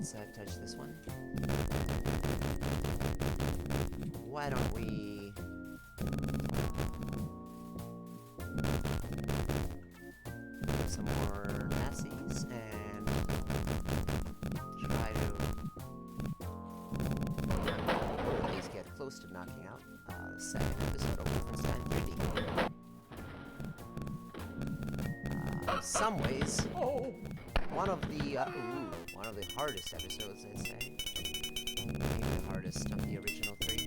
since I've touched this one, why don't we do some more Nazis and try to or at least get close to knocking out the second episode of Wolfenstein 3D. In some ways, one of the hardest episodes, I'd say. Maybe the hardest of the original three.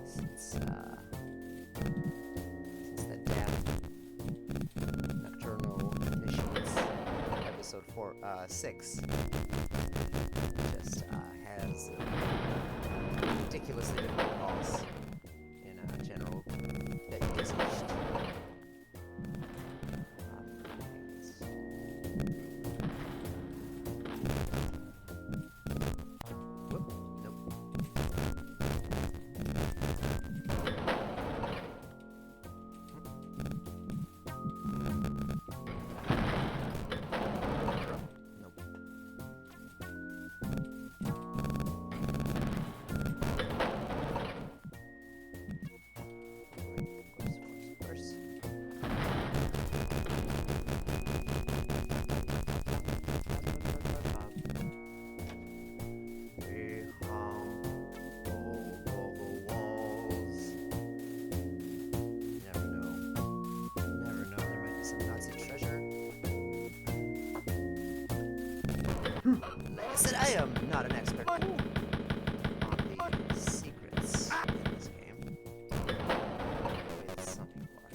Since the damn Nocturnal Missions episode 6 just has ridiculously difficult balls in general that you just Like I said, I am not an expert on the secrets of this game. With some people are.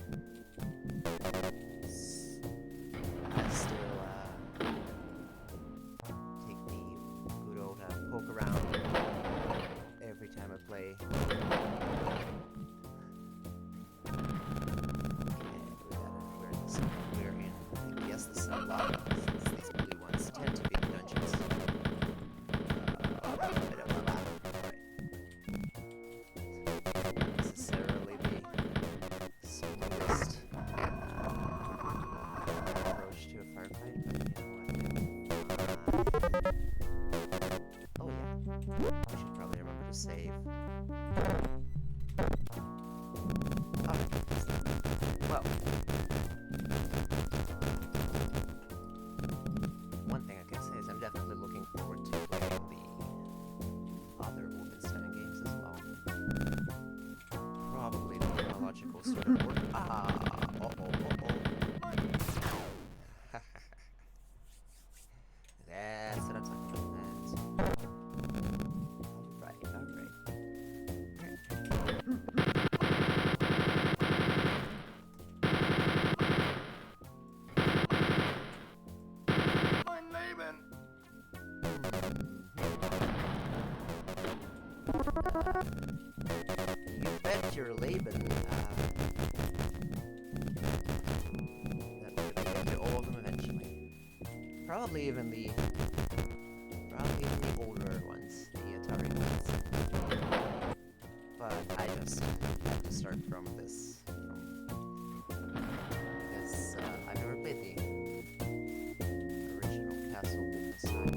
I still take the good old poke around every time I play. We're in, I guess, the sublava. These blue ones tend to be dungeons. Necessarily the smoothest approach to a firefight, but oh yeah, I should probably remember to save. Alright, well, one thing I can say is I'm definitely looking forward to playing the other Wolfenstein games as well. Probably the chronological sort of order. That's what I'm talking about. Alright. You bet your Laban. That would get to all of them eventually. Probably even the older ones, the Atari ones. But I just have to start from this, because I've never played the original Castle Wolfenstein.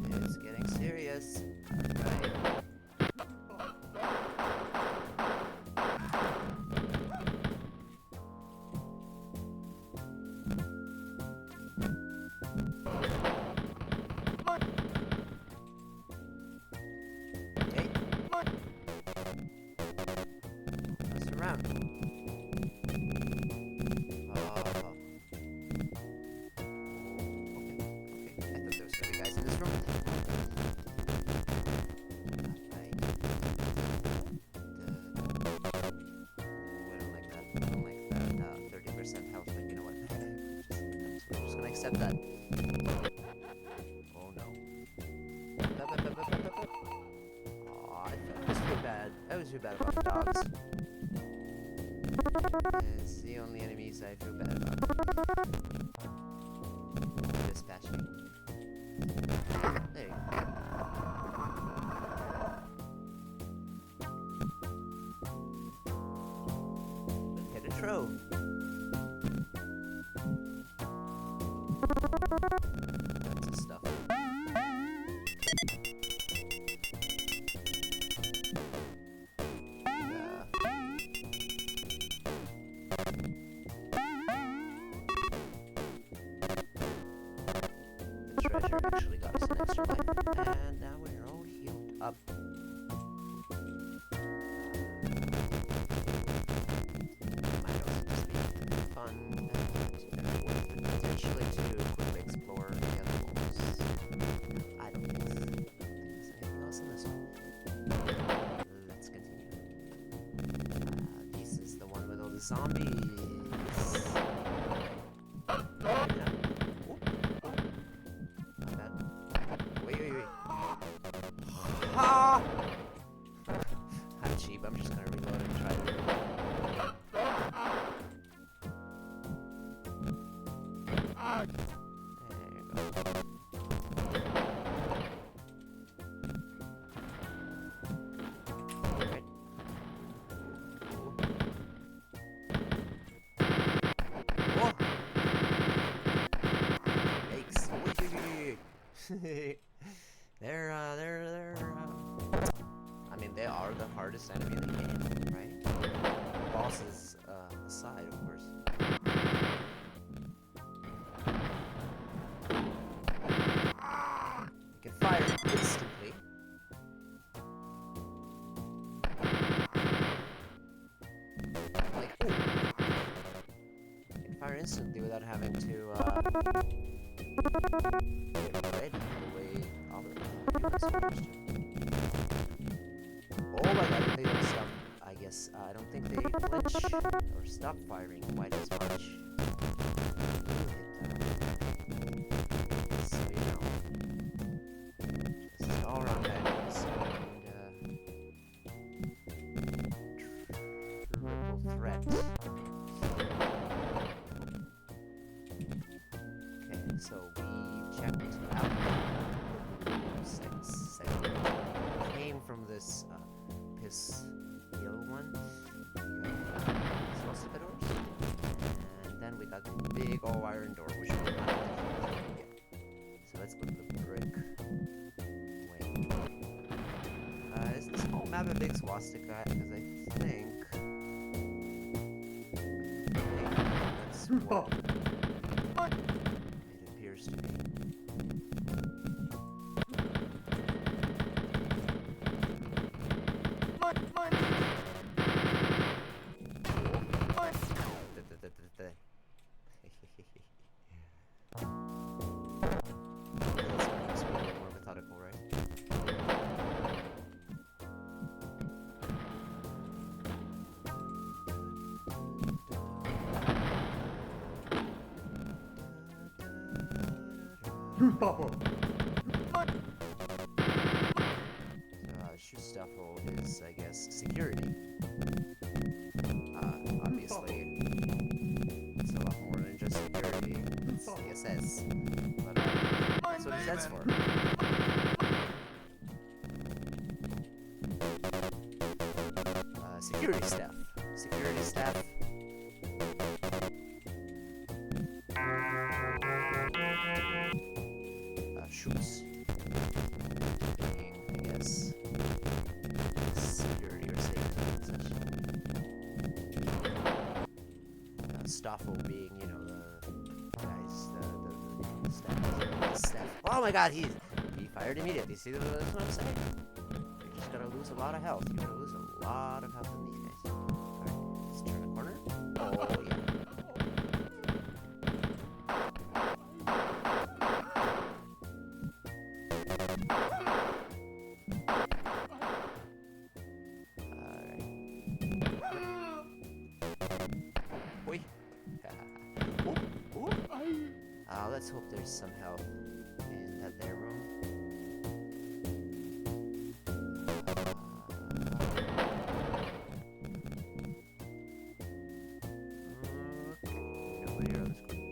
It's getting serious. Alright. Okay. Pass around. Accept that. Oh no. Aw, I just feel bad. I always feel bad about the dogs. It's the only enemies I feel bad about. Dispatch me. There you go. throw. Lots of stuff. The treasure actually got us an extra life, and now we're all healed up. Might also just be fun and worth it potentially to quickly explore the other walls. I don't think there's anything else in this one. Let's continue. This is the one with all the zombies. Ha! I'm cheap, I'm just gonna reload and try to reload. There you go. Right. Whoa! Yikes. They're I mean, they are the hardest enemy in the game, right? Bosses aside, of course. You can fire instantly. Like, ooh. You can fire instantly without having to get ready the way other people are supposed to. Oh my god, they don't stop. I guess, I don't think they flinch or stop firing quite as much. So, you know, just all around enemies and triple threat. Okay, so we checked out. Second came from this piss yellow one. We got swastika doors, and then we got the big all iron door, which we not yet. So let's go to the brick way. Is this whole map a big swastika? Because I think that's what it appears to be. Shustaffel is, I guess, security. Obviously, it's a lot more than just security. It's the SS. But that's what it stands for. Security staff. Security staff. Shoots. Being, I guess, security or safety and such. Stoffel being, you know, the guys, the staff. Oh my god, he fired immediately. See, that's what I'm saying? You're just gonna lose a lot of health. You're gonna lose a lot of health in these guys. Alright, let's turn the corner. Oh, yeah. Let's hope there's some help in that there room. Okay, nobody around this corner.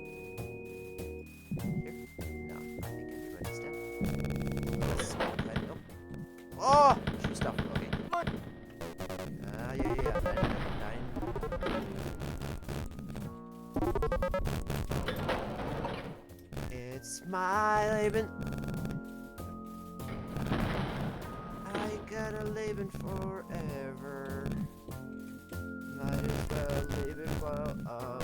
Here? No, I think everybody's dead. Let's go ahead. Nope. Oh! Shoot stuff. Okay. Yeah. 9. my Leben. I got a Leben forever. Might as well live it while alive.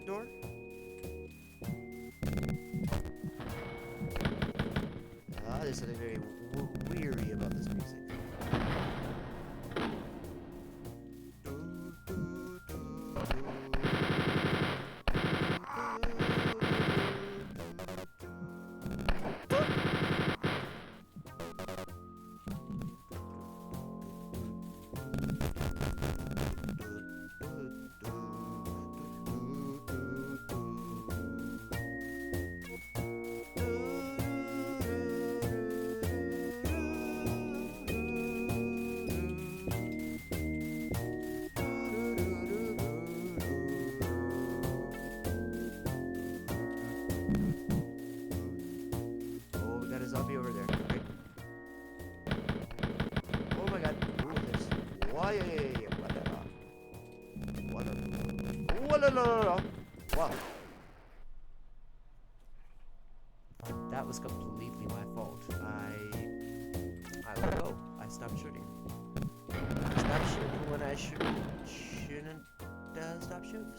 Door. There's something very weary about this music. Zombie over there. Okay. Oh my god. Ooh, there's... Why? Wow. That was completely my fault. I let go. I stopped shooting. I stopped shooting when I shouldn't stop shooting.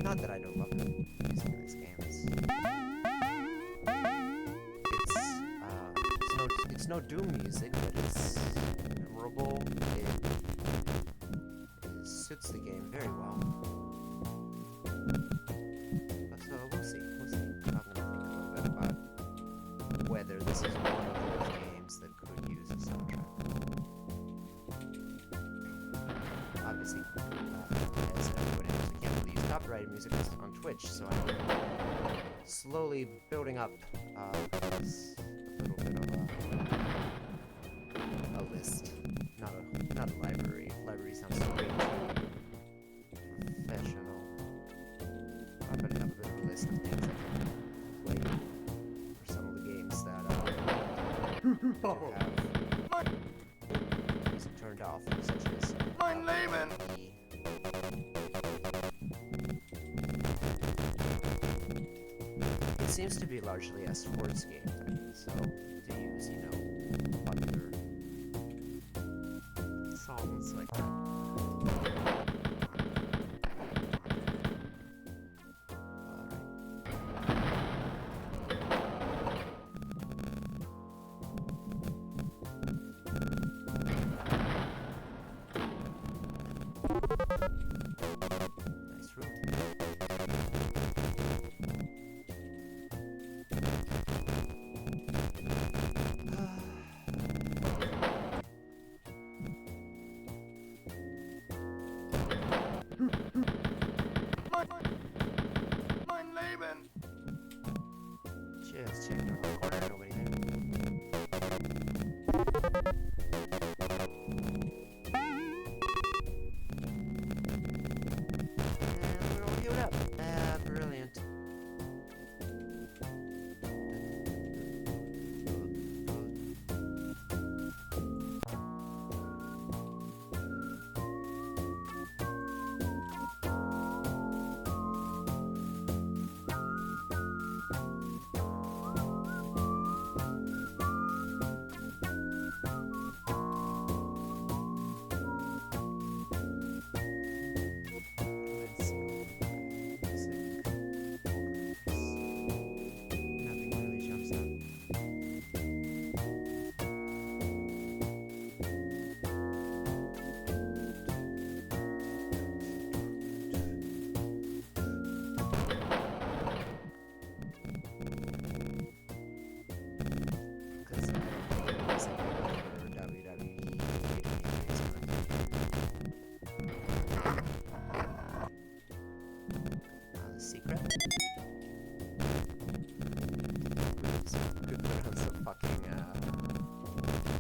Not that I don't love the music in this game. It's no Doom music, but it's memorable. It suits the game very well. So we'll see. I'm gonna think a little bit about whether this is one of those games that could use a soundtrack. Obviously, as everybody knows, we can't really use copyrighted music on Twitch, so I'm slowly building up a little bit of a list, not a library. Library sounds so way too professional. I'm gonna have a bit of a list of things I can play for some of the games that have music turned off, such as Mein Leben! It seems to be largely a sports game, so to use, popular songs like that. Nice room. Mein Leben! Just check around the corner, nobody there. And we're all healed up. Brilliant. could put on some fucking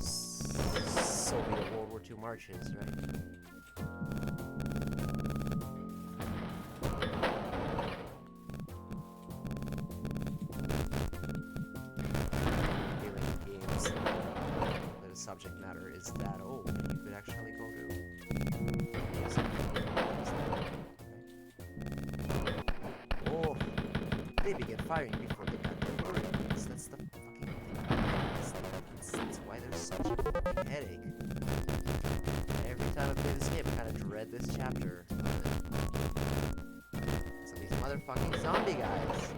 Soviet World War II marches, right? Feeling games, the subject matter is that old, and you could actually go to music. Oh, they began firing before they got their orders. That's the fucking thing. That's why there's such a headache. Every time I play this game, I kind of dread this chapter. Some of these motherfucking zombie guys.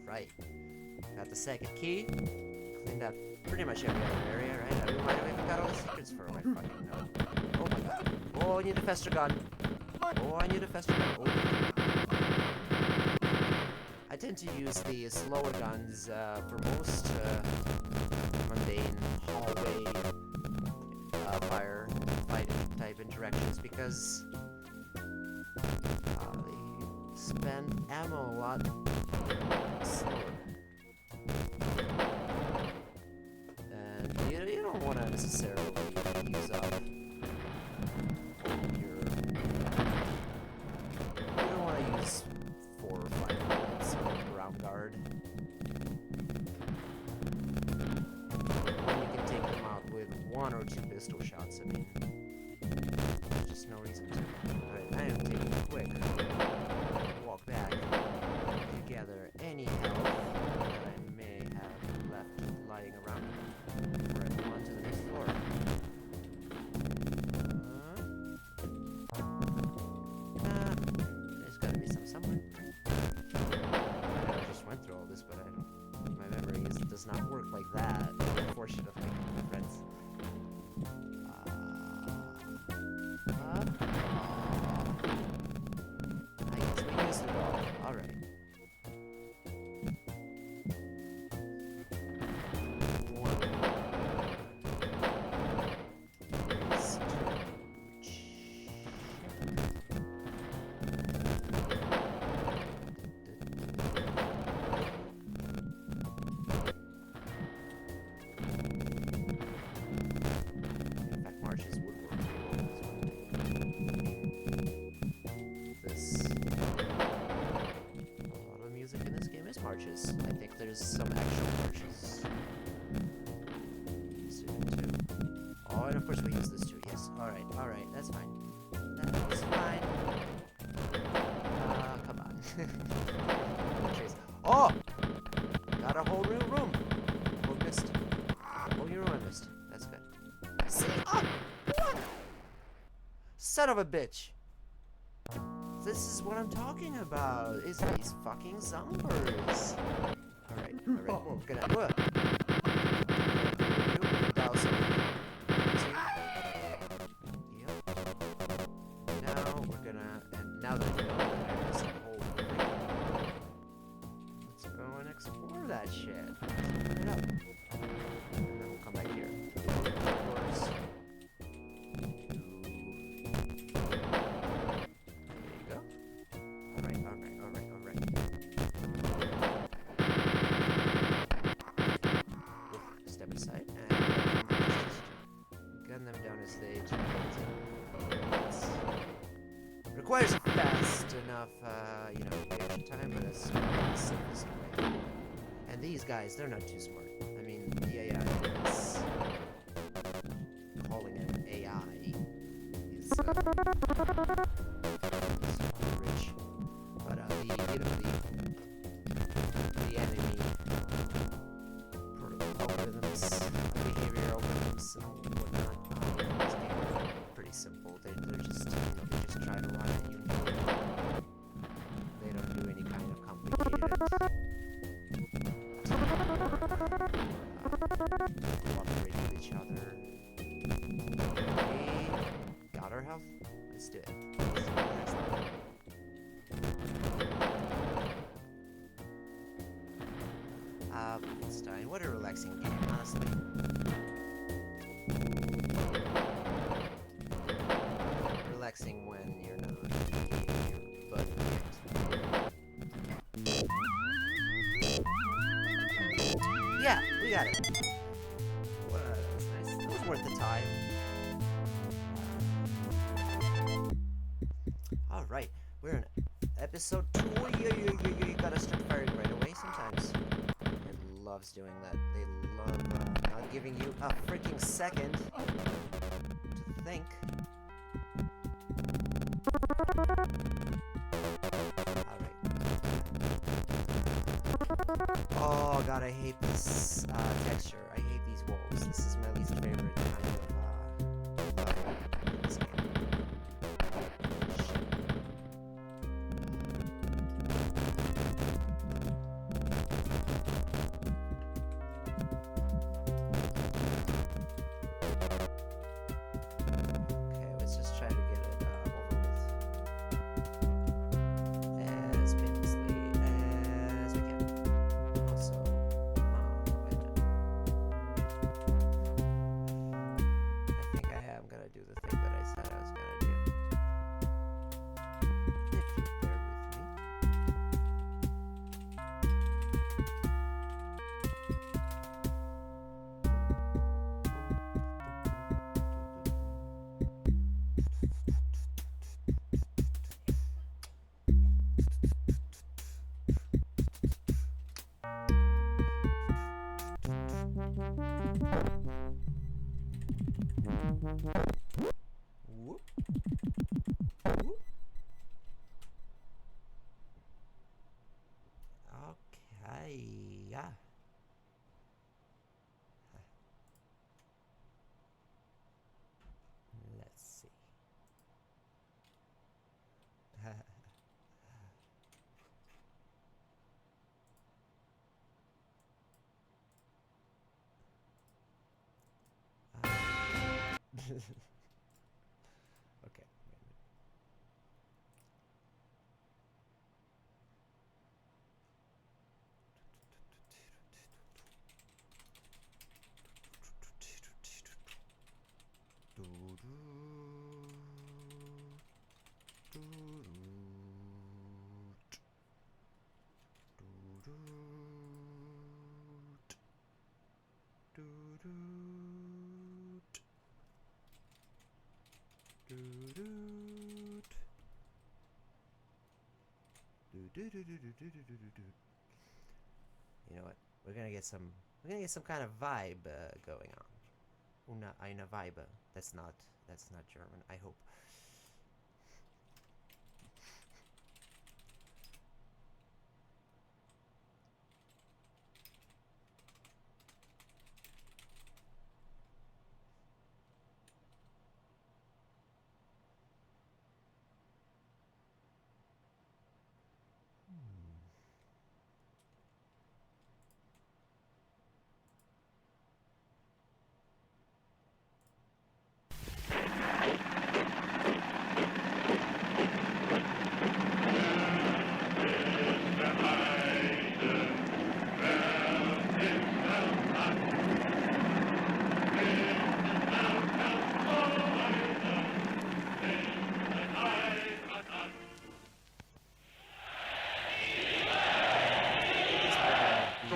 Alright. Got the second key. Cleaned up pretty much every other area, right? I might have even got all the secrets for all I fucking know. Oh my god. Oh, I need a fester gun. Oh, I need a fester gun. Oh. I tend to use the slower guns for most mundane hallway fight type interactions because they spend ammo a lot slower. And you don't want to necessarily use up your... You don't want to use 4 or 5 bullets on the ground guard. When you can take them out with 1 or 2 pistol shots, I mean, there's just no reason to. Alright, I am taking a quick walk back to gather any health that I may have left lying around before I move on to the next floor. There's gotta be some somewhere. I know I just went through all this, but my memory does not work like that, unfortunately, friends. I guess we used it all. Alright. Marches. I think there's some actual marches. Oh, and of course we use this too. Yes. Alright, that's fine. That's fine. Come on. Oh! Got a whole new room. Oh, missed. Oh, new room I missed. That's good. See? Oh! What? Son of a bitch! This is what I'm talking about, is these fucking zombies. Alright, we're gonna... What? Douse some. Yep. Now we're gonna... And now that we know that I missed a whole freaking... Let's go and explore that shit. Let's open it up. And then we'll come back here. Doors. Requires a fast enough, reaction time, but it's the simplest way. And these guys, they're not too smart. I mean, the AI is... Calling it an AI is... rich. But, the enemy algorithms, behavior algorithms, and whatnot, this game are pretty simple. They're just, they just try to run it, they don't do any kind of complicated cooperate with each other. We got our health? Let's do it. Next level. Wolfenstein, what a relaxing game, honestly. Relaxing when you're not getting your butt kicked. got it. Well, that was nice. That was worth the time. Alright, we're in episode 2. You gotta start firing right away sometimes. It loves doing that. They love not giving you a freaking second to think. Alright. Oh god, I hate this texture. I hate these walls. This is my least favorite kind of level in this game. Okay, let's just try to get it over with as painlessly as we can. Also, wait a minute. I think I am gonna do the thing that I said I was gonna do. If you bear with me. Whoop. Whoop. Okay, yeah. Let's see. Okay. Wait a minute. You know what? We're gonna get some kind of vibe going on. Eine Vibe. That's not German, I hope.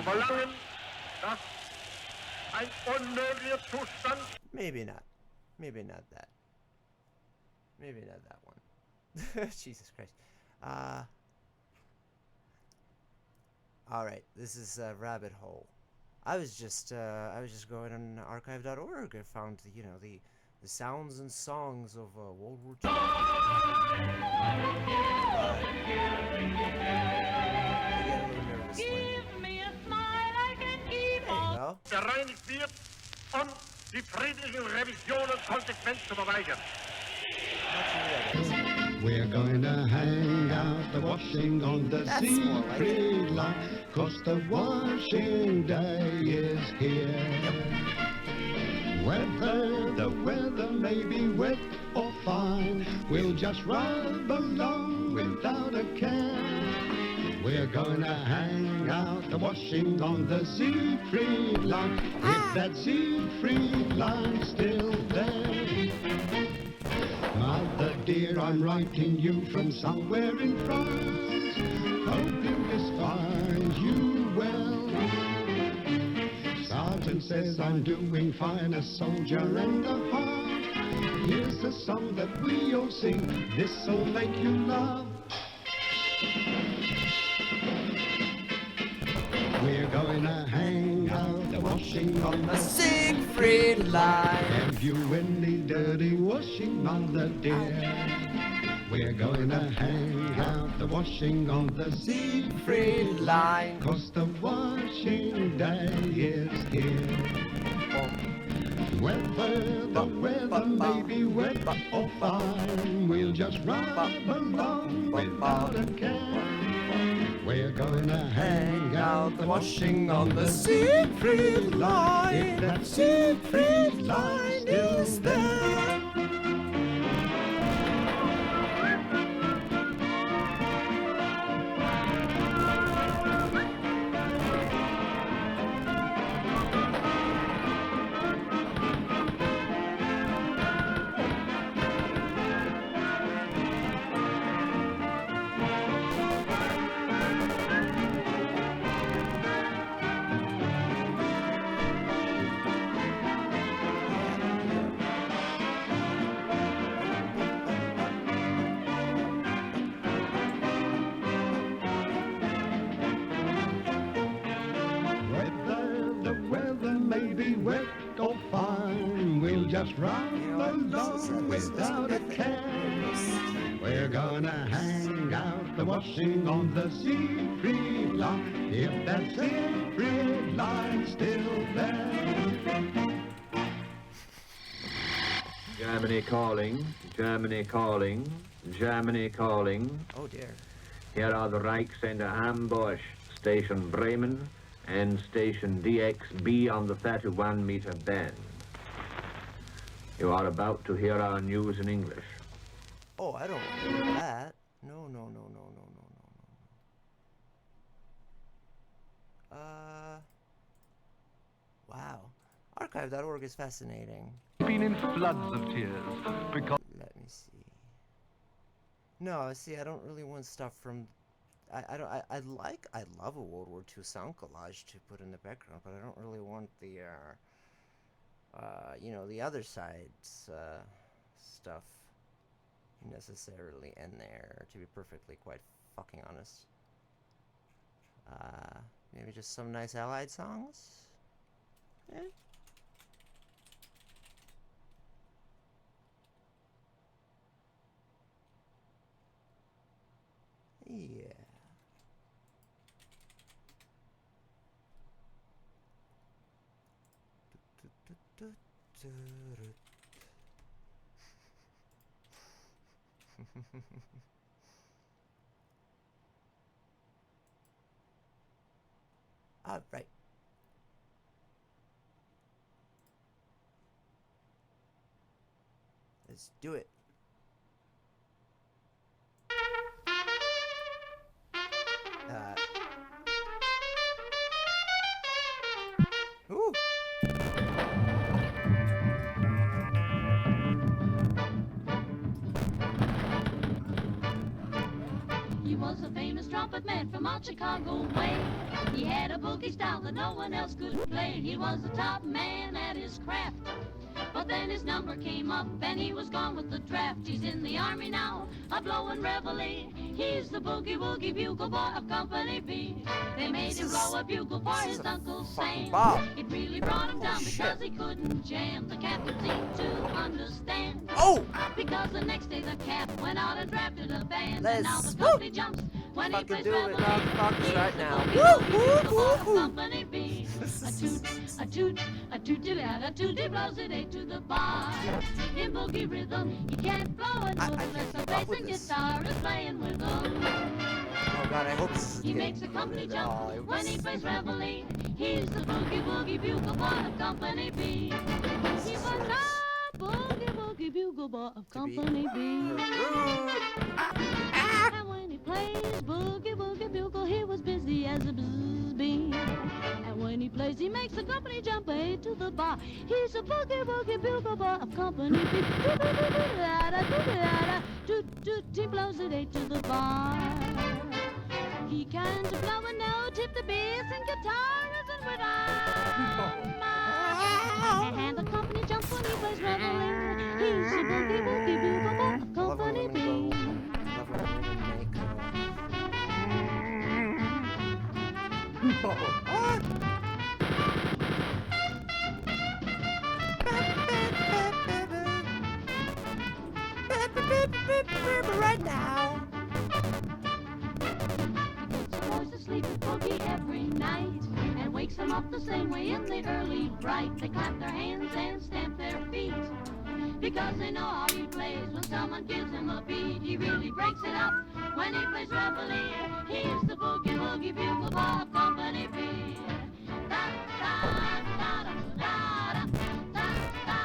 Verlangen, dass ein unmöglicher Zustand. Maybe not. Maybe not that. Maybe not that one. Jesus Christ. Alright, this is a rabbit hole. I was just going on archive.org. I found, you know, the sounds and songs of World War II. I get a little nervous when... Gereinigt wird und die friedlichen Revisionen konsequent zu verweigern. We're going to hang out the washing on the Siegfried line, 'cause the washing day is here. Whether the weather may be wet or fine, we'll just rub along without a care. We're going to hang out the washing on the Siegfried line, if that Siegfried line's still there. Mother dear, I'm writing you from somewhere in France, hoping this finds you well. man says I'm doing fine, a soldier and a heart. Here's a song that we all sing, this'll make you laugh. We're going to hang out the washing on the Siegfried line. Have you any dirty washing on the dear? We're going to hang out the washing on the Siegfried line, 'cause the washing day is here. Whether the weather may be wet or fine, we'll just ride along without a care. We're going to hang out the washing on the Siegfried line, if that Siegfried line is there. Just run along without a care. We're gonna hang out the washing on the Siegfried line, if that Siegfried line's still there. Germany calling, Germany calling, Germany calling. Oh dear. Here are the Reichsender ambush, Station Bremen and Station DXB on the 31-meter band. You are about to hear our news in English. Oh, I don't want that. No. Wow. Archive.org is fascinating. Been in floods of tears because... Let me see. No, see, I don't really want stuff from... I love a World War II sound collage to put in the background, but I don't really want the, you know, the other side's stuff necessarily in there, to be perfectly quite fucking honest. Maybe just some nice Allied songs? Eh? Yeah. All right. Let's do it. Ooh. He was a famous trumpet man from out Chicago way. He had a boogie style that no one else could play. He was the top man at his craft. But then his number came up and he was gone with the draft. He's in the army now, a blowin' reveille. He's the boogie-woogie bugle boy of Company B. They made him blow a bugle for his Uncle Sam. It really brought him down because he couldn't jam. The captain seemed to understand. Oh! Because the next day the cap went out and drafted a band. Let's And now the company jumps when he plays do it, reveille. motherfuckers, right now. Company B. A toot, a tooty blows it eight to the bar. In boogie rhythm, you can't blow a note unless the bass and guitar is playing with them. Oh god, I hope this is He makes the company jump when he plays reveille. He's the boogie-woogie bugle boy of Company B. He was the boogie-woogie bugle boy of Company B. And when he plays boogie-woogie bugle, he was busy as a bzzz bee. And when he plays, he makes the company jump eight to the bar. He's a boogie-woogie bugle boy of Company B. Toot-toot, he blows it eight to the bar. He can't blow a note if the bass and guitar isn't with Right now. Puts the boys to sleep with Boogie every night and wakes them up the same way in the early bright. They clap their hands and stamp their feet because they know how he plays. When someone gives him a beat, he really breaks it up. When he plays reveille, he's the boogie woogie bugle bob company beat. Da da da da da da da da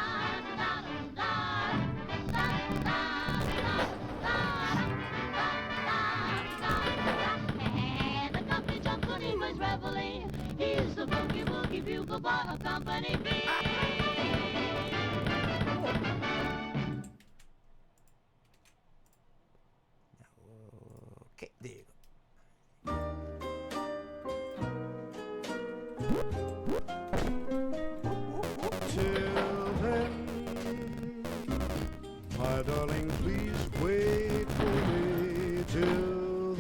da da and the company jumps when he plays reveille. He's the boogie woogie bugle bob company beat. Okay, there you go. Till then, my darling, please wait for me till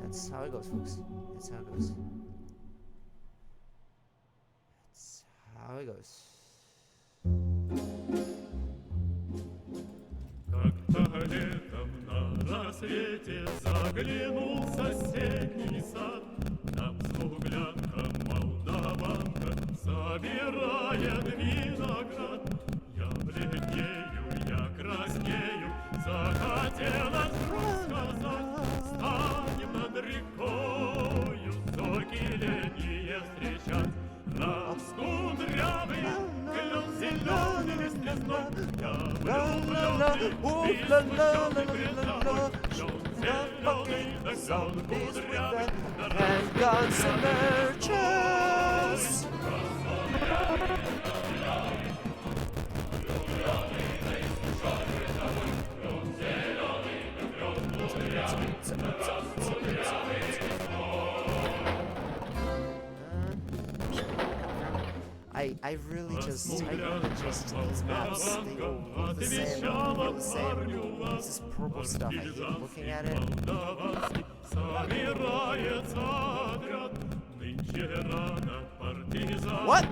That's how it goes, folks. That's how it goes. That's how it goes. Как-то летом на рассвете заглянул в соседний сад. Там смуглянка, молдаванка собирает виноград. Я бледнею, я краснею, захотелось рассказать. Станем над рекою зорьки летние встречать. Раскудрявый, клен зеленый листвизной, я влюбленный, беспощадный предавой. Клен зеленый, да клен кудрявый, да Handguns and merchants. I really just these maps, they all look the same, feel the same. It's this purple stuff, I hate looking at it. What?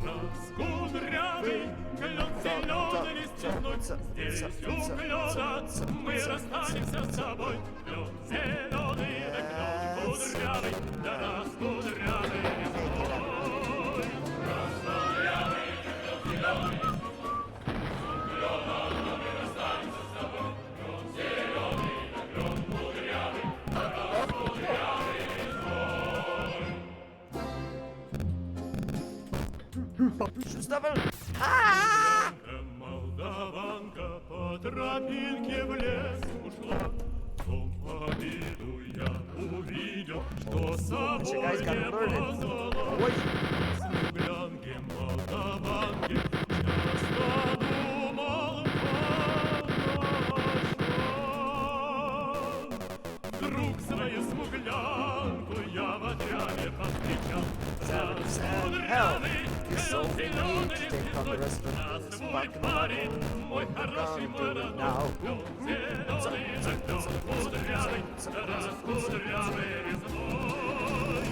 Раскудрявый, клен зеленый листвизной, здесь у клена мы расстанемся с собой. Клен зеленый, да клен кудрявый, да раскудрявый листвой. Раскудрявый, клен зеленый, мы расстанемся с собой. Клен зеленый, да клен кудрявый, да раскудрявый листвой. Что с тобой? Молдаванка по тропинке в лес ушла. В обиду я увидел, что с собой не позвала. Смуглянке, молдаванке часто думал по ночам. Вдруг свою смуглянку я в отряде повстречал. Раскудрявый, So we need to take on the rest of this fucking money. мой хороший, мой родной, клен зеленый, да клен кудрявый, да раскудрявый резной.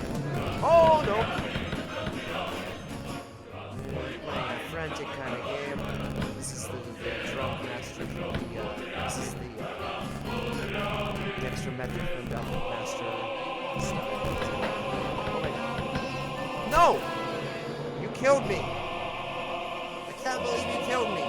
Oh no! Playing a frantic kind of game. This is the drum master from this is the extra method from the master stuff. Oh my god. No! You killed me! I can't believe you killed me!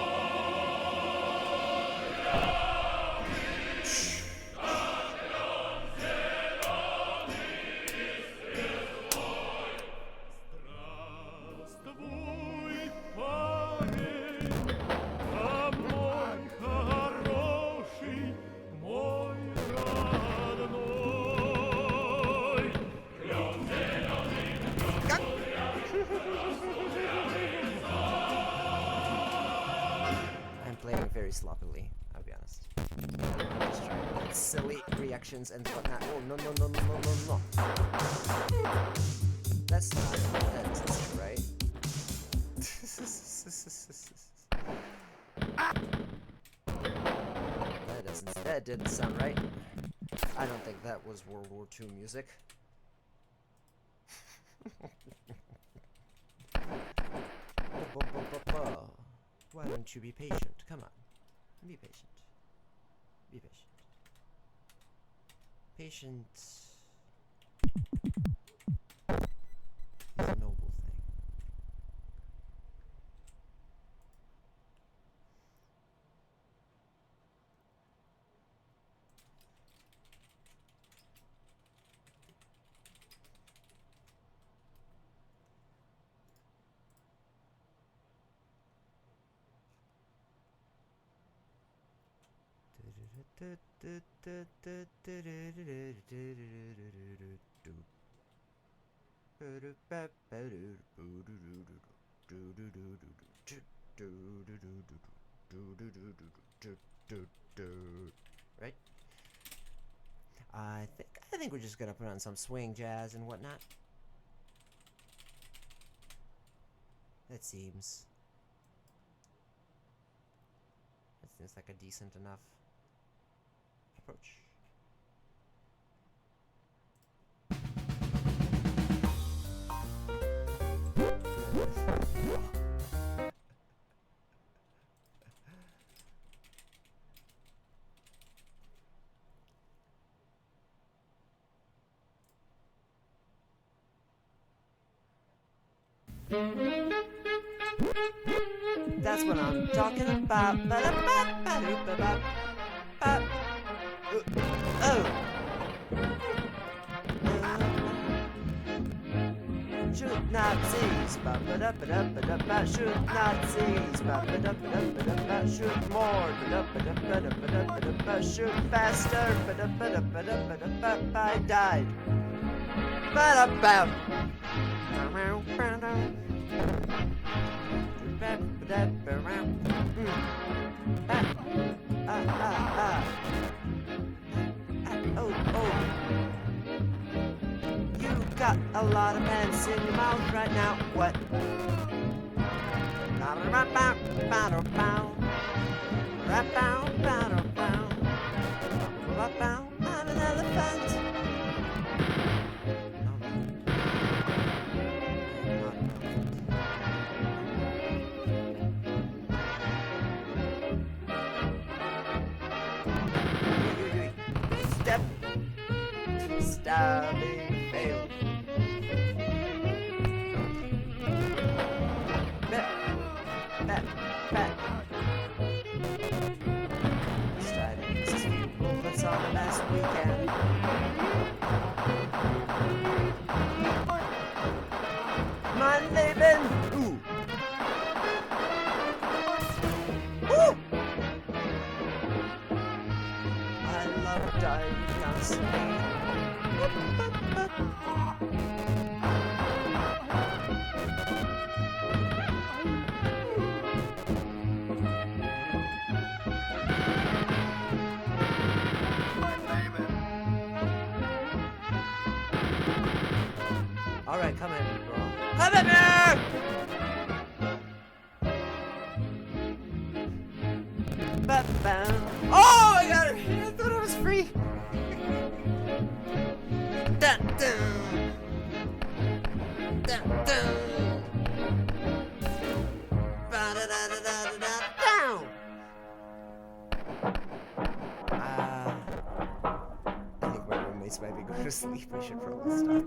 Здравствуй, парень, а мой хороший, мой родной. Клен зеленый, Как? I'm playing very sloppily, I'll be honest. Just trying to get silly reactions and whatnot. Oh, no, no, no, no, no, no, no. That's not that, right? That didn't sound right. I don't think that was World War II music. Why don't you be patient? Come on. Be patient. Be patient. Patience is a noble thing. Right? I think we're just gonna put on some swing jazz and whatnot. That seems like a decent enough approach. That's what I'm talking about. Oh! Shoot Nazis! Shoot Nazis! Shoot more! Shoot faster! I died! Oh. You got a lot of pants in your mouth right now. What? I'm an elephant. Step. Stabbing failed. Back. Striding. This is people that saw the last weekend. Mein Leben! Ooh! I love diagnostic. Alright, come at me, bro. Come at me! Oh, I got it! I thought it was free. Dun, dun. Dun, dun. Ba-da-da-da-da-da-da. I think my roommates might be going to sleep. We should probably stop.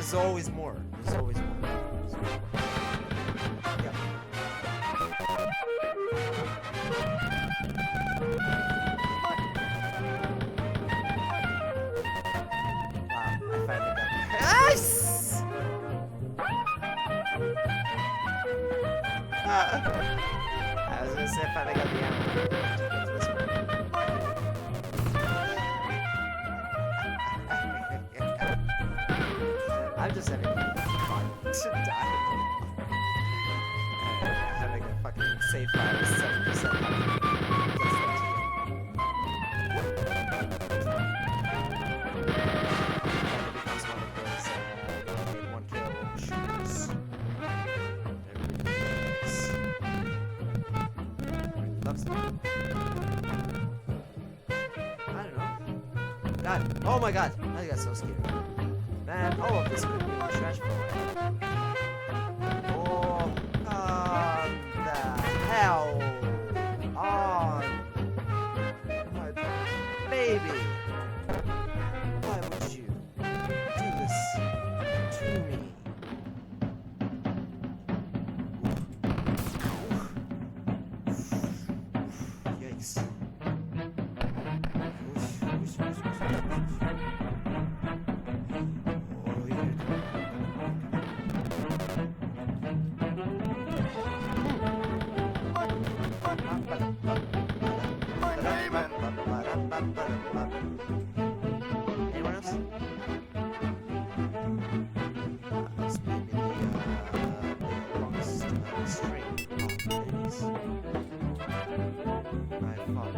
There's always more. There's always more. Yeah. Wow, I finally got it. Yes! I was gonna say I finally got the ammo. This one. I'm just having fun to die. Having a fucking save file is 7%. One kill shooters. Everybody loves them. I don't know. God. Oh my god. I got so scared. Man, all of this could be a trash ball. Oh, the hell on my baby. Why would you do this to me? Yikes. Anyone else? This may be the longest string of babies I've fought.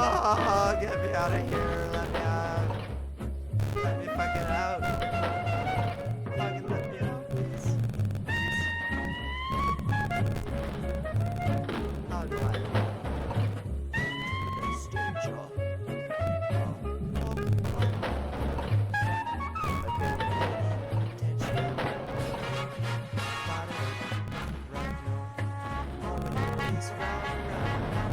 Oh, get me out of here. Let me out. Let me fucking out. Fucking let me out, please. How do I? The stage. I've been intentional. Got it right now. Always round and round.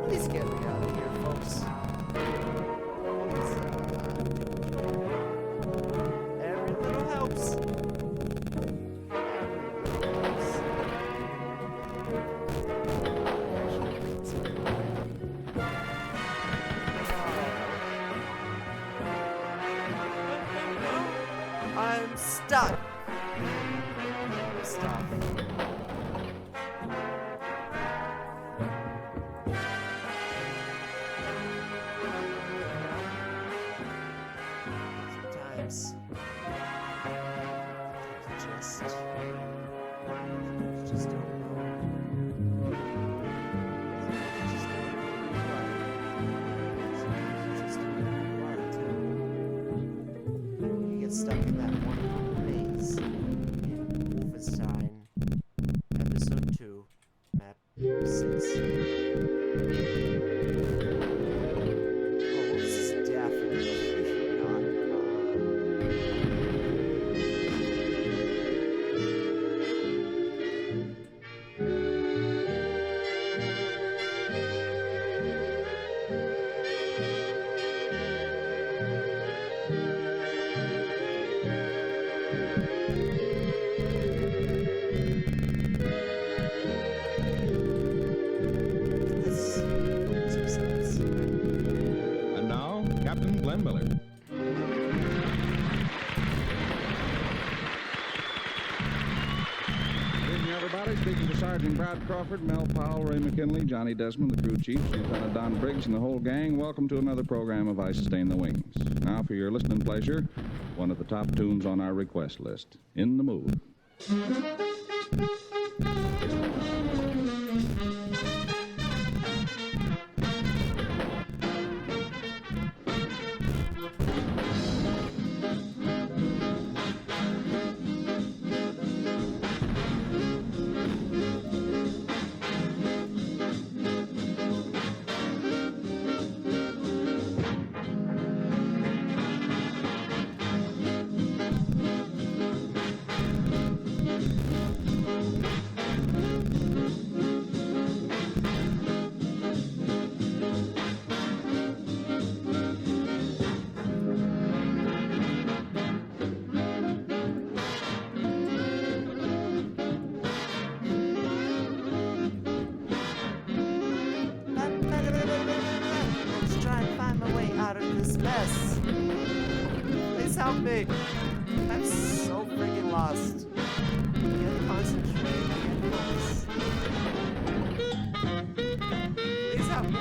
Please get me out of here, folks. Please, every little helps. Every little helps. I'm stuck. Stop. Sometimes you just don't know. Sometimes you just don't know who you are until you get stuck in that one maze in Wolfenstein Episode 2, Map 6. Oh, this is definitely not And now, Captain Glenn Miller. Good evening, everybody. Speaking to Sergeant Brad Crawford, Mel Powell, Ray McKinley, Johnny Desmond, the crew chiefs, Lieutenant Don Briggs, and the whole gang, welcome to another program of I Sustain the Wings. Now, for your listening pleasure, one of the top tunes on our request list, In the Mood. Let's try and find my way out of this mess. Please help me. I'm so freaking lost. Get concentrated. Get focused. Please help me.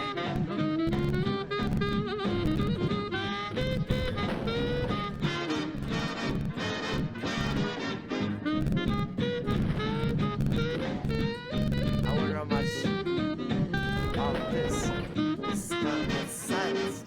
I wonder how much of this stuff gets silenced.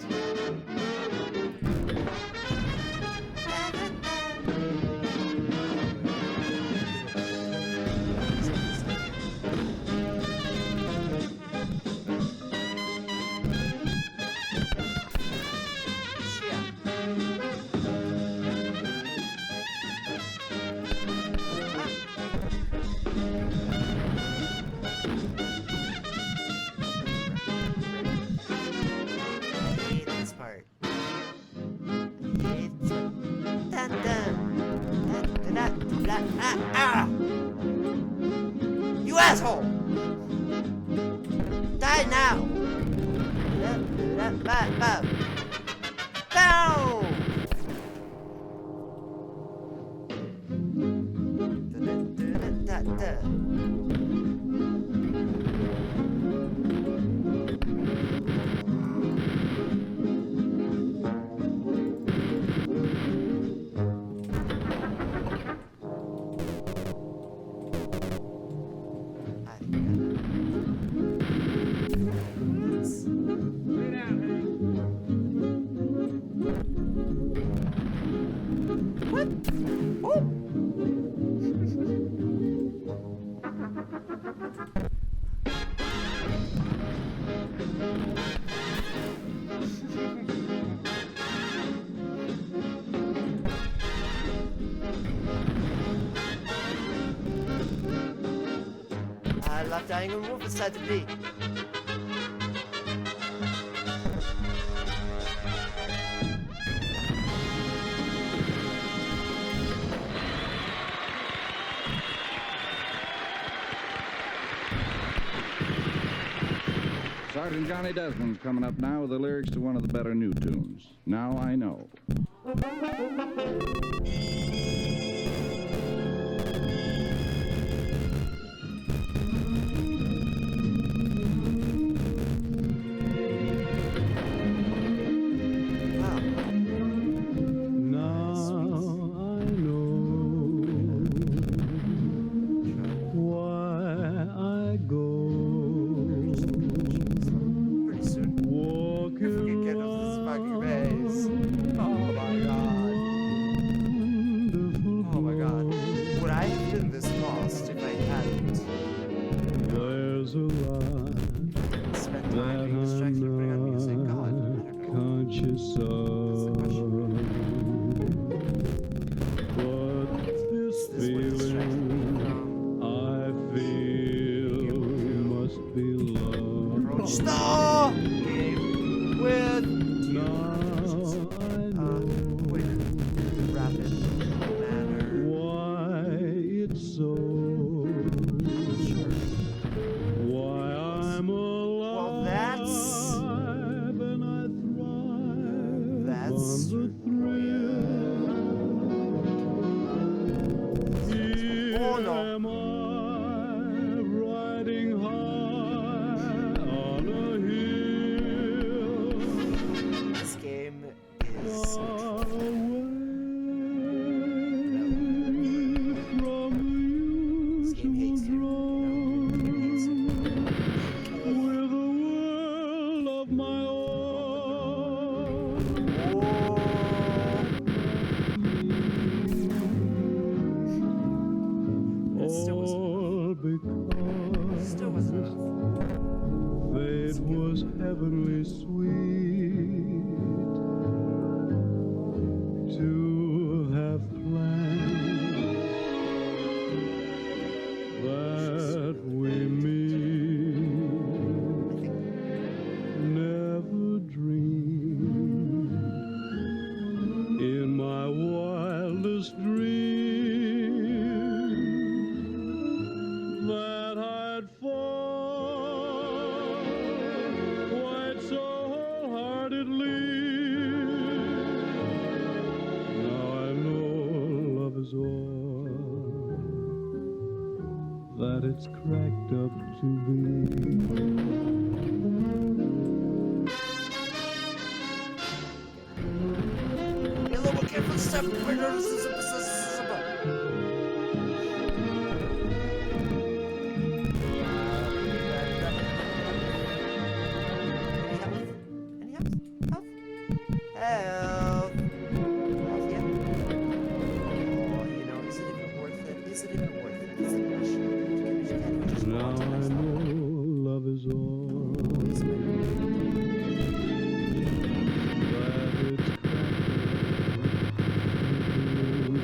You asshole! Die now! Bow! What? Oh! I love dying on Wolfenstein to be. Sergeant Johnny Desmond coming up now with the lyrics to one of the better new tunes, Now I Know. Stop! With rapid manner. Why it's so? Why I'm alive? Well, that's and I thrive that's on the thrill. oh no. Am I riding high on a hill? This game is Far away from the this game hates you. It hates you. with a world of my own. It still wasn't All enough. because Still wasn't enough. fate was heavenly sweet. that it's cracked up to be. Be a little more careful, Steph. Any help? Help? Help! Help, yeah? Oh, you know, is it even worth it? Is it even worth it? Is the question. Can we just go Now on to the I next one? know love is all Oh, is it? that it's cracked up to be.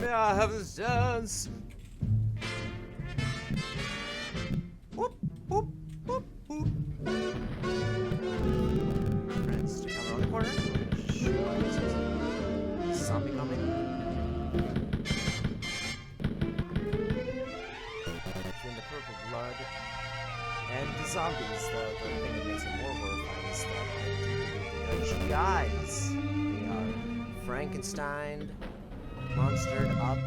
May I have this dance? Whoop, whoop, whoop, whoop. Friends, come around the corner. Zombie coming. Between the purple blood and the zombies, the thing that makes it more horrifying is that they are GIs. They are Frankenstein, monstered up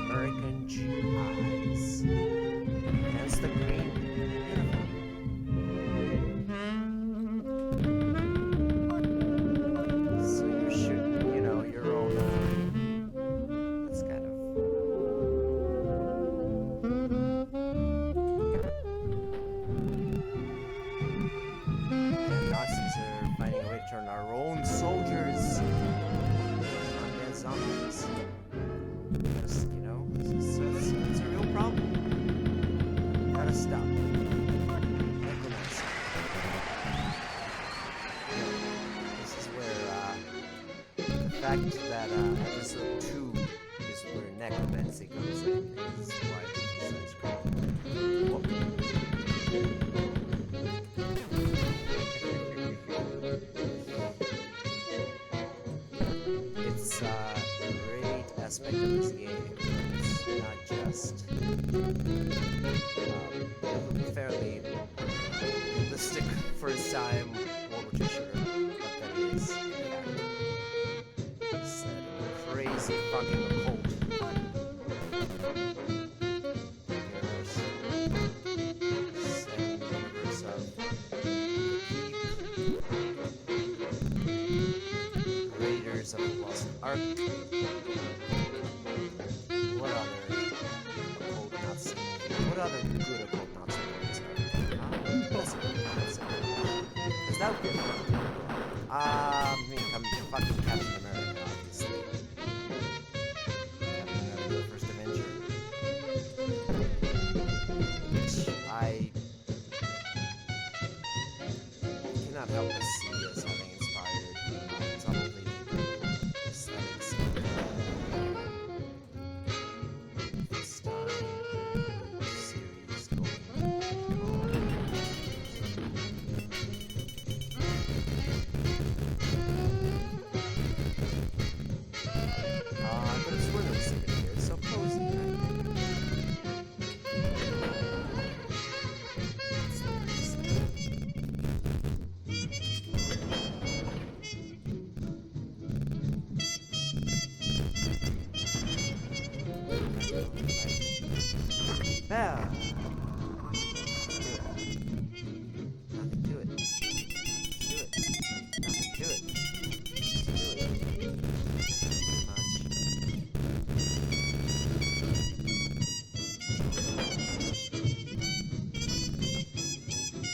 American GIs. Hence the green uniform. So you shoot, you know, your own, that's kind of... And Nazis are finding a way to turn our own soldiers on zombies. Just, you know, it's a real problem. Gotta stop. Necromancy. This is where, the fact that, episode 2 is where necromancy comes in. Is why Wolfenstein's great. It's a great aspect of this game. It's not just fairly realistic for its time World War II shooter, but that it is in fact set in a crazy fucking occult universe. Set in the universe of Raiders of the Lost Ark. What other occult Nazi? What other good occult Nazi movies are there? That's a good one. Is that good? I mean, fucking Captain America, obviously. Captain America, the First Avenger. Which I cannot help but see as having inspired some of the aesthetics of Wolfenstein series going on. But it's winter sitting here. It's so cozy, right? It's nice. Bell. Nothing to it. Let's do it. Nothing to it. Let's do it. Much.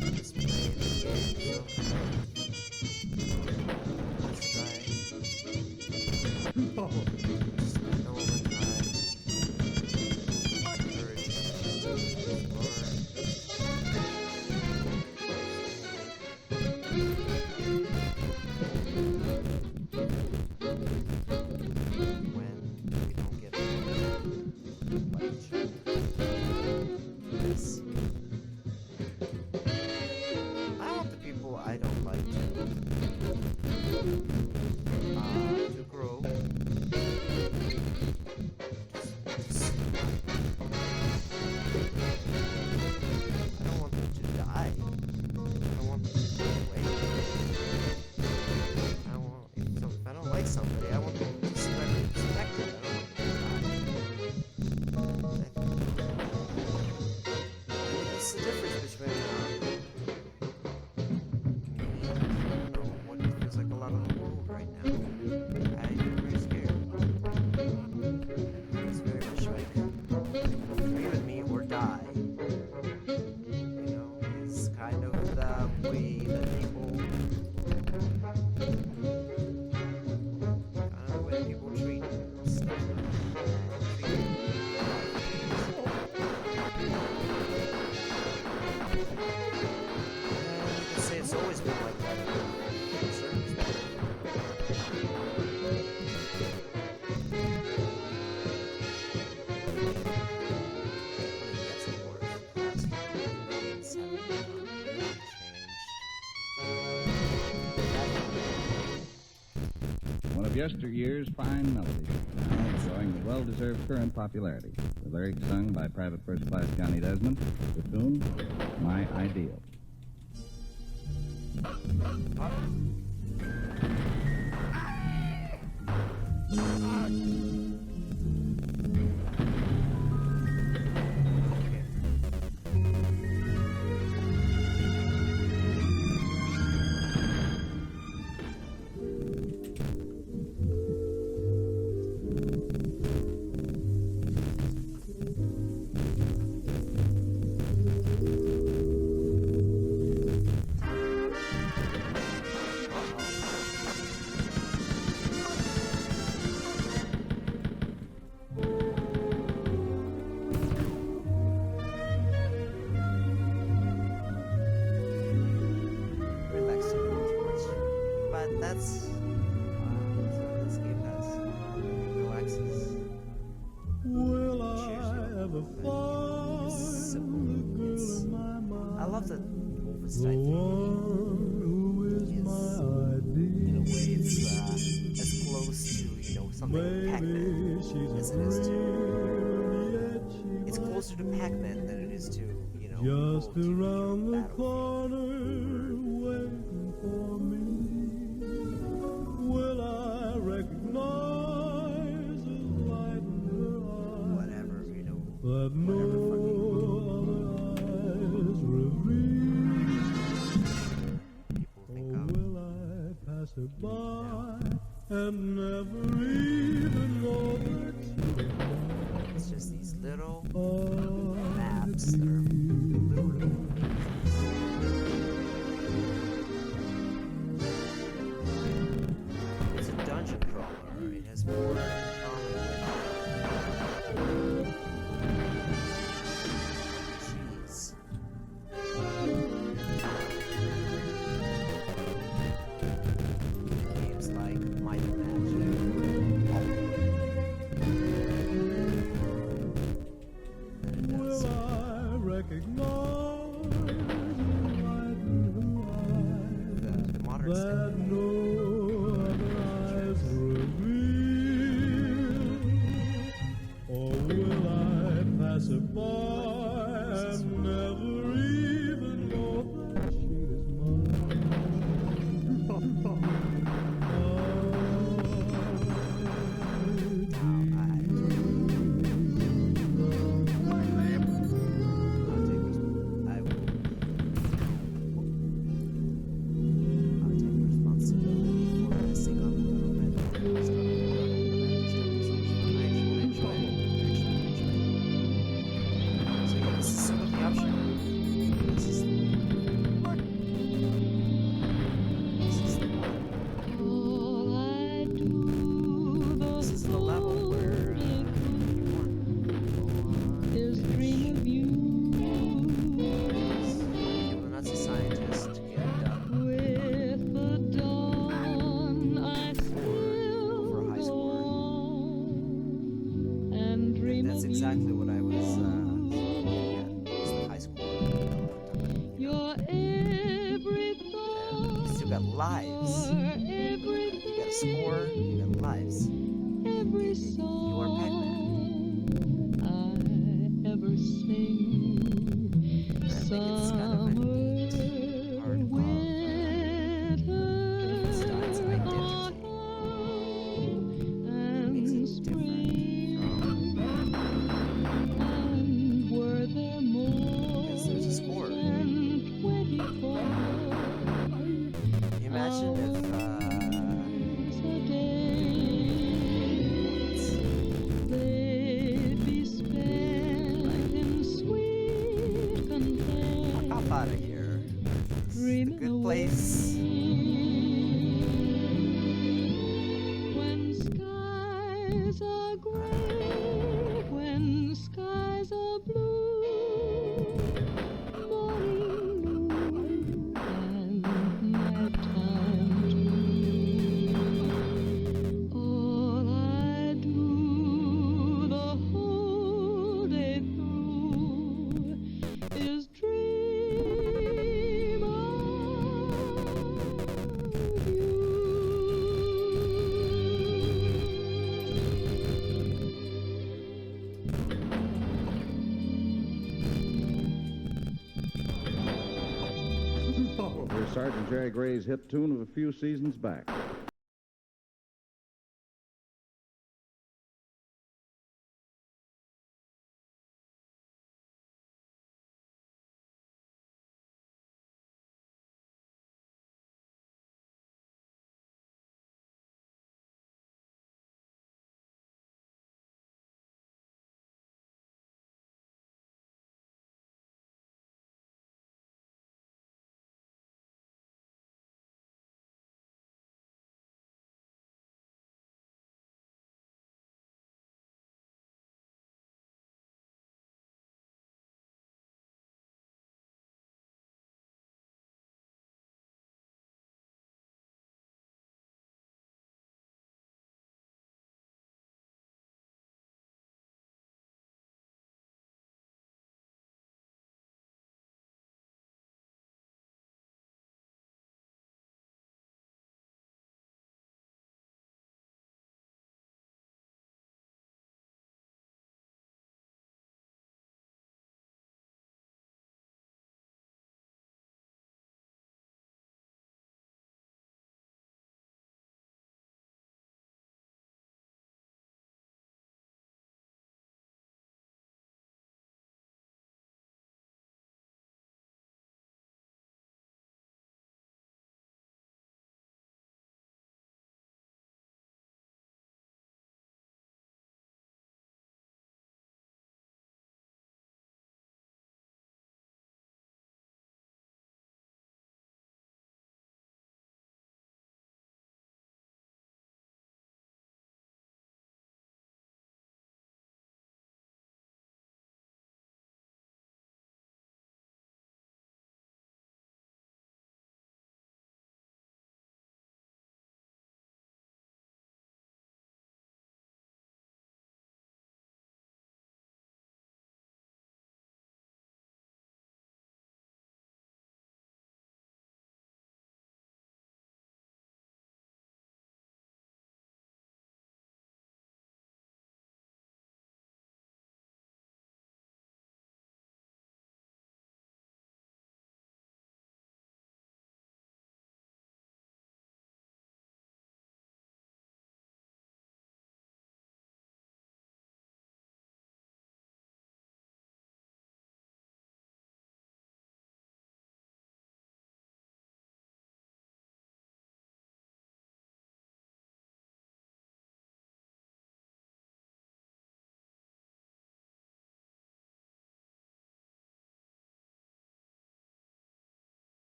Let's play the game. Let's try. Spend overtime. Encourage explore. yesteryear's fine melody, now enjoying the well-deserved current popularity. The lyrics sung by Private First Class Johnny Desmond, the tune, My Ideal. That's this game has relaxes. Will I Cheers you ever up. find It's simple. the girl It's, of my mind? I love the The Wolfenstein theme. one who is Is, my in a ideal. way, it's as close to something Pac-Man Maybe she's as a it is to. dream, yet she It's might closer to Pac-Man than it is to just go to around the Battlefield. corner, waiting for me. Will I recognize the light in her eyes Whatever, that no other eyes reveal? people think Or of. will I pass her by and never even know that she was It's just these little mine? maps that are literally amazing. It's a dungeon crawler. It has more in common with. Jeez. Games like Might and Magic. Than it does. Will I recognize the light in her eyes The modern that stuff. no other eyes reveal? Or will I pass her by and never even know that she is I'll take responsibility for messing up a little bit. Actually enjoy it. So yeah, this is sort of the option. This is the one. This is the one. All I do, This is the level where you want. is dream of you. You're a Nazi scientist. Get it done. With the dawn, I still For a high go score. on and dream That's of exactly you. what I was getting at. It's the high score. Your every You thought, still got lives. your every You got a score. You got lives. every You are song I ever sing. I think it's kind of a Summer, neat part of winter, Wolfenstein's identity. Makes and it different spring. And were there more because there's a score. than 24 Can you imagine if hours a day? They'd be spent in sweet content. hop out of here. This is a Dreaming good away. place. When skies are gray, when skies are blue, morning, noon, and nighttime too. All I do the whole day through is dream of Sergeant Jerry Gray's hit tune of a few seasons back.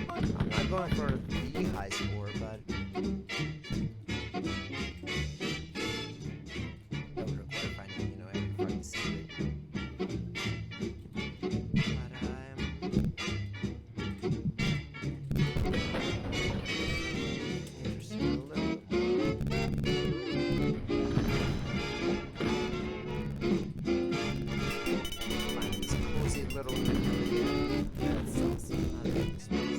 I'm not going for the high score, but that would require finding, every fucking secret. But interested a little. Find these cozy little. That's awesome. I like this place.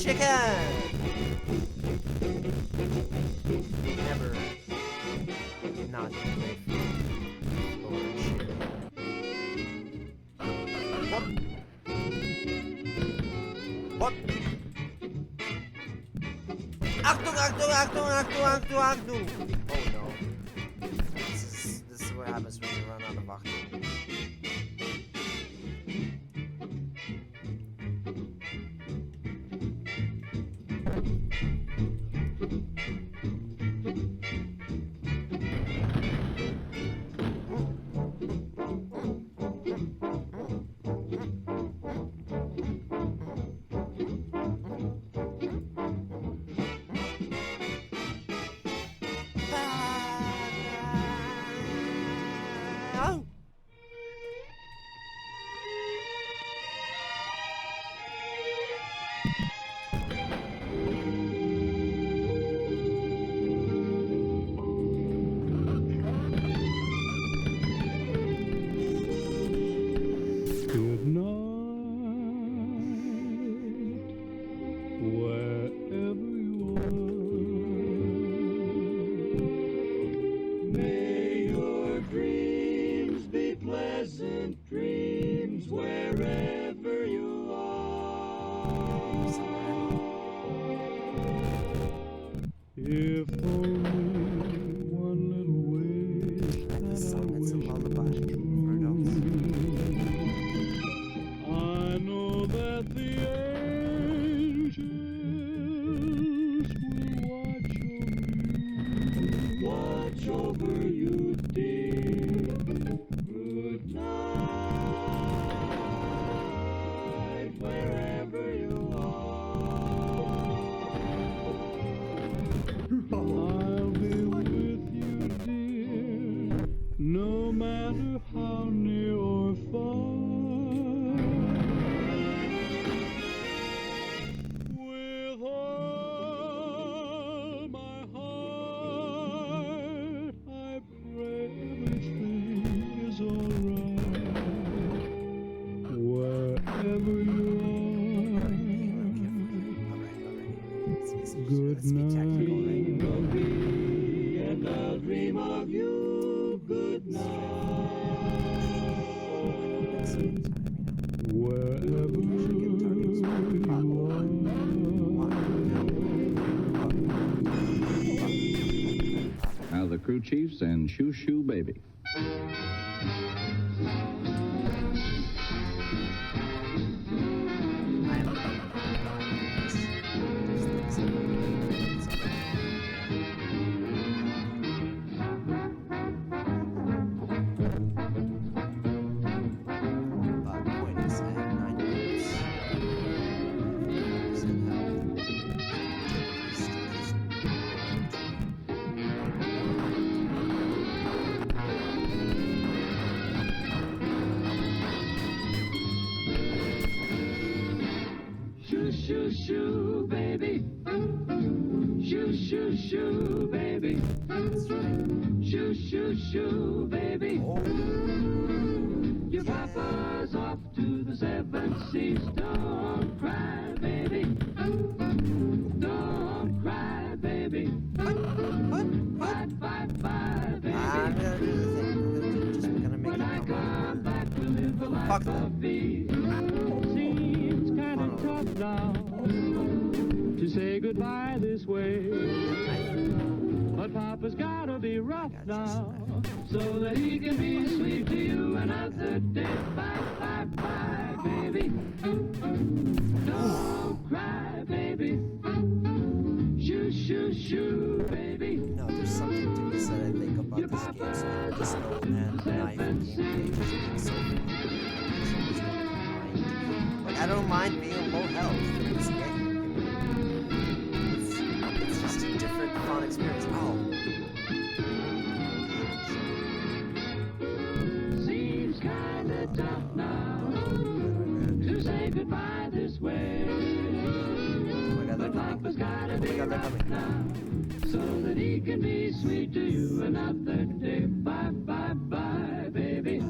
chicken! Never not grateful for chicken. What? Achtung, Achtung, Achtung, Achtung, Achtung, Achtung! Oh no. This is what happens when you run out of Achtung. Good night, wherever you are. May your dreams be pleasant dreams wherever you are. If only one little wish that This song, I it's a wish lullaby was for true. adults. I know that the angels will watch over you, dear. Good night, wherever you are. I'll be with you, dear, no matter how near or far. With all my heart, I pray everything is alright. Wherever you are. Good night. And I'll dream of you. Good night. Wherever you are. Now the crew chiefs and Shoo Shoo Baby. Shoo, shoo, shoo, baby. Shoo, shoo, shoo, baby. Shoo, shoo, shoo, baby. Your papa's off to the seven seas. Don't cry, baby. Don't cry, baby. Bye, bye, bye, baby. I'm gonna do the thing. We're gonna make When I it come back to live a life Fuck of ease, seems kind of tough now to say goodbye this way. But Papa's gotta be rough now so that he can be sweet to you another day. Bye, bye, bye, baby. Don't cry, baby. Shoo, shoo, shoo, baby. No, there's something to be said, I think, about this game's like pistol and knife gameplay just being so fun. Like, I don't mind being low health in this game. It's just a different fun experience. Oh. Seems kinda tough now to say goodbye this way. But Papa's gotta be rough now so that he can be sweet to you another day. Bye, bye, bye, baby.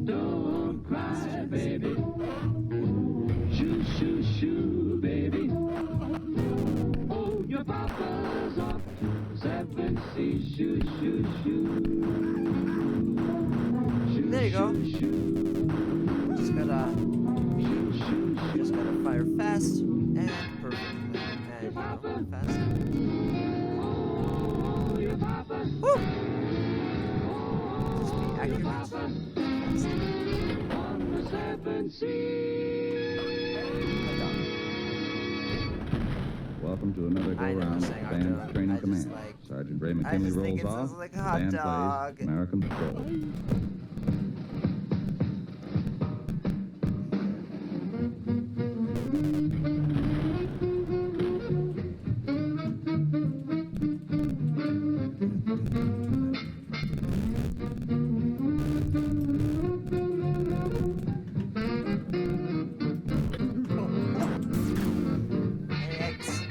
Don't cry, baby. Shoo, shoo, shoo, baby. go. Just gotta fire fast and perfectly. And you know, fast. Woo! Just be accurate. Fast. Welcome to another I know, go-round saying of Band hot dog. Training I just Command. like- Sergeant Ray I McKinley just think rolls it sounds off. like The hot band dog. plays American Patrol. Eggs.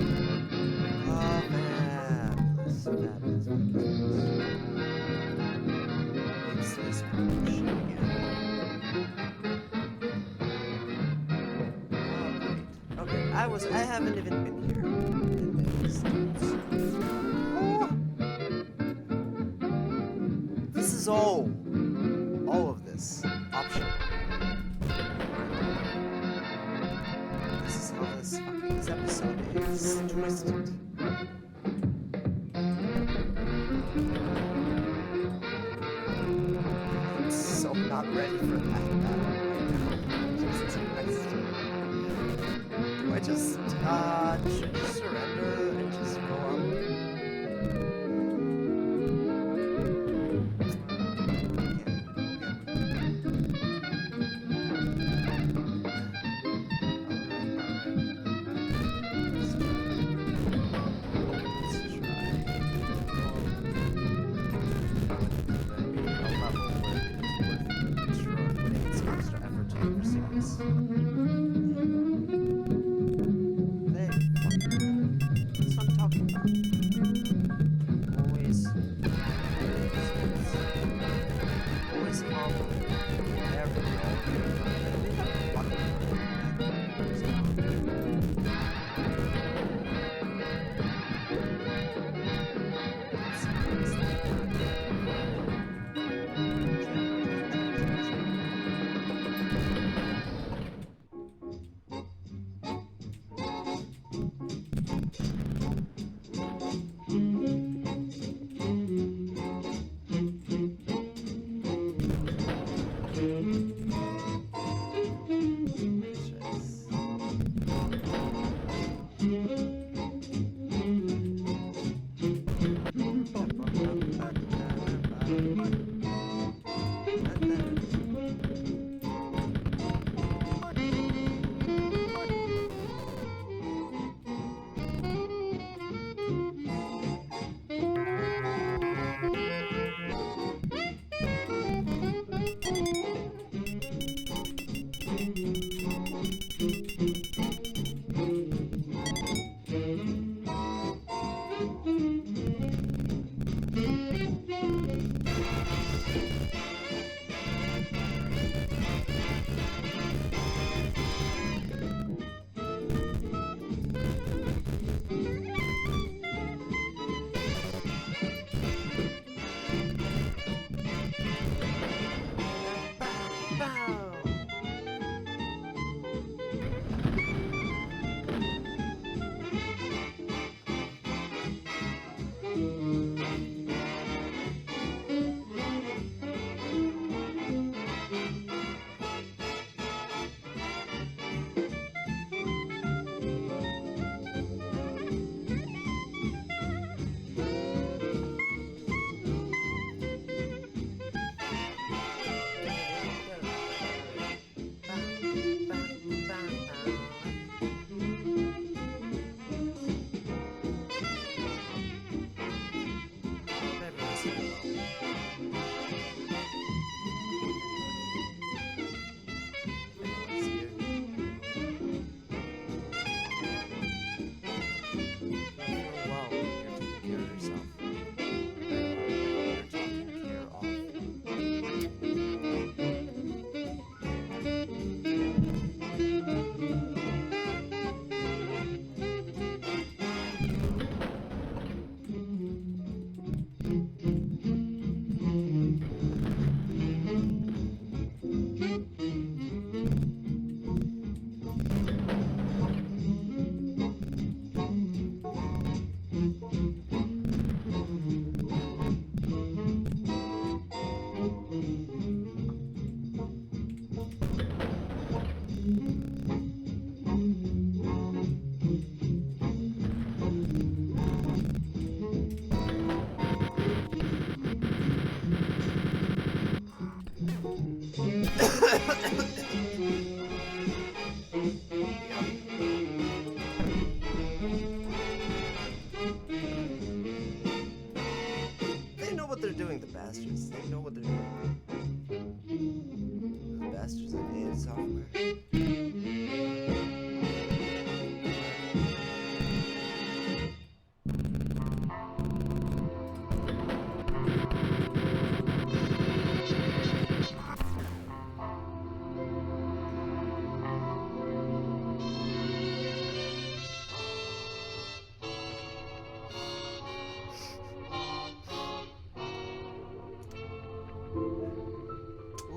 Oh, fabulous, fabulous, fabulous. It's this promotion again. Oh, great. Okay, I haven't even been here. And there's this is all of this optional. This is how this episode is twisted. I'm so not ready for that battle right now. Jesus Christ. Do I just, should I just surrender and just go up? That's what I'm talking about. Always follow wherever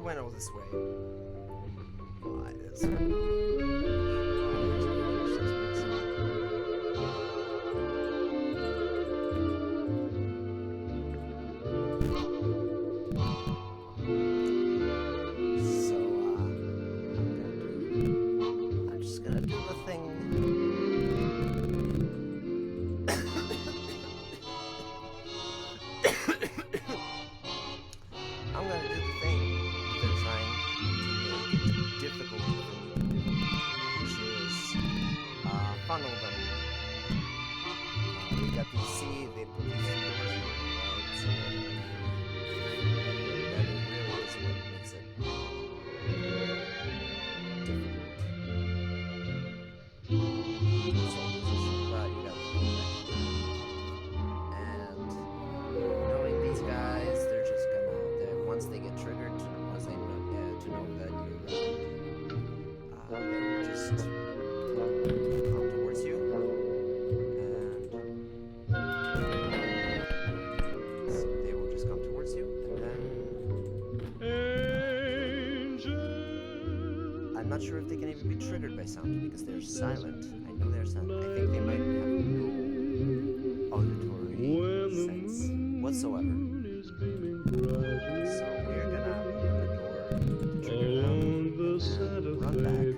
went all this way. Might as well. Finish this mix. So, I'm just gonna do the thing. I'm gonna do the thing they're trying to make it difficult for me to do, which is funnel them. We got these they put these two doors here, right? So that really is what makes it difficult. But you got to do that here. And knowing these guys, they're just gonna, once they get triggered, once they know, to know that you're around, they will just come towards you. And so they will just come towards you, and then I'm not sure if they can even be triggered by sound because they're silent. I know they're silent. I think they might have no auditory sense whatsoever. So we're gonna open the door, trigger them, and run back.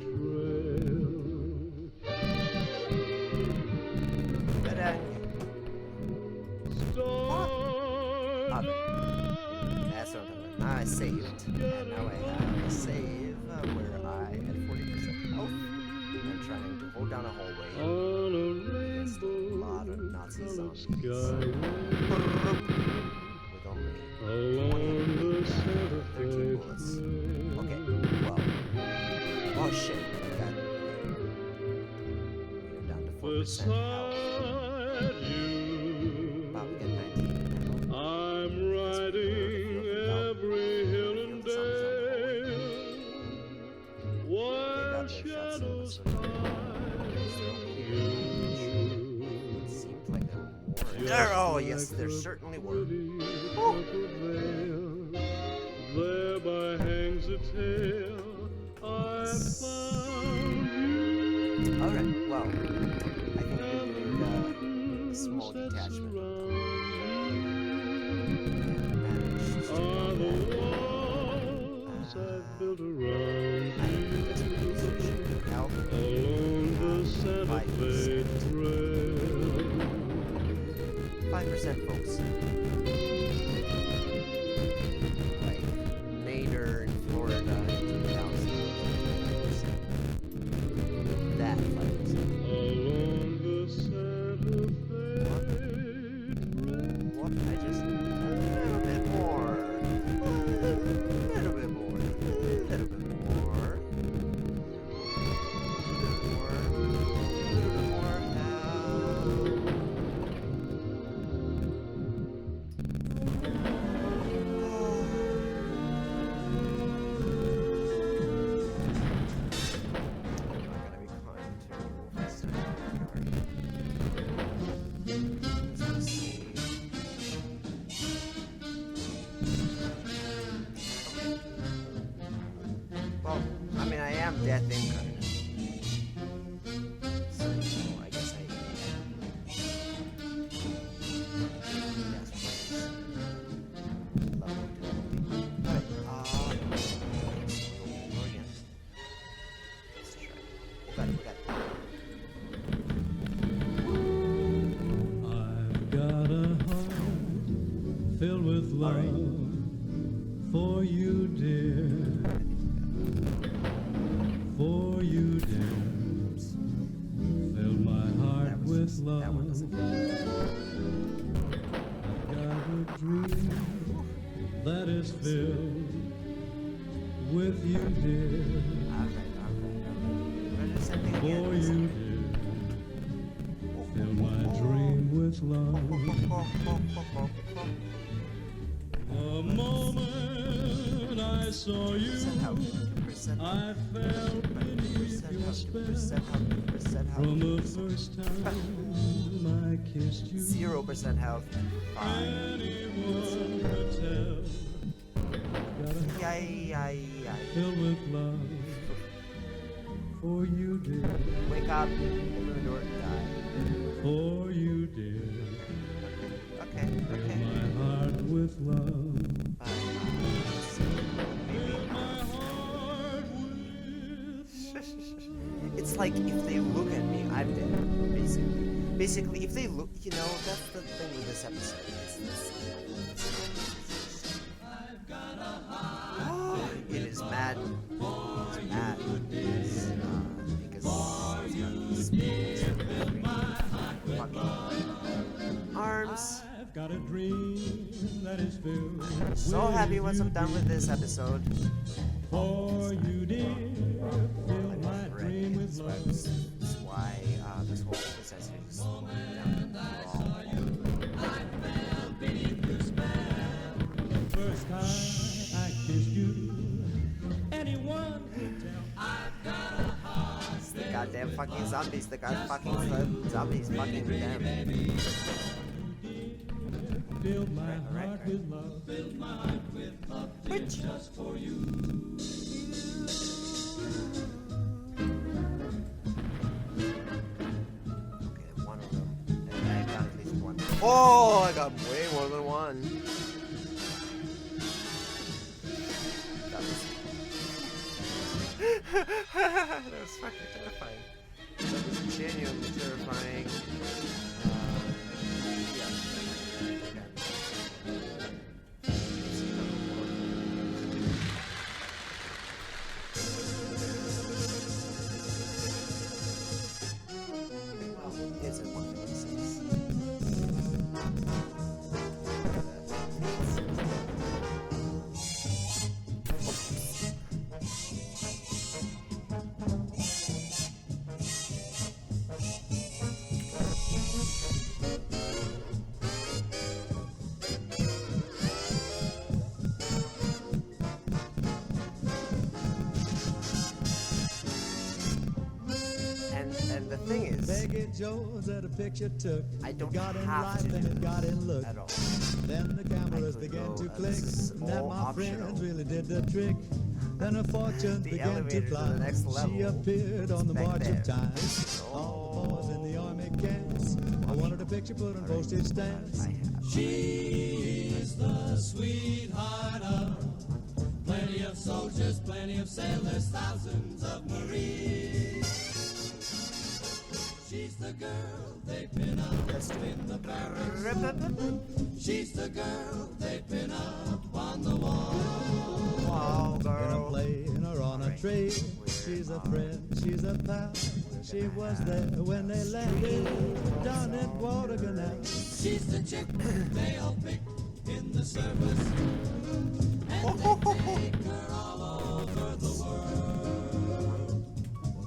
Ta-dang! Okay. That's what I'm talking about. Now I saved, and now I have a save where I had 40% health. I'm trying to hold down a hallway against a lot of Nazi zombies. With only 13 bullets. Okay, well. Oh shit, we got. We're down to 4% health. Wow, we got 19 now. I'm riding every hill and dale. While shadows It seemed like there were more. There, oh yes, there certainly were. Oh. Thereby hangs a tale I found you. Alright, well, I think we did a small detachment. And managed to do that. Built around I think this position help. along the Santa Fe 5%, folks. Like Nader in Florida in 2000. That 5%. along the Santa Fe What? I just a little bit more. A little bit more. A little bit more. Well, I mean, I am death incarnate. So, I guess I am. Yes, please. Lovely to be. Alright, let's go again. Let's try. We got it. I've got a heart filled with love for you, dear. For you, dear. Fill my heart with love. That one doesn't I've got a dream that is filled with you, dear. Alright. We're just sending For again. you, dear. Fill my dream with love. The moment I saw you, I felt beneath your spell. From the first time I kissed you, 0% health. anyone could tell. Got a filled with love for you, dear. Wake up, open the door, die. For you, dear. Okay, Fill okay. my heart with love. It's like if they look at me, I'm dead. Basically. Basically, if they look, you know, that's the thing with this episode. It is mad. It is mad. It's, because it's got these fucking arms. I've got a dream that is filled So with happy once you, I'm done with this episode. For you, dear, fill my dream with love. That's why this whole necessity is slowing down. First time I kissed you, anyone could tell I've got a heart. It's the goddamn fucking zombies. The goddamn zombies fucking them. Filled my heart with love. Filled my heart with love. Just for you. Okay, one of them. And I got at least one. Oh, I got way more than one. That was fucking terrifying. That was genuinely terrifying. Yeah. It's at 156. And the thing is, Peggy Jones had a picture took. I don't got in have life to and do it got in look. at all. Then the cameras I could began go, to click. this is Then all my optional. friends really did the trick. Then her fortunes The began to elevator to the climb. next level She appeared on the back march there. of time. All the boys in the army camps. I wanted a picture put on postage stamps. I have. She's the sweetheart of plenty of soldiers, plenty of sailors, thousands of Marines. She's the girl they pin up Let's do it. in the barracks. She's the girl they pin up on the wall. Wow, And I'm girl. playing her on a train. She's a friend, she's a pal. She was there when they landed down in Guadalcanal. She's the chick they all pick in the service. And they take her all over the world.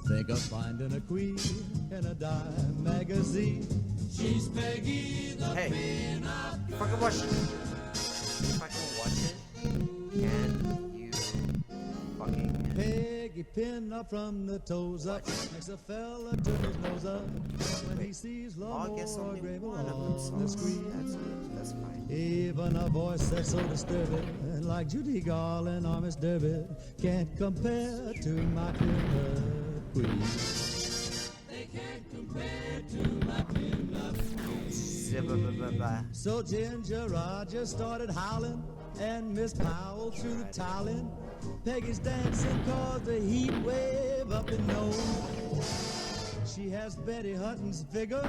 Think of finding a queen in a dime magazine. She's Peggy the Hey, pin-up if I can watch it, can you fucking Peggy pin up from the toes up. Makes a fella turn his nose up when he sees I'll guess Lamore or only Grable one of them on the songs. screen. That's fine. Even a voice that's so disturbing, like Judy Garland or Miss Derby, can't compare to my pin-up queen. They can't compare to my pin-up queen. So Ginger Rogers started howling, and Miss Powell threw the towel in. Peggy's dancing caused a heat wave up in nose. She has Betty Hutton's figure,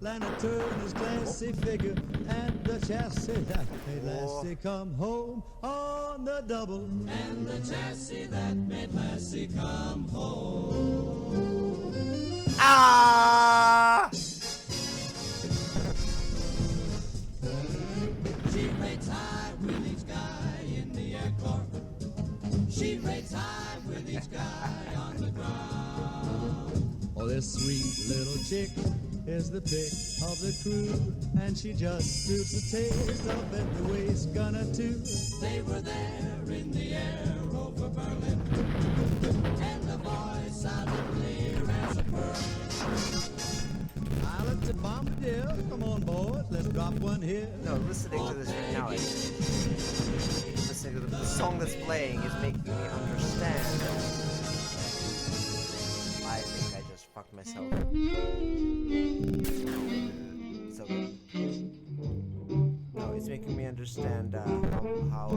Lana Turner's classy figure, and the chassis that made Lassie come home on the double. And the chassis that made Lassie come home. Ah! She rates high with each guy in the Air Corps. She rates high with each guy on the ground. Oh, this sweet little chick is the pick of the crew, and she just suits the taste of it the way it's gonna too. They were there in the air over Berlin, and the voice sounded clear as a pearl. Pilot to Bombardier, come on board, let's drop one here. No, listening to this right now, this basically the song that's playing is making me understand. I think I just fucked myself. So no, it's making me understand how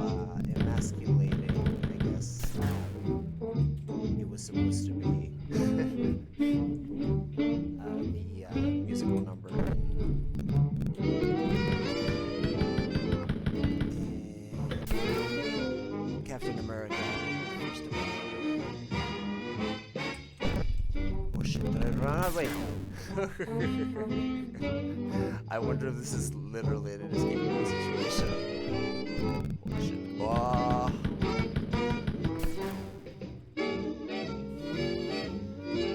emasculating, I guess, it was supposed to be. The musical number. Captain America. Oh shit, did I run out? Wait. I wonder if this is literally an escape room situation. Oh shit. Oh.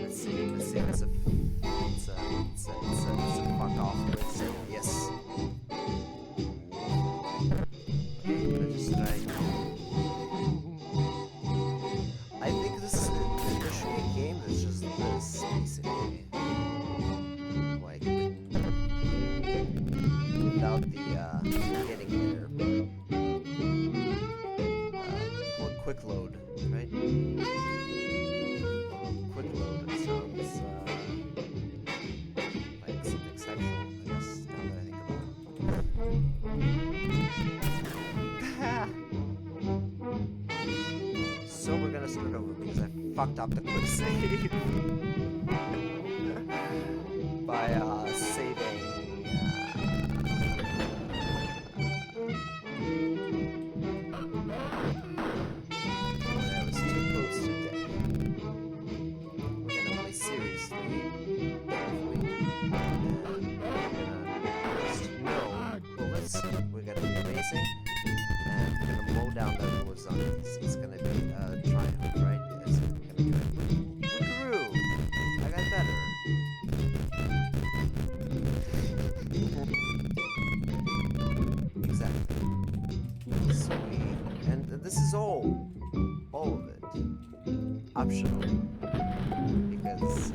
Let's see. It's a fuck off. Let's see. Yes. Let's just try. I think this is there should be a game that's just this, basically. Like, without the, getting there. Called quick load, right? Quick load sounds, like something sexual, I guess, now that I think about it. So we're gonna start over because I fucked up the quick save by saving when I was too close to death. We're gonna play seriously, carefully, and we're gonna just know bullets. We're gonna be amazing, and we're gonna mow down the zombies. It's gonna be a triumph, right? It's gonna be like, woohoo! I got better. Exactly. So and this is all of it, optional, because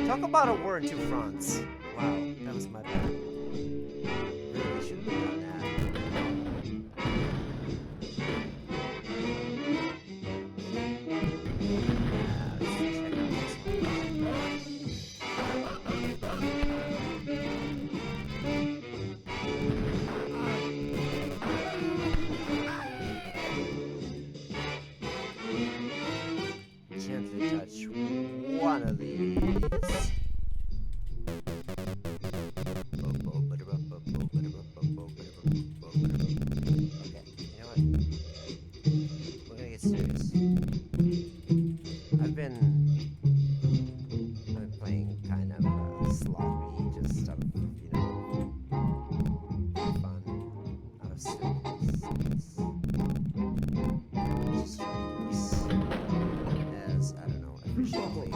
talk about a war in two fronts. Wow, that was my bad. Really shouldn't have done that. Let's check out this one. Gently touch one of these. I've been playing kind of sloppy, just stuff, you know, fun, out of seriousness. Just trying to do this as, I don't know, efficiently.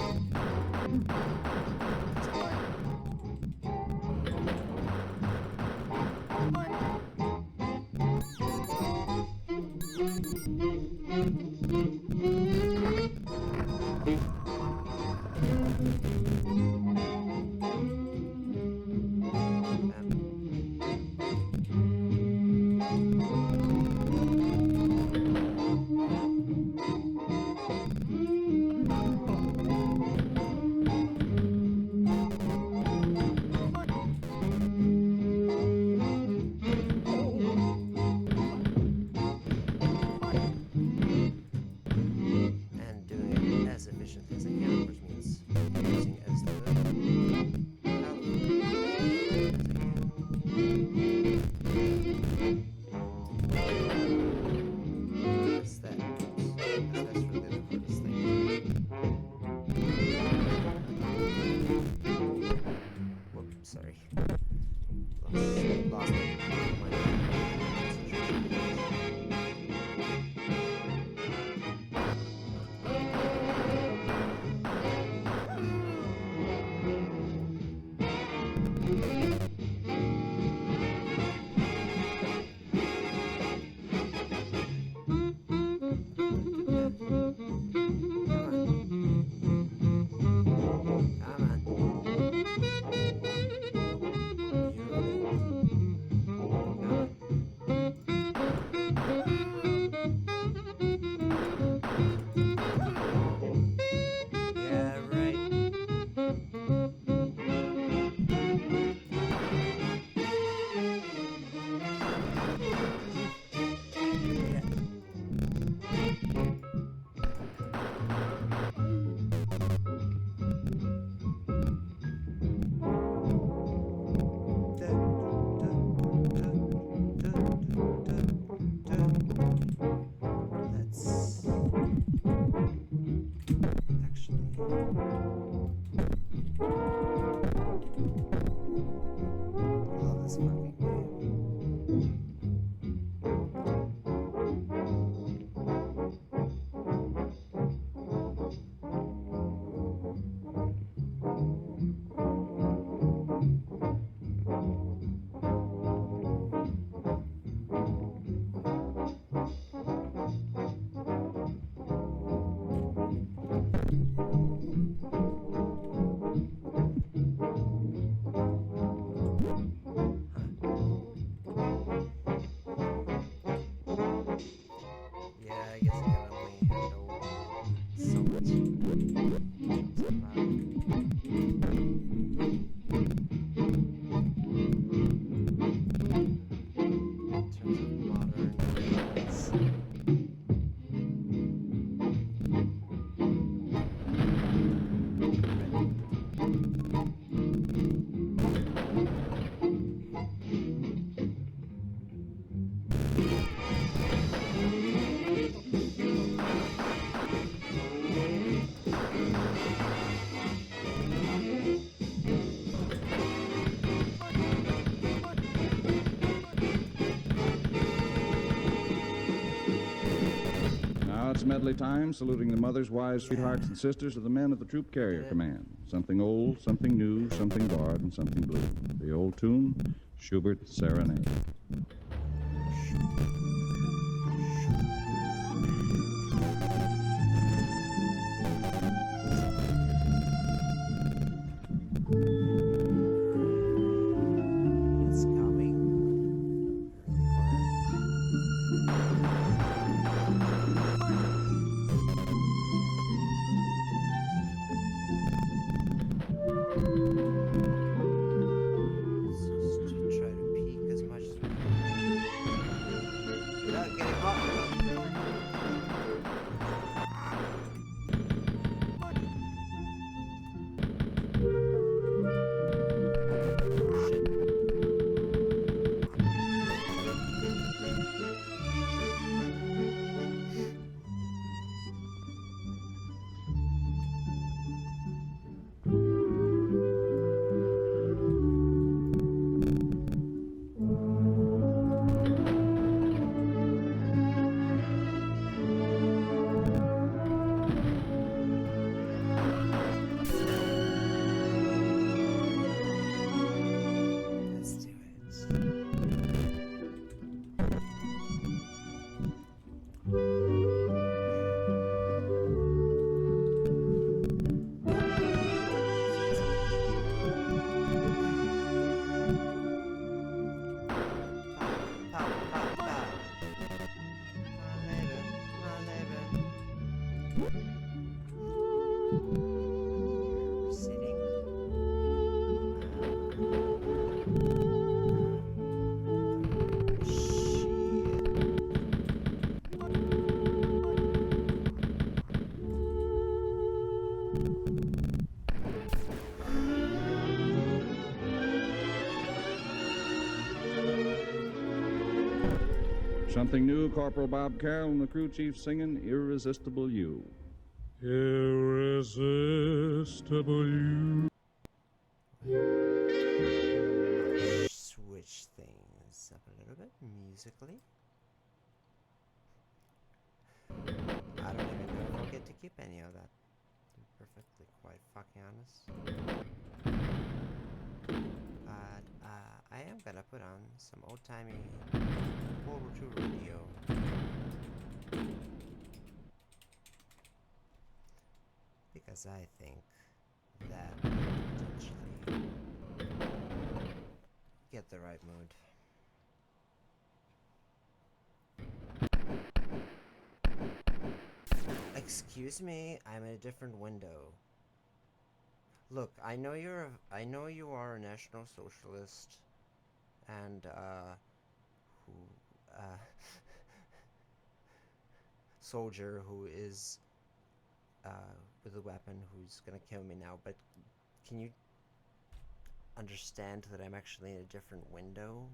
medley time, saluting the mothers, wives, sweethearts, and sisters of the men of the Troop Carrier Command. Something old, something new, something barred, and something blue. The old tune, Schubert's Serenade. It's coming. Let's just try to peek as much as we can without getting hot. Let's do it. Pow, pow, pow. My baby. We're sitting. Something new, Corporal Bob Carroll and the crew chief singing Irresistible You. Irresistible You. Switch things up a little bit musically. I don't even know if I'll get to keep any of that. To be perfectly quite fucking honest. But I am gonna put on some old-timey World War II radio. Because I think that will potentially get the right mood. Excuse me, I'm in a different window. Look, I know you are a National Socialist, and soldier who is with a weapon who's gonna kill me now. But can you understand that I'm actually in a different window?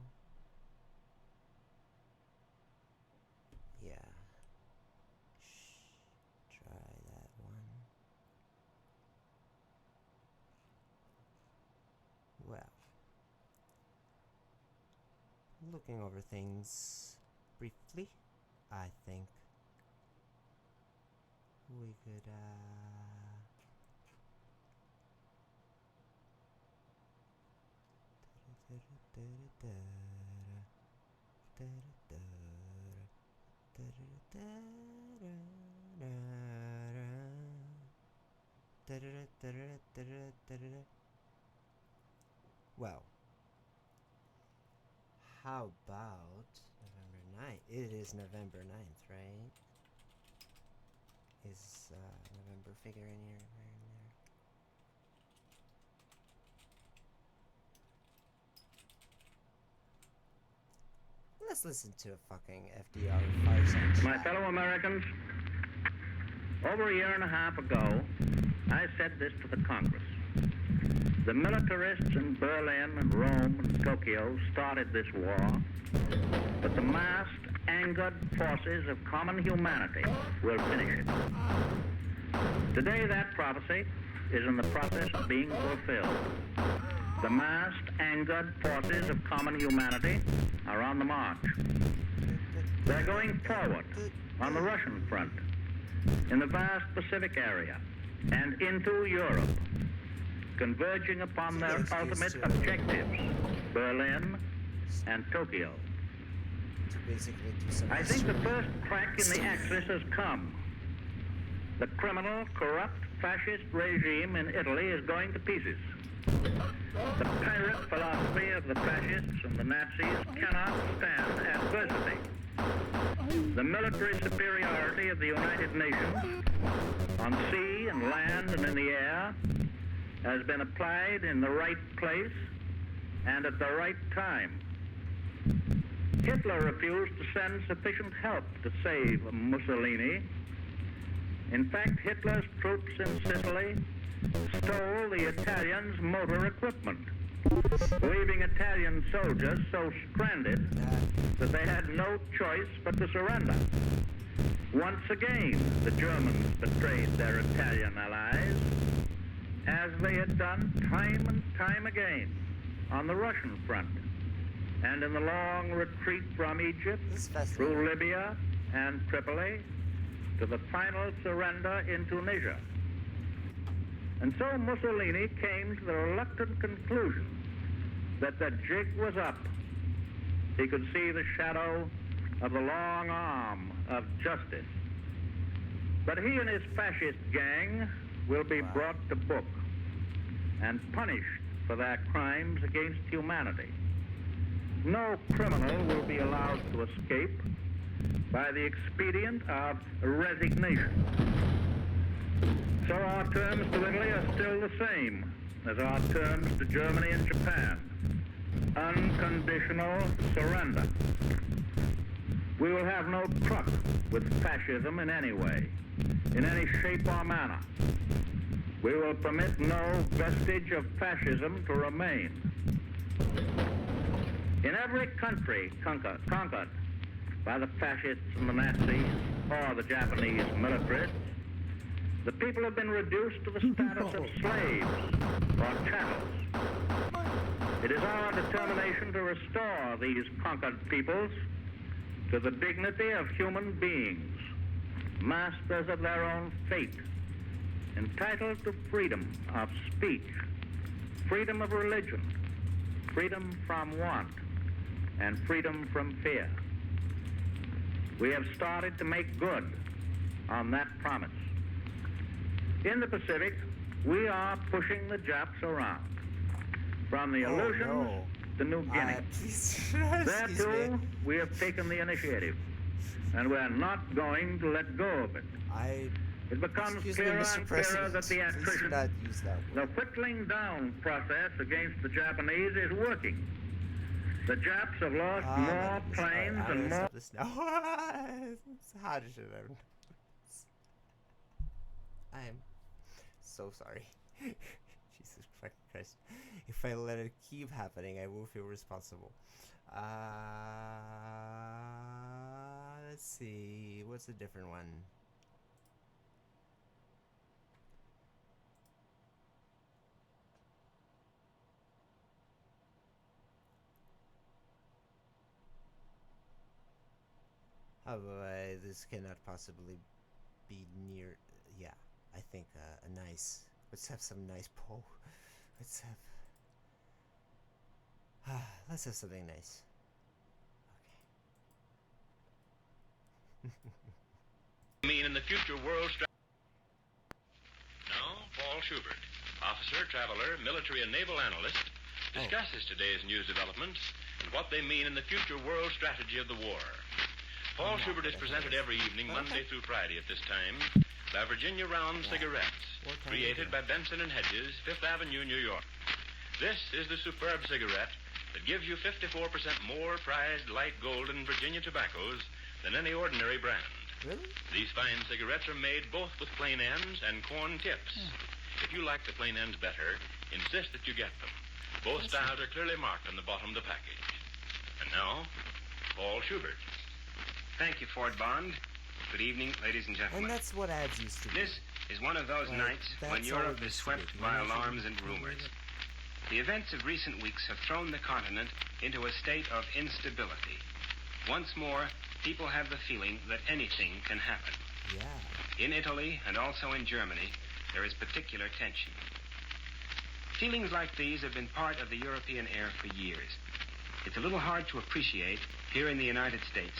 Yeah. Try that one. Well, looking over things briefly, I think we could well, how about November 9th? It is November 9th, right? Is November figure in here? Let's listen to a fucking FDR fireside chat. My fellow Americans, over a year and a half ago, I said this to the Congress. The militarists in Berlin and Rome and Tokyo started this war, but the massed, angered forces of common humanity will finish it. Today, that prophecy is in the process of being fulfilled. The massed, angered forces of common humanity are on the march. They're going forward on the Russian front, in the vast Pacific area and into Europe, converging upon their ultimate objectives, Berlin and Tokyo. To basically do some I think the history. first crack in the axis has come. The criminal, corrupt, fascist regime in Italy is going to pieces. The pirate philosophy of the fascists and the Nazis cannot stand adversity. The military superiority of the United Nations on sea and land and in the air has been applied in the right place and at the right time. Hitler refused to send sufficient help to save Mussolini. In fact, Hitler's troops in Sicily stole the Italians' motor equipment, leaving Italian soldiers so stranded that they had no choice but to surrender. Once again, the Germans betrayed their Italian allies, as they had done time and time again on the Russian front, and in the long retreat from Egypt through Libya and Tripoli to the final surrender in Tunisia. And so Mussolini came to the reluctant conclusion that the jig was up. He could see the shadow of the long arm of justice. But he and his fascist gang will be brought to book and punished for their crimes against humanity. No criminal will be allowed to escape by the expedient of resignation. So our terms to Italy are still the same as our terms to Germany and Japan. Unconditional surrender. We will have no truck with fascism in any way, in any shape or manner. We will permit no vestige of fascism to remain. In every country conquered by the fascists and the Nazis or the Japanese militarists, the people have been reduced to the status of slaves or chattels. It is our determination to restore these conquered peoples to the dignity of human beings, masters of their own fate, entitled to freedom of speech, freedom of religion, freedom from want, and freedom from fear. We have started to make good on that promise. In the Pacific, we are pushing the Japs around, from the Aleutians to New Guinea. There, too, we have taken the initiative, and we're not going to let go of it. It becomes clearer and clearer that the attrition, the whittling down process against the Japanese is working. The Japs have lost more planes and more... How should I am so sorry. Jesus Christ. If I let it keep happening, I will feel responsible. Let's see. What's a different one? Oh, this cannot possibly be near. Yeah, I think a nice. Let's have some nice pole. Let's have something nice. Okay. Mean in the future world. Now, Paul Schubert, officer, traveler, military and naval analyst, discusses today's news developments and what they mean in the future world strategy of the war. Paul Schubert is presented every evening, Monday through Friday at this time, by Virginia Round Cigarettes, created by Benson & Hedges, Fifth Avenue, New York. This is the superb cigarette that gives you 54% more prized light golden Virginia tobaccos than any ordinary brand. Really? These fine cigarettes are made both with plain ends and corn tips. If you like the plain ends better, insist that you get them. Both styles are clearly marked on the bottom of the package. And now, Paul Schubert. Thank you, Ford Bond. Good evening, ladies and gentlemen. And that's what ads used to do. This is one of those nights when Europe is swept by alarms and rumors. The events of recent weeks have thrown the continent into a state of instability. Once more, people have the feeling that anything can happen. Yeah. In Italy and also in Germany, there is particular tension. Feelings like these have been part of the European air for years. It's a little hard to appreciate here in the United States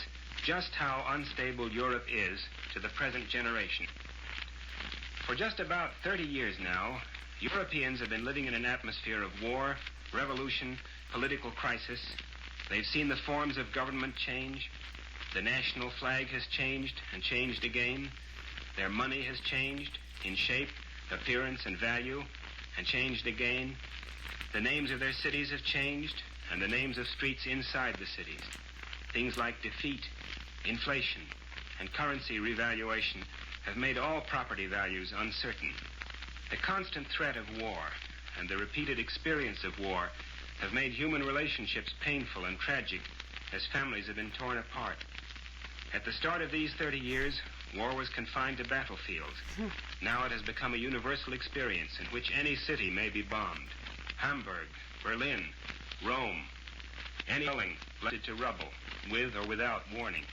just how unstable Europe is to the present generation. For just about 30 years now, Europeans have been living in an atmosphere of war, revolution, political crisis. They've seen the forms of government change. The national flag has changed and changed again. Their money has changed in shape, appearance, and value, and changed again. The names of their cities have changed, and the names of streets inside the cities. Things like defeat, inflation, and currency revaluation have made all property values uncertain. The constant threat of war and the repeated experience of war have made human relationships painful and tragic as families have been torn apart. At the start of these 30 years, war was confined to battlefields. Now it has become a universal experience in which any city may be bombed. Hamburg, Berlin, Rome, any building blasted to rubble, with or without warning.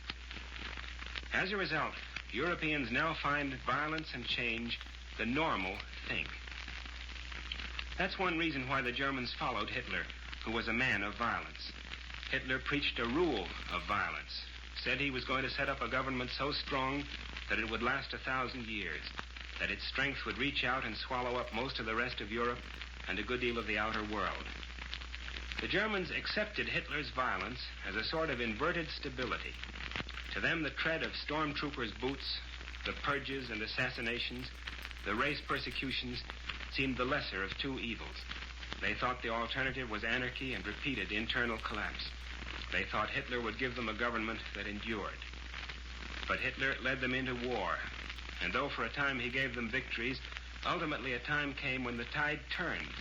As a result, Europeans now find violence and change the normal thing. That's one reason why the Germans followed Hitler, who was a man of violence. Hitler preached a rule of violence, said he was going to set up a government so strong that it would last 1,000 years, that its strength would reach out and swallow up most of the rest of Europe and a good deal of the outer world. The Germans accepted Hitler's violence as a sort of inverted stability. To them, the tread of stormtroopers' boots, the purges and assassinations, the race persecutions seemed the lesser of two evils. They thought the alternative was anarchy and repeated internal collapse. They thought Hitler would give them a government that endured. But Hitler led them into war, and though for a time he gave them victories, ultimately a time came when the tide turned,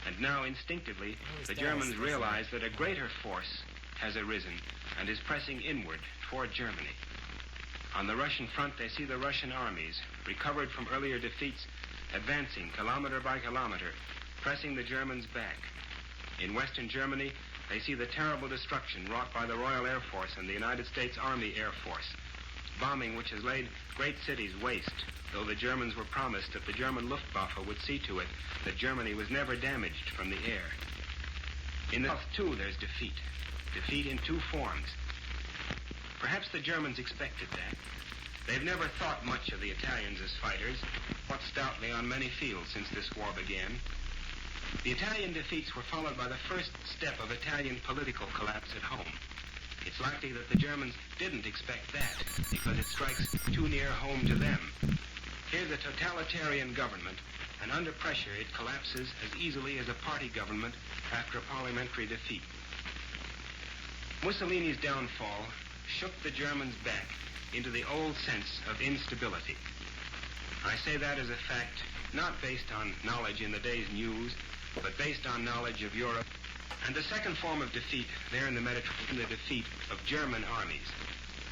and now instinctively the Germans realize that a greater force has arisen and is pressing inward toward Germany. On the Russian front, they see the Russian armies, recovered from earlier defeats, advancing kilometer by kilometer, pressing the Germans back. In Western Germany, they see the terrible destruction wrought by the Royal Air Force and the United States Army Air Force, bombing which has laid great cities waste, though the Germans were promised that the German Luftwaffe would see to it that Germany was never damaged from the air. In the south, too, there's defeat. Defeat in two forms. Perhaps the Germans expected that. They've never thought much of the Italians as fighters, fought stoutly on many fields since this war began. The Italian defeats were followed by the first step of Italian political collapse at home. It's likely that the Germans didn't expect that, because it strikes too near home to them. Here's a totalitarian government, and under pressure it collapses as easily as a party government after a parliamentary defeat. Mussolini's downfall shook the Germans back into the old sense of instability. I say that as a fact not based on knowledge in the day's news, but based on knowledge of Europe. And the second form of defeat there in the Mediterranean, the defeat of German armies,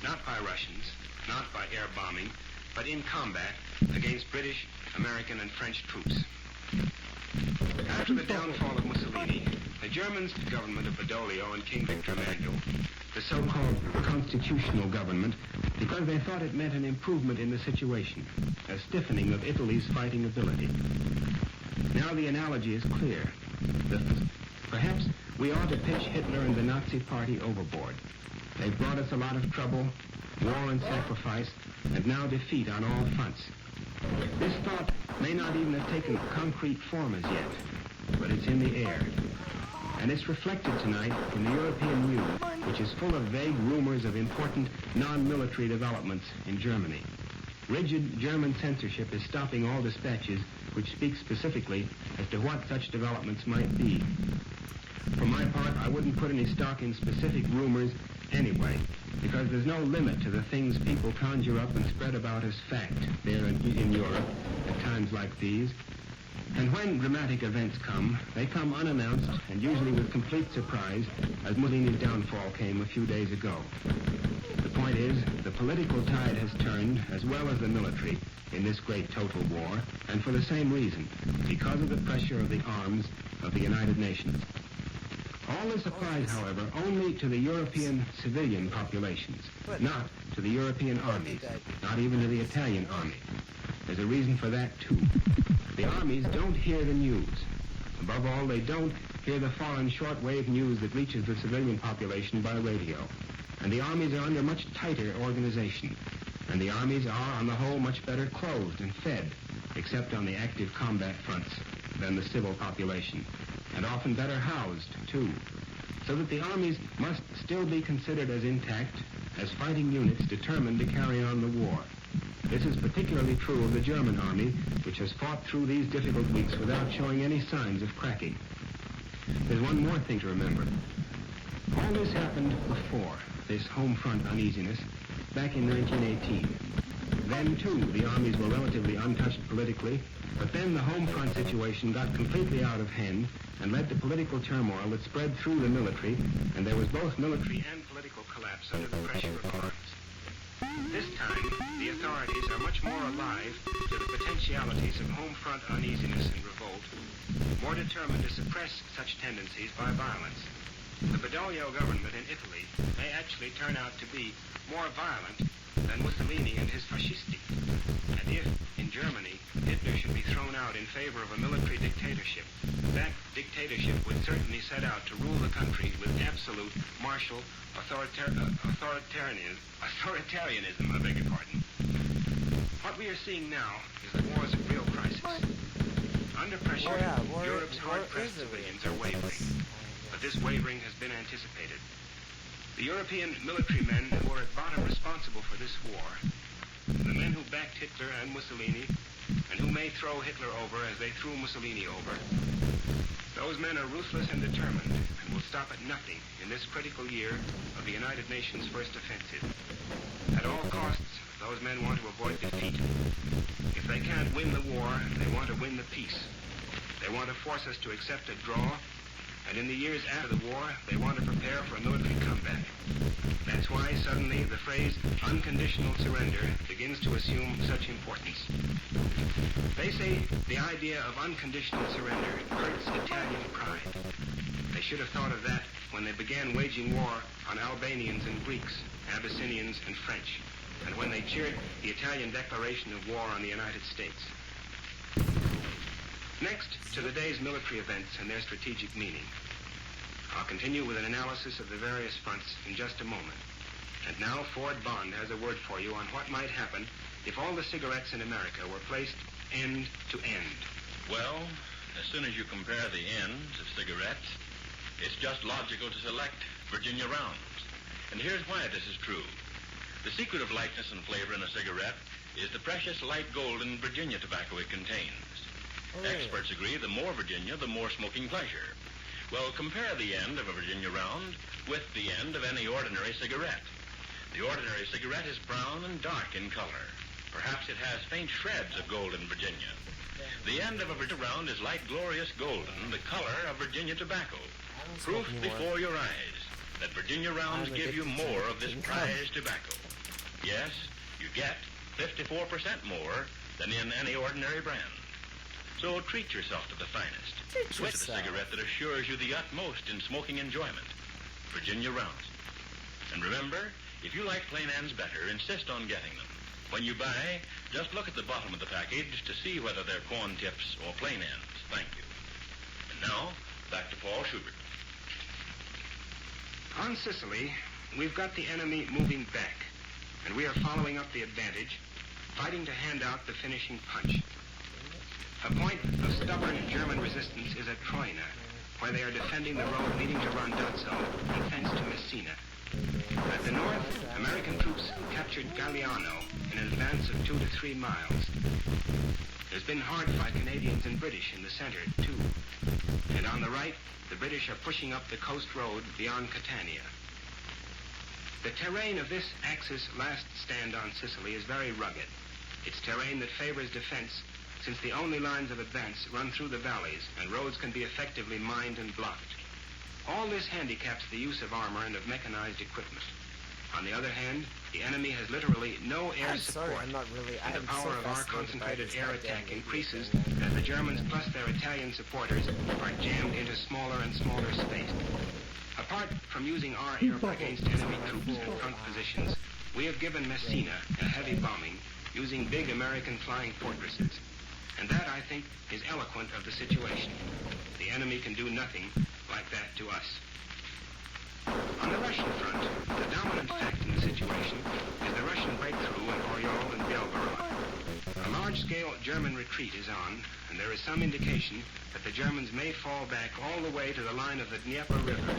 not by Russians, not by air bombing, but in combat against British, American, and French troops. After the downfall of Mussolini, the Germans' government of Badoglio and King Victor Emmanuel, the so-called constitutional government, because they thought it meant an improvement in the situation, a stiffening of Italy's fighting ability. Now the analogy is clear. Perhaps we ought to pitch Hitler and the Nazi Party overboard. They've brought us a lot of trouble, war and sacrifice, and now defeat on all fronts. This thought may not even have taken concrete form as yet, but it's in the air. And it's reflected tonight in the European news, which is full of vague rumors of important non-military developments in Germany. Rigid German censorship is stopping all dispatches which speak specifically as to what such developments might be. For my part, I wouldn't put any stock in specific rumors anyway, because there's no limit to the things people conjure up and spread about as fact there in Europe at times like these. And when dramatic events come, they come unannounced and usually with complete surprise, as Mussolini's downfall came a few days ago. The point is, the political tide has turned, as well as the military, in this great total war, and for the same reason, because of the pressure of the arms of the United Nations. All this applies, however, only to the European civilian populations, not to the European armies, not even to the Italian army. There's a reason for that, too. The armies don't hear the news. Above all, they don't hear the foreign shortwave news that reaches the civilian population by radio. And the armies are under much tighter organization. And the armies are, on the whole, much better clothed and fed, except on the active combat fronts, than the civil population. And often better housed, too. So that the armies must still be considered as intact as fighting units determined to carry on the war. This is particularly true of the German army, which has fought through these difficult weeks without showing any signs of cracking. There's one more thing to remember. All this happened before, this home front uneasiness, back in 1918. Then, too, the armies were relatively untouched politically, but then the home front situation got completely out of hand and led to political turmoil that spread through the military, and there was both military and political collapse under the pressure of arms. This time, the authorities are much more alive to the potentialities of home front uneasiness and revolt, more determined to suppress such tendencies by violence. The Badoglio government in Italy may actually turn out to be more violent than Mussolini and his fascisti. And if, in Germany, Hitler should be thrown out in favor of a military dictatorship, that dictatorship would certainly set out to rule the country with absolute martial authoritarianism, I beg your pardon. What we are seeing now is the war's a real crisis. Under pressure, Europe's hard-pressed civilians are wavering. But this wavering has been anticipated. The European military men who are at bottom responsible for this war, the men who backed Hitler and Mussolini, and who may throw Hitler over as they threw Mussolini over, those men are ruthless and determined, and will stop at nothing in this critical year of the United Nations' first offensive. At all costs, those men want to avoid defeat. If they can't win the war, they want to win the peace. They want to force us to accept a draw, and in the years after the war, they want to prepare for a military comeback. That's why suddenly the phrase unconditional surrender begins to assume such importance. They say the idea of unconditional surrender hurts Italian pride. They should have thought of that when they began waging war on Albanians and Greeks, Abyssinians and French, and when they cheered the Italian declaration of war on the United States. Next to the day's military events and their strategic meaning. I'll continue with an analysis of the various fronts in just a moment. And now Ford Bond has a word for you on what might happen if all the cigarettes in America were placed end to end. Well, as soon as you compare the ends of cigarettes, it's just logical to select Virginia Rounds. And here's why this is true. The secret of lightness and flavor in a cigarette is the precious light golden Virginia tobacco it contains. Experts agree the more Virginia, the more smoking pleasure. Well, compare the end of a Virginia Round with the end of any ordinary cigarette. The ordinary cigarette is brown and dark in color. Perhaps it has faint shreds of golden Virginia. The end of a Virginia Round is light glorious golden, the color of Virginia tobacco. Proof before your eyes that Virginia Rounds give you more of this prized tobacco. Yes, you get 54% more than in any ordinary brand. So treat yourself to the finest. With a cigarette that assures you the utmost in smoking enjoyment. Virginia Rounds. And remember, if you like plain ends better, insist on getting them. When you buy, just look at the bottom of the package to see whether they're corn tips or plain ends. Thank you. And now, back to Paul Schubert. On Sicily, we've got the enemy moving back, and we are following up the advantage, fighting to hand out the finishing punch. A point of stubborn German resistance is at Troina, where they are defending the road leading to Randazzo and thence to Messina. At the north, American troops captured Galliano in an advance of 2 to 3 miles. There's been hard fight Canadians and British in the center, too. And on the right, the British are pushing up the coast road beyond Catania. The terrain of this Axis last stand on Sicily is very rugged. It's terrain that favors defense, since the only lines of advance run through the valleys and roads can be effectively mined and blocked. All this handicaps the use of armor and of mechanized equipment. On the other hand, the enemy has literally no air support, and the power of our concentrated air attack increases as the Germans plus their Italian supporters are jammed into smaller and smaller space. Apart from using our air against enemy troops in front positions, we have given Messina a heavy bombing using big American flying fortresses. And that, I think, is eloquent of the situation. The enemy can do nothing like that to us. On the Russian front, the dominant fact in the situation is the Russian breakthrough in Oryol and Belgorod. A large-scale German retreat is on, and there is some indication that the Germans may fall back all the way to the line of the Dnieper River.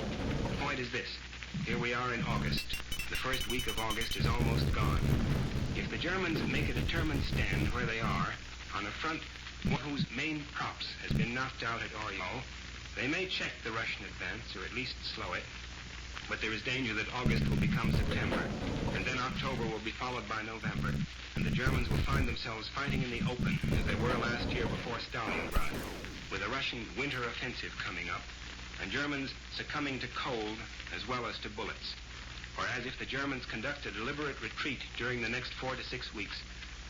The point is this. Here we are in August. The first week of August is almost gone. If the Germans make a determined stand where they are, on a front whose main props has been knocked out at Oryol, they may check the Russian advance, or at least slow it. But there is danger that August will become September, and then October will be followed by November, and the Germans will find themselves fighting in the open, as they were last year before Stalingrad, with a Russian winter offensive coming up, and Germans succumbing to cold as well as to bullets. Whereas if the Germans conduct a deliberate retreat during the next 4 to 6 weeks,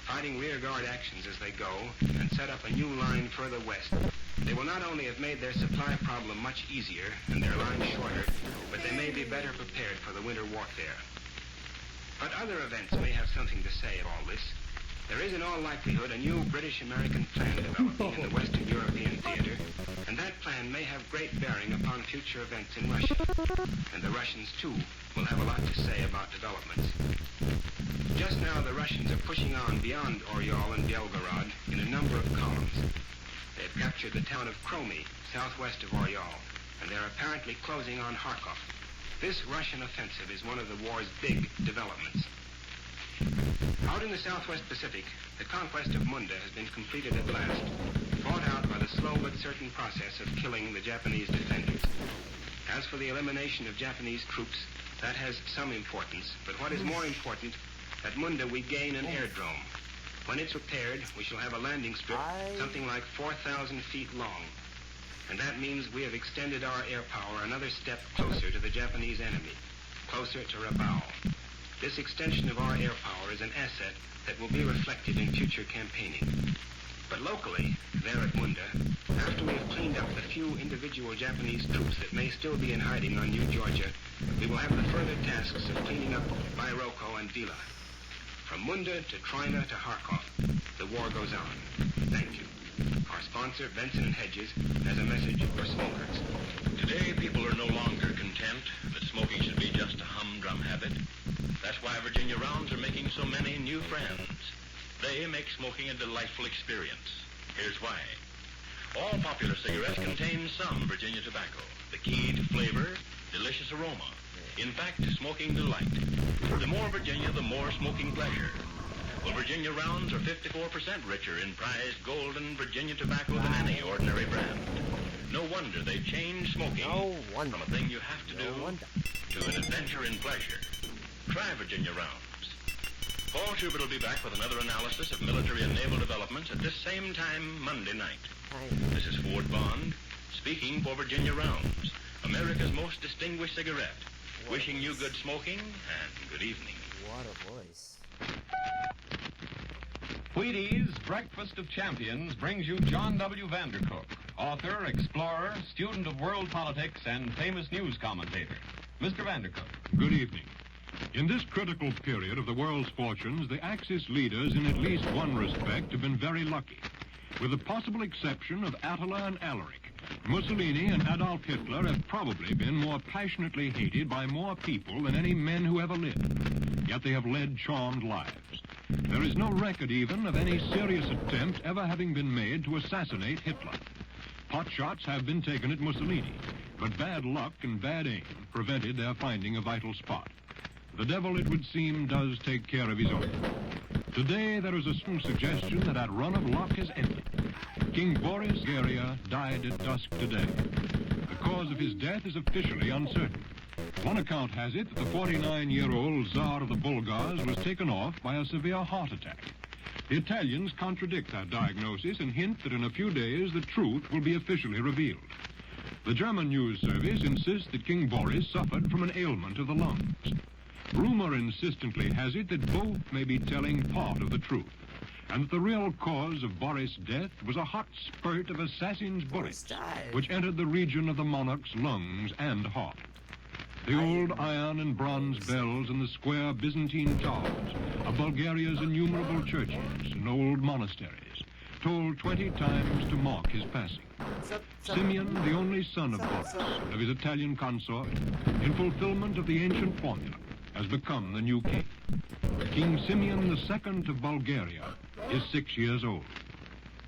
fighting rearguard actions as they go, and set up a new line further west, they will not only have made their supply problem much easier and their line shorter, but they may be better prepared for the winter warfare. But other events may have something to say of all this. There is in all likelihood a new British-American plan developing in the Western European theater, and that plan may have great bearing upon future events in Russia. And the Russians, too, will have a lot to say about developments. Just now the Russians are pushing on beyond Oryol and Belgorod in a number of columns. They have captured the town of Kromy, southwest of Oryol, and they're apparently closing on Kharkov. This Russian offensive is one of the war's big developments. Out in the southwest Pacific, the conquest of Munda has been completed at last, fought out by the slow but certain process of killing the Japanese defenders. As for the elimination of Japanese troops, that has some importance, but what is more important, at Munda we gain an airdrome. When it's repaired, we shall have a landing strip something like 4,000 feet long. And that means we have extended our air power another step closer to the Japanese enemy, closer to Rabaul. This extension of our air power is an asset that will be reflected in future campaigning. But locally, there at Munda, after we have cleaned up the few individual Japanese troops that may still be in hiding on New Georgia, we will have the further tasks of cleaning up Bairoko and Vila. From Munda to Trina to Kharkov, the war goes on. Thank you. Our sponsor, Benson & Hedges, has a message for smokers. Today, people are no longer content that smoking should be just a humdrum habit. That's why Virginia Rounds are making so many new friends. They make smoking a delightful experience. Here's why. All popular cigarettes contain some Virginia tobacco. The key to flavor, delicious aroma. In fact, smoking delight. The more Virginia, the more smoking pleasure. Well, Virginia Rounds are 54% richer in prized golden Virginia tobacco than any ordinary brand. No wonder they change smoking from a thing you have to do to an adventure in pleasure. Try Virginia Rounds. Paul Schubert will be back with another analysis of military and naval developments at this same time Monday night. This is Ford Bond, speaking for Virginia Rounds, America's most distinguished cigarette. Wishing you good smoking and good evening. What a voice. Wheaties Breakfast of Champions brings you John W. Vandercook, author, explorer, student of world politics, and famous news commentator. Mr. Vandercook. Good evening. In this critical period of the world's fortunes, the Axis leaders, in at least one respect, have been very lucky. With the possible exception of Attila and Alaric, Mussolini and Adolf Hitler have probably been more passionately hated by more people than any men who ever lived. Yet they have led charmed lives. There is no record even of any serious attempt ever having been made to assassinate Hitler. Pot shots have been taken at Mussolini, but bad luck and bad aim prevented their finding a vital spot. The devil, it would seem, does take care of his own. Today, there is a strong suggestion that that run of luck has ended. King Boris of Bulgaria died at dusk today. The cause of his death is officially uncertain. One account has it that the 49-year-old Tsar of the Bulgars was taken off by a severe heart attack. The Italians contradict that diagnosis and hint that in a few days the truth will be officially revealed. The German news service insists that King Boris suffered from an ailment of the lungs. Rumor insistently has it that both may be telling part of the truth, and that the real cause of Boris' death was a hot spurt of assassin's bullets, which entered the region of the monarch's lungs and heart. The old iron and bronze bells in the square Byzantine towers of Bulgaria's innumerable churches and old monasteries tolled 20 times to mark his passing. Simeon, the only son of Boris and of his Italian consort, in fulfillment of the ancient formula, has become the new king. King Simeon II of Bulgaria is 6 years old.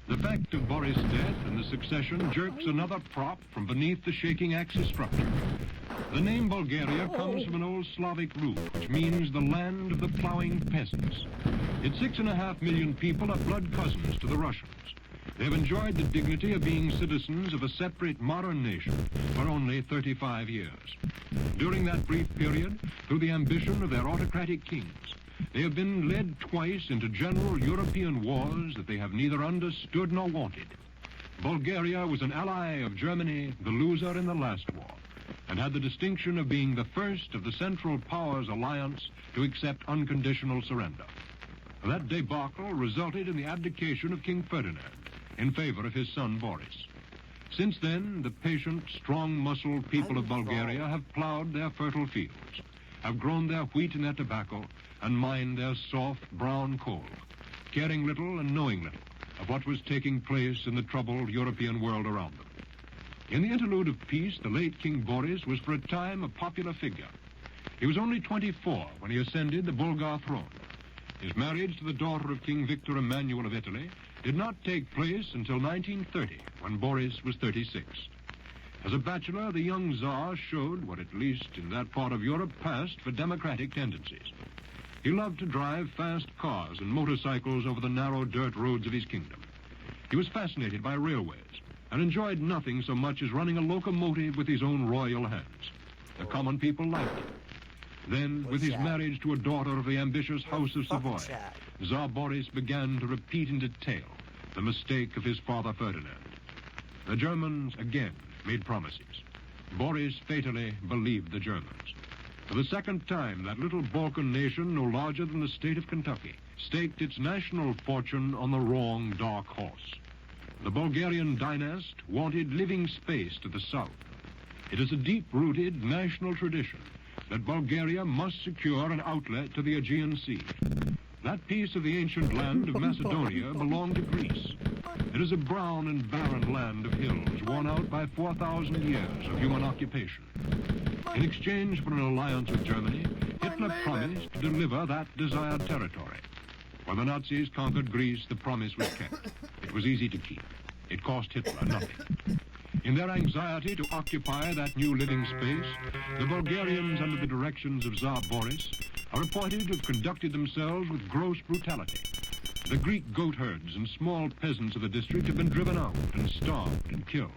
The fact of Boris' death and the succession jerks another prop from beneath the shaking Axis structure. The name Bulgaria comes from an old Slavic root, which means the land of the plowing peasants. Its 6.5 million people are blood cousins to the Russians. They have enjoyed the dignity of being citizens of a separate modern nation for only 35 years. During that brief period, through the ambition of their autocratic kings, they have been led twice into general European wars that they have neither understood nor wanted. Bulgaria was an ally of Germany, the loser in the last war, and had the distinction of being the first of the Central Powers alliance to accept unconditional surrender. That debacle resulted in the abdication of King Ferdinand in favor of his son Boris. Since then, the patient, strong-muscled people of Bulgaria have plowed their fertile fields, have grown their wheat and their tobacco, and mined their soft brown coal, caring little and knowing little of what was taking place in the troubled European world around them. In the interlude of peace, the late King Boris was for a time a popular figure. He was only 24 when he ascended the Bulgar throne. His marriage to the daughter of King Victor Emmanuel of Italy did not take place until 1930, when Boris was 36. As a bachelor, the young Tsar showed what, at least in that part of Europe, passed for democratic tendencies. He loved to drive fast cars and motorcycles over the narrow dirt roads of his kingdom. He was fascinated by railways and enjoyed nothing so much as running a locomotive with his own royal hands. The common people liked it. Then, with his marriage to a daughter of the ambitious House of Savoy, Tsar Boris began to repeat in detail the mistake of his father Ferdinand. The Germans again made promises. Boris fatally believed the Germans. For the second time, that little Balkan nation, no larger than the state of Kentucky, staked its national fortune on the wrong dark horse. The Bulgarian dynast wanted living space to the south. It is a deep-rooted national tradition that Bulgaria must secure an outlet to the Aegean Sea. That piece of the ancient land of Macedonia belonged to Greece. It is a brown and barren land of hills worn out by 4,000 years of human occupation. In exchange for an alliance with Germany, Hitler promised to deliver that desired territory. When the Nazis conquered Greece, the promise was kept. It was easy to keep. It cost Hitler nothing. In their anxiety to occupy that new living space, the Bulgarians, under the directions of Tsar Boris, are reported to have conducted themselves with gross brutality. The Greek goat herds and small peasants of the district have been driven out and starved and killed.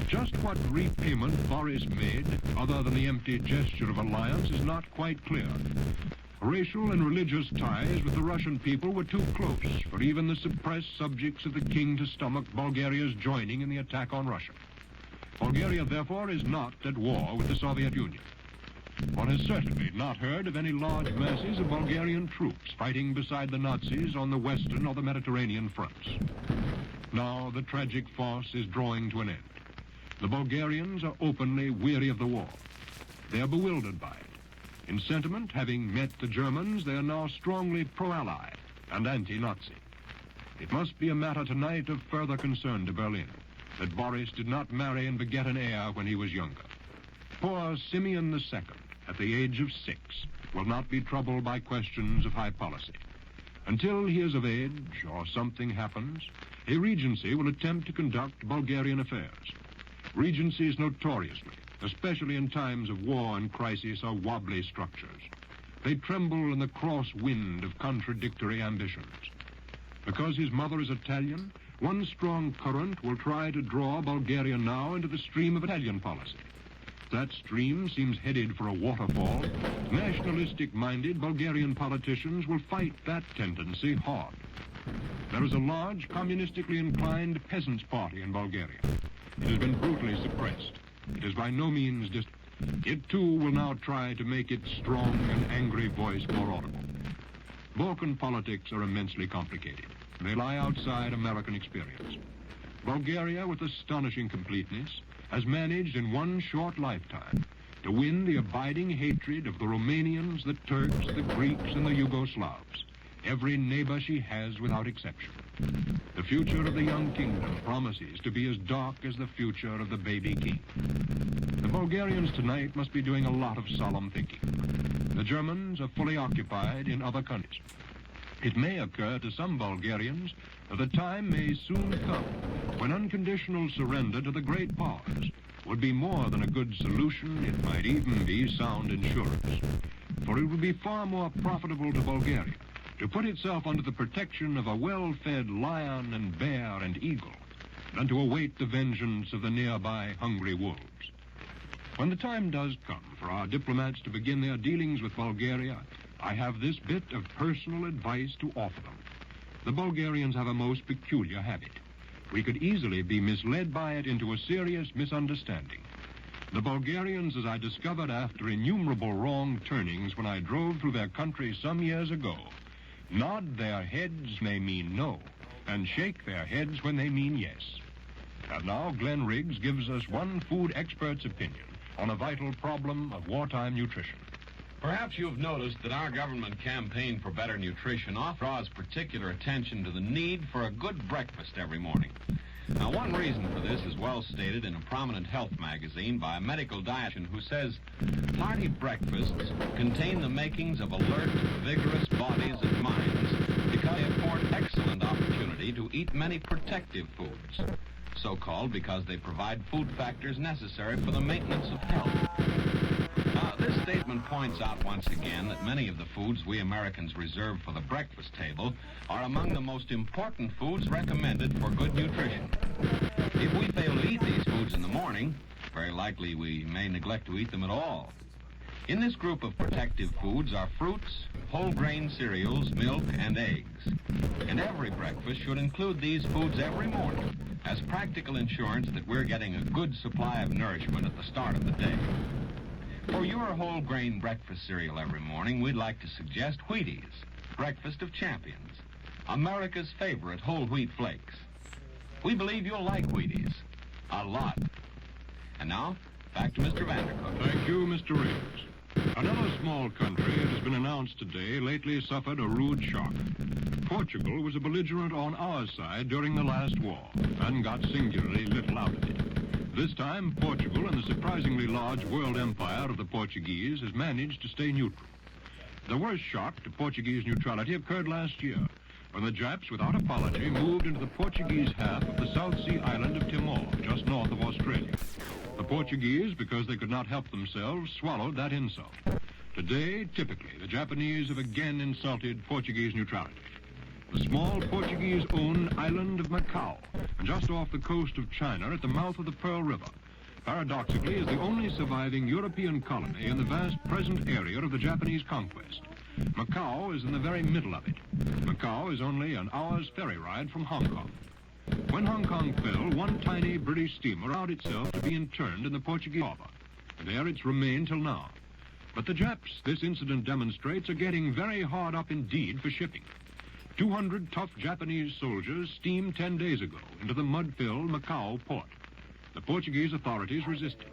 Just what repayment Boris made, other than the empty gesture of alliance, is not quite clear. Racial and religious ties with the Russian people were too close for even the suppressed subjects of the king to stomach Bulgaria's joining in the attack on Russia. Bulgaria, therefore, is not at war with the Soviet Union. One has certainly not heard of any large masses of Bulgarian troops fighting beside the Nazis on the Western or the Mediterranean fronts. Now the tragic farce is drawing to an end. The Bulgarians are openly weary of the war. They are bewildered by it. In sentiment, having met the Germans, they are now strongly pro-Ally and anti-Nazi. It must be a matter tonight of further concern to Berlin that Boris did not marry and beget an heir when he was younger. Poor Simeon II, at the age of 6, will not be troubled by questions of high policy. Until he is of age, or something happens, a regency will attempt to conduct Bulgarian affairs. Regencies notoriously, especially in times of war and crisis, are wobbly structures. They tremble in the cross wind of contradictory ambitions. Because his mother is Italian, one strong current will try to draw Bulgaria now into the stream of Italian policy. That stream seems headed for a waterfall. Nationalistic-minded Bulgarian politicians will fight that tendency hard. There is a large communistically inclined peasants' party in Bulgaria. It has been brutally suppressed. It is by no means It, too, will now try to make its strong and angry voice more audible. Balkan politics are immensely complicated. They lie outside American experience. Bulgaria, with astonishing completeness, has managed in one short lifetime to win the abiding hatred of the Romanians, the Turks, the Greeks, and the Yugoslavs. Every neighbor she has without exception. The future of the young kingdom promises to be as dark as the future of the baby king. The Bulgarians tonight must be doing a lot of solemn thinking. The Germans are fully occupied in other countries. It may occur to some Bulgarians that the time may soon come when unconditional surrender to the great powers would be more than a good solution. It might even be sound insurance. For it would be far more profitable to Bulgaria to put itself under the protection of a well-fed lion and bear and eagle than to await the vengeance of the nearby hungry wolves. When the time does come for our diplomats to begin their dealings with Bulgaria, I have this bit of personal advice to offer them. The Bulgarians have a most peculiar habit. We could easily be misled by it into a serious misunderstanding. The Bulgarians, as I discovered after innumerable wrong turnings when I drove through their country some years ago, nod their heads may mean no, and shake their heads when they mean yes. And now Glenn Riggs gives us one food expert's opinion on a vital problem of wartime nutrition. Perhaps you've noticed that our government campaign for better nutrition draws particular attention to the need for a good breakfast every morning. Now, one reason for this is well stated in a prominent health magazine by a medical dietitian who says, hearty breakfasts contain the makings of alert, vigorous bodies and minds because they afford excellent opportunity to eat many protective foods, so-called because they provide food factors necessary for the maintenance of health. This statement points out once again that many of the foods we Americans reserve for the breakfast table are among the most important foods recommended for good nutrition. If we fail to eat these foods in the morning, very likely we may neglect to eat them at all. In this group of protective foods are fruits, whole grain cereals, milk, and eggs. And every breakfast should include these foods every morning as practical insurance that we're getting a good supply of nourishment at the start of the day. For your whole grain breakfast cereal every morning, we'd like to suggest Wheaties, Breakfast of Champions, America's favorite whole wheat flakes. We believe you'll like Wheaties a lot. And now, back to Mr. Vandercook. Thank you, Mr. Riggs. Another small country, it has been announced today, lately suffered a rude shock. Portugal was a belligerent on our side during the last war and got singularly little out of it. This time, Portugal and the surprisingly large world empire of the Portuguese has managed to stay neutral. The worst shock to Portuguese neutrality occurred last year, when the Japs, without apology, moved into the Portuguese half of the South Sea island of Timor, just north of Australia. The Portuguese, because they could not help themselves, swallowed that insult. Today, typically, the Japanese have again insulted Portuguese neutrality. The small Portuguese-owned island of Macau, just off the coast of China at the mouth of the Pearl River, paradoxically is the only surviving European colony in the vast present area of the Japanese conquest. Macau is in the very middle of it. Macau is only an hour's ferry ride from Hong Kong. When Hong Kong fell, one tiny British steamer allowed itself to be interned in the Portuguese harbor. There it's remained till now. But the Japs, this incident demonstrates, are getting very hard up indeed for shipping. 200 tough Japanese soldiers steamed 10 days ago into the mud-filled Macau port. The Portuguese authorities resisted.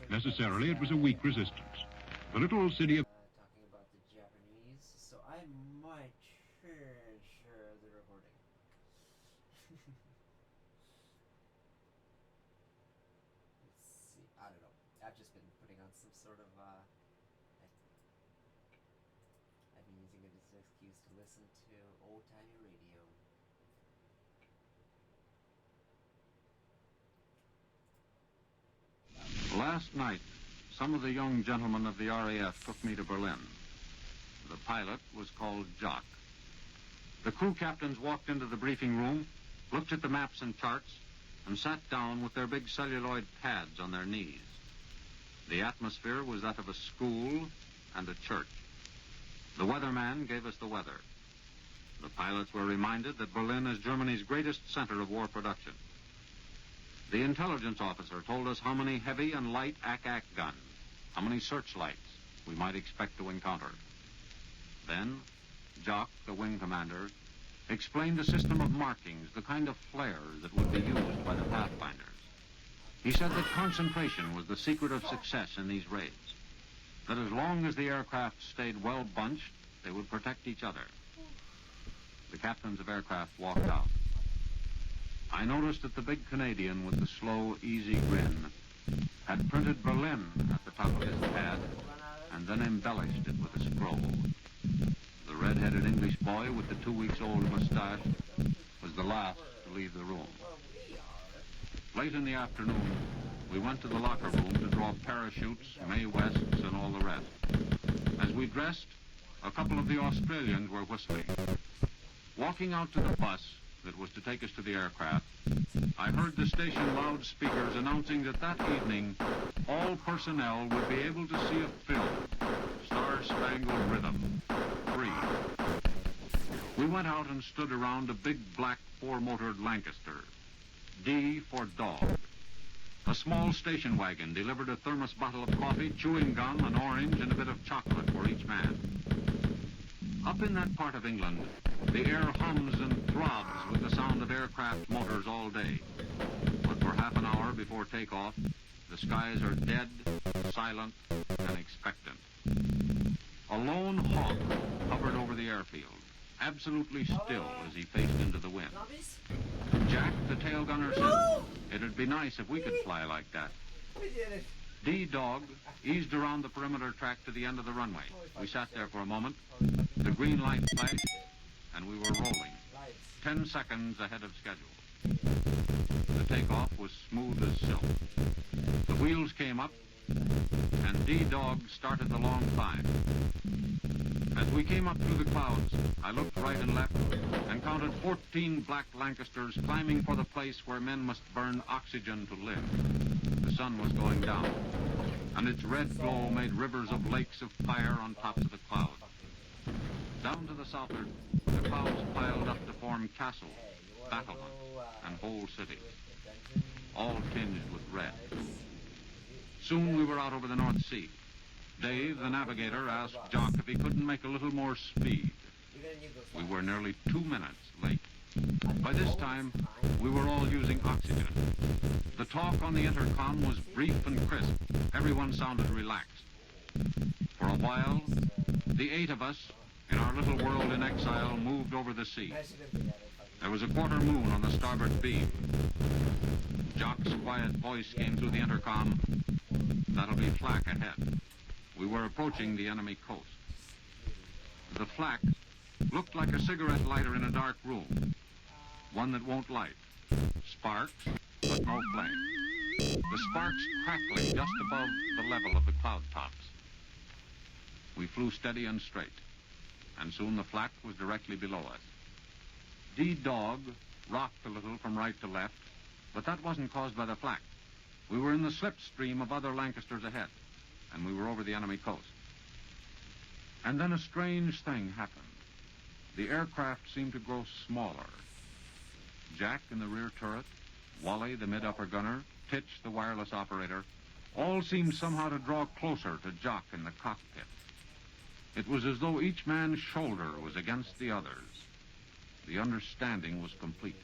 Necessarily, it was a weak resistance. The little city of... Talking about the Japanese, so I might share the recording. Let's see, I don't know. I've just been putting on some sort of, I've been using it as an excuse to listen to old-timey radio. Last night, some of the young gentlemen of the RAF took me to Berlin. The pilot was called Jock. The crew captains walked into the briefing room, looked at the maps and charts, and sat down with their big celluloid pads on their knees. The atmosphere was that of a school and a church. The weatherman gave us the weather. The pilots were reminded that Berlin is Germany's greatest center of war production. The intelligence officer told us how many heavy and light ack-ack guns, how many searchlights we might expect to encounter. Then, Jock, the wing commander, explained a system of markings, the kind of flares that would be used by the pathfinders. He said that concentration was the secret of success in these raids. that as long as the aircraft stayed well bunched, they would protect each other. The captains of aircraft walked out. I noticed that the big Canadian with the slow, easy grin had printed Berlin at the top of his pad and then embellished it with a scroll. The red-headed English boy with the 2-week-old mustache was the last to leave the room. Late in the afternoon, we went to the locker room to draw parachutes, Mae Wests, and all the rest. As we dressed, a couple of the Australians were whistling. Walking out to the bus that was to take us to the aircraft, I heard the station loudspeakers announcing that that evening all personnel would be able to see a film, Star-Spangled Rhythm, free. We went out and stood around a big black 4-motored Lancaster, D for dog. A small station wagon delivered a thermos bottle of coffee, chewing gum, an orange, and a bit of chocolate for each man. Up in that part of England, the air hums and throbs with the sound of aircraft motors all day. But for half an hour before takeoff, the skies are dead, silent, and expectant. A lone hawk hovered over the airfield, absolutely still as he faced into the wind. Jack, the tail gunner, said, "It'd be nice if we could fly like that." D-Dog eased around the perimeter track to the end of the runway. We sat there for a moment. The green light flashed, and we were rolling, 10 seconds ahead of schedule. The takeoff was smooth as silk. The wheels came up, and D-Dog started the long climb. As we came up through the clouds, I looked right and left and counted 14 black Lancasters climbing for the place where men must burn oxygen to live. The sun was going down, and its red glow made rivers of lakes of fire on tops of the clouds. Down to the southward, the clouds piled up to form castles, battlements, and whole cities, all tinged with red. Soon we were out over the North Sea. Dave, the navigator, asked Jock if he couldn't make a little more speed. We were nearly 2 minutes late. By this time, we were all using oxygen. The talk on the intercom was brief and crisp. Everyone sounded relaxed. For a while, the 8 of us, in our little world in exile, moved over the sea. There was a quarter moon on the starboard beam. Jock's quiet voice came through the intercom. "That'll be flak ahead." We were approaching the enemy coast. The flak looked like a cigarette lighter in a dark room, one that won't light. Sparks, but no flame. The sparks crackling just above the level of the cloud tops. We flew steady and straight, and soon the flak was directly below us. D-Dog rocked a little from right to left, but that wasn't caused by the flak. We were in the slipstream of other Lancasters ahead, and we were over the enemy coast. And then a strange thing happened. The aircraft seemed to grow smaller. Jack in the rear turret, Wally, the mid-upper gunner, Titch, the wireless operator, all seemed somehow to draw closer to Jock in the cockpit. It was as though each man's shoulder was against the other's. The understanding was complete.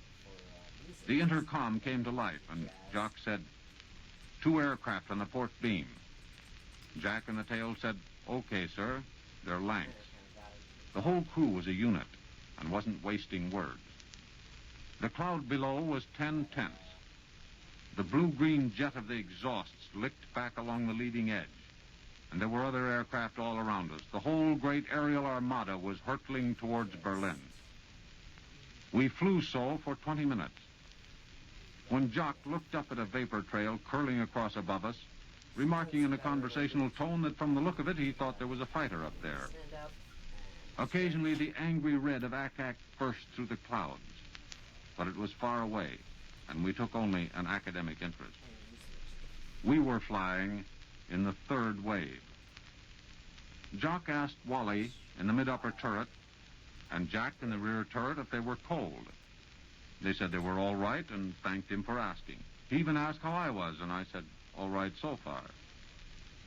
The intercom came to life, and Jock said, "2 aircraft on the port beam." Jack in the tail said, "Okay, sir, they're Lancs." The whole crew was a unit and wasn't wasting words. The cloud below was 10 tenths. The blue-green jet of the exhausts licked back along the leading edge, and there were other aircraft all around us. The whole great aerial armada was hurtling towards Berlin. We flew so for 20 minutes. When Jock looked up at a vapor trail curling across above us, remarking in a conversational tone that from the look of it he thought there was a fighter up there. Occasionally the angry red of Ack-Ack burst through the clouds, but it was far away, and we took only an academic interest. We were flying in the 3rd wave. Jock asked Wally in the mid-upper turret and Jack in the rear turret if they were cold. They said they were all right and thanked him for asking. He even asked how I was, and I said, "All right so far."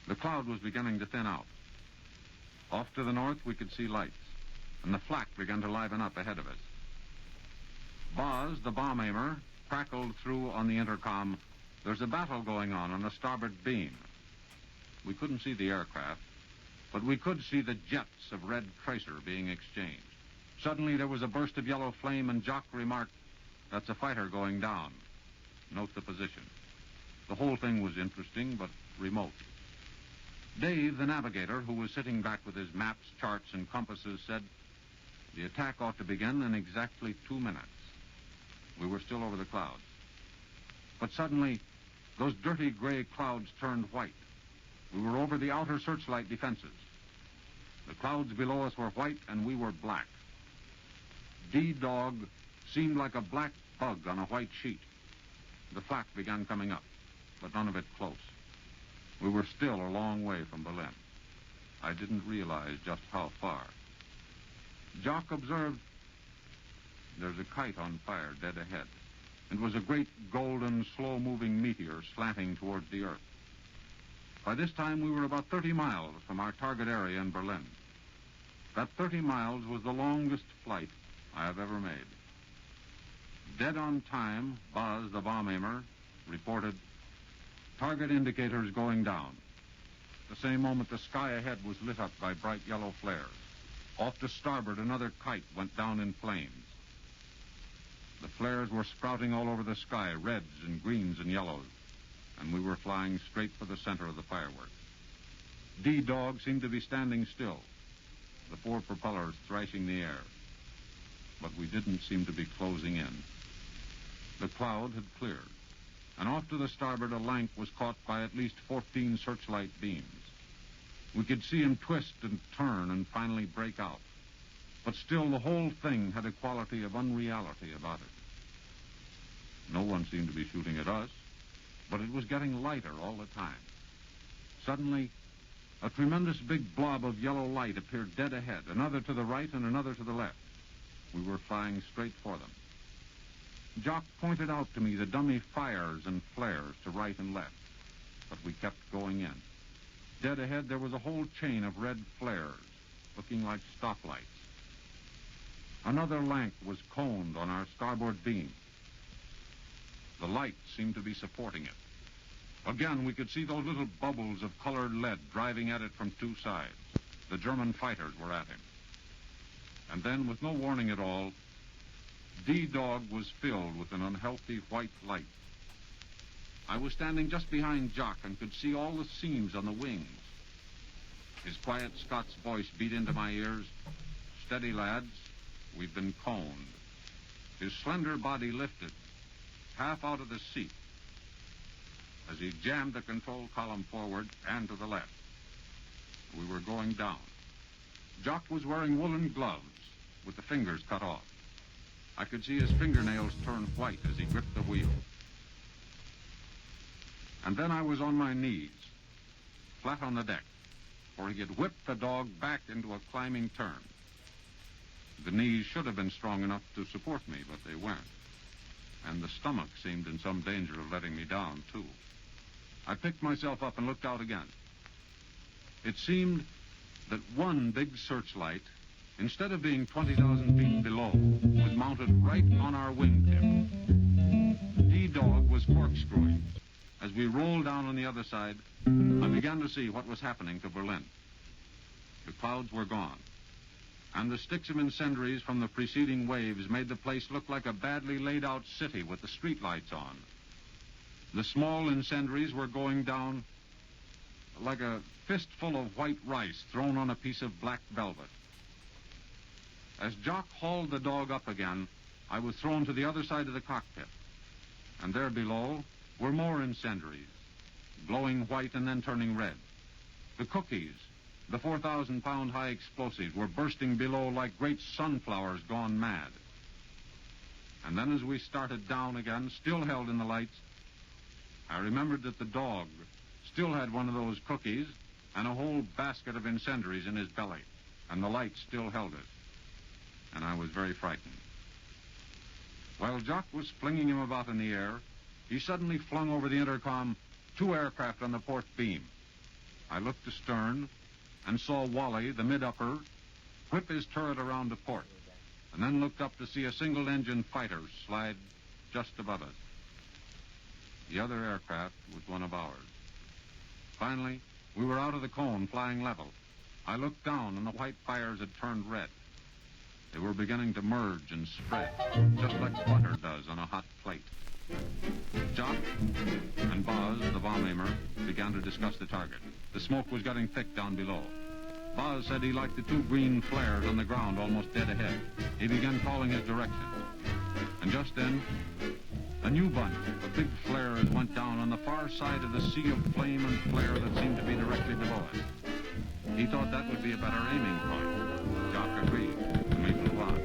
The cloud was beginning to thin out. Off to the north, we could see lights, and the flak began to liven up ahead of us. Boz, the bomb aimer, crackled through on the intercom, "There's a battle going on the starboard beam." We couldn't see the aircraft, but we could see the jets of red tracer being exchanged. Suddenly there was a burst of yellow flame, and Jock remarked, "That's a fighter going down. Note the position." The whole thing was interesting, but remote. Dave, the navigator, who was sitting back with his maps, charts, and compasses, said, "The attack ought to begin in exactly 2 minutes." We were still over the clouds. But suddenly, those dirty gray clouds turned white. We were over the outer searchlight defenses. The clouds below us were white, and we were black. D-Dog seemed like a black bug on a white sheet. The flak began coming up, but none of it close. We were still a long way from Berlin. I didn't realize just how far. Jock observed, "There's a kite on fire dead ahead." It was a great golden, slow-moving meteor slanting towards the earth. By this time, we were about 30 miles from our target area in Berlin. That 30 miles was the longest flight I have ever made. Dead on time, Buzz, the bomb aimer, reported, "Target indicators going down." At the same moment, the sky ahead was lit up by bright yellow flares. Off to starboard, another kite went down in flames. The flares were sprouting all over the sky, reds and greens and yellows, and we were flying straight for the center of the fireworks. D-Dog seemed to be standing still, the 4 propellers thrashing the air. But we didn't seem to be closing in. The cloud had cleared, and off to the starboard a lank was caught by at least 14 searchlight beams. We could see him twist and turn and finally break out. But still, the whole thing had a quality of unreality about it. No one seemed to be shooting at us, but it was getting lighter all the time. Suddenly, a tremendous big blob of yellow light appeared dead ahead, another to the right and another to the left. We were flying straight for them. Jock pointed out to me the dummy fires and flares to right and left, but we kept going in. Dead ahead, there was a whole chain of red flares, looking like stoplights. Another lank was coned on our starboard beam. The light seemed to be supporting it. Again, we could see those little bubbles of colored lead driving at it from 2 sides. The German fighters were at him. And then, with no warning at all, D-Dog was filled with an unhealthy white light. I was standing just behind Jock and could see all the seams on the wings. His quiet Scots voice beat into my ears, "Steady, lads, we've been coned." His slender body lifted, half out of the seat, as he jammed the control column forward and to the left. We were going down. Jock was wearing woolen gloves with the fingers cut off. I could see his fingernails turn white as he gripped the wheel. And then I was on my knees, flat on the deck, for he had whipped the dog back into a climbing turn. The knees should have been strong enough to support me, but they weren't. And the stomach seemed in some danger of letting me down, too. I picked myself up and looked out again. It seemed that one big searchlight, instead of being 20,000 feet below, was mounted right on our wingtip. D-Dog was corkscrewing. As we rolled down on the other side, I began to see what was happening to Berlin. The clouds were gone, and the sticks of incendiaries from the preceding waves made the place look like a badly laid-out city with the streetlights on. The small incendiaries were going down like a fistful of white rice thrown on a piece of black velvet. As Jock hauled the dog up again, I was thrown to the other side of the cockpit, and there below were more incendiaries, glowing white and then turning red. The cookies, the 4,000-pound high explosives, were bursting below like great sunflowers gone mad. And then as we started down again, still held in the lights, I remembered that the dog still had one of those cookies and a whole basket of incendiaries in his belly, and the light still held it. And I was very frightened. While Jock was flinging him about in the air, he suddenly flung over the intercom 2 aircraft on the port beam. I looked astern and saw Wally, the mid-upper, whip his turret around to port, and then looked up to see a single-engine fighter slide just above us. The other aircraft was one of ours. Finally, we were out of the cone, flying level. I looked down, and the white fires had turned red. They were beginning to merge and spread, just like butter does on a hot plate. Jock and Boz, the bomb aimer, began to discuss the target. The smoke was getting thick down below. Boz said he liked the two green flares on the ground almost dead ahead. He began calling his direction. And just then, a new bunch of big flares went down on the far side of the sea of flame and flare that seemed to be directly below us. He thought that would be a better aiming point. Jock agreed, and we flew on.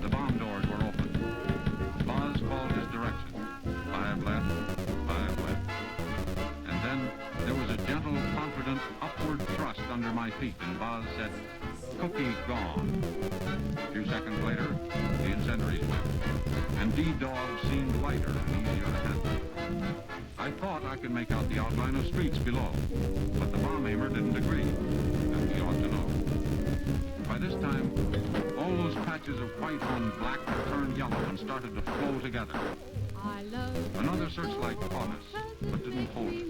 The bomb doors were open. Boz called his direction. 5 left, 5 left. And then there was a gentle, confident upward thrust under my feet, and Boz said, "Cookie gone." A few seconds later, the incendiaries went, and D-Dog seemed lighter and easier to handle. I thought I could make out the outline of streets below, but the bomb aimer didn't agree, and he ought to know. By this time, all those patches of white on black had turned yellow and started to flow together. Another searchlight caught us, but didn't hold us.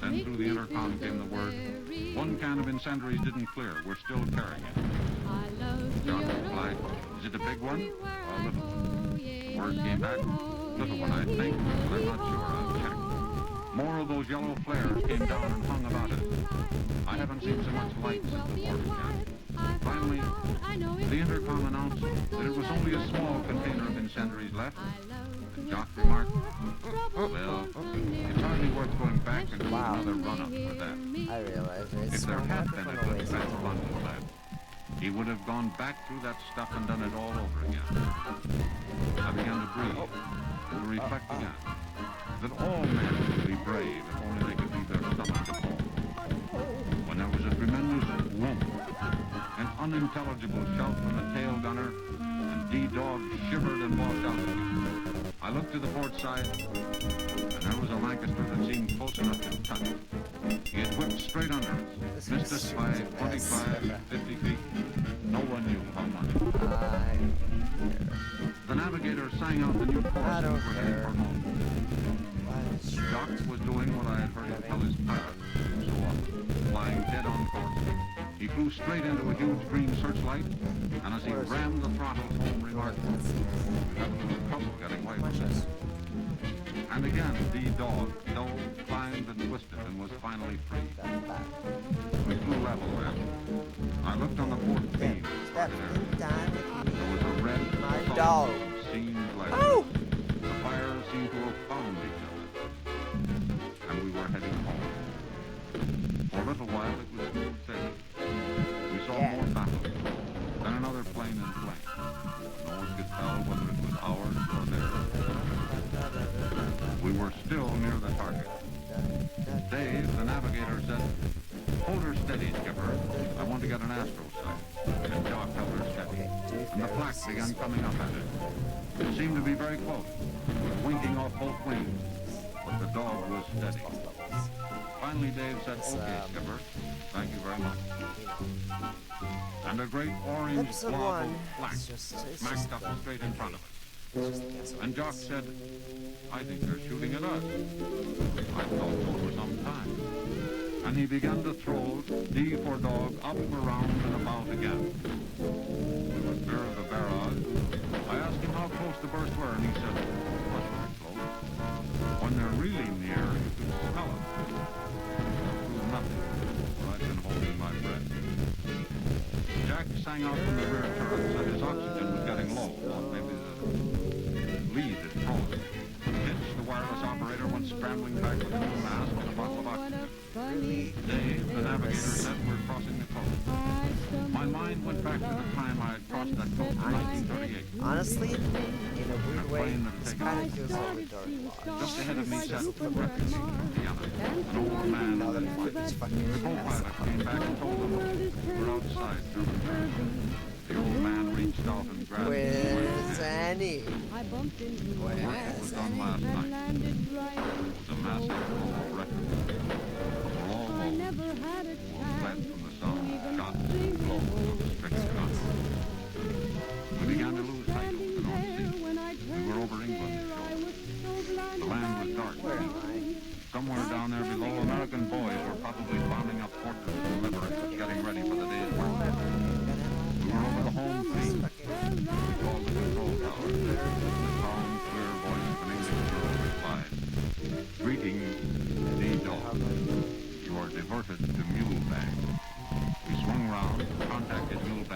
Then through the intercom came the word, "One can of incendiaries didn't clear. We're still carrying it." Jock replied, "Is it a big one or a little one?" The word came back, "Little one, I think, but I'm not sure. I'll check." More of those yellow flares came down and hung about us. I haven't seen so much light since the war began. Finally, the intercom announced that it was only a small container of incendiaries left. And Jock remarked, "Well, it's hardly worth going back and do another run-up for that." I realize it's If there from had a been a different good fat bundle left, he would have gone back through that stuff and done it all over again. I began to breathe and to reflect again that all men could be brave if only they could leave their stomach at home. When there was a tremendous whoomp, an unintelligible shout from the tail gunner, and D-Dog shivered and walked out again. I looked to the port side, and there was a Lancaster that seemed close enough to touch. He had whipped straight under us, missed us by 25, 50 feet. No one knew how much. The navigator sang out the new chorus and we were heading for home. Jock was doing what I had heard him tell his pilot to do so often, flying dead on course. He flew straight into a huge green searchlight, and as he rammed the throttles home, remarked, "We have a little trouble getting away from this." And again, D-Dog dove, climbed, and twisted, and was finally free. We flew level then. I looked on the port beam. There was a red dog seamed like the fires seemed to have found each other. And we were heading home. For a little while it was too steady. We saw more battles. Then another plane in flame. No one could tell whether it was ours or theirs. We were still near the target. Dave, the navigator, said, "Hold her steady, skipper. I want to get an astro sight." And Jock held her steady. And the flak began coming up at it. It seemed to be very close. It was winking off both wings. But the dog was steady. Finally, Dave said, "Okay, skipper. Thank you very much." And a great orange blob of flak smacked up straight in front of us. And Jock said, "I think they're shooting at us." I thought so for some time. And he began to throw D for dog up, around, and about again. We were clear of the barrage. I asked him how close the bursts were, and he said, "Not very close. When they're really near, you can smell them." It was nothing, but I'd been holding my breath. Jack sang out from the rear turret, said his oxygen was getting low. Thought maybe the lead had frozen. Hitch, the wireless operator, went scrambling back with a new mask and a bottle of oxygen. Dave, the navigator, said we're crossing the coast. My mind went back to the time I had crossed that coast in 1938. Honestly, in a weird way, this kind of feels like a dark lodge. Just ahead of me sat the refugee from Vienna, an old man with a The co-pilot came back and told them we were outside German territory. The old man reached out and grabbed Where's Annie? Work was done last night. It was a massive global record. We're all fled from the south, shots, blows of the strict guns. We began to lose sight of the North Sea. We were over England's shore. The land was dark. Somewhere down there below, American boys were probably bombing up fortresses and liberated, getting ready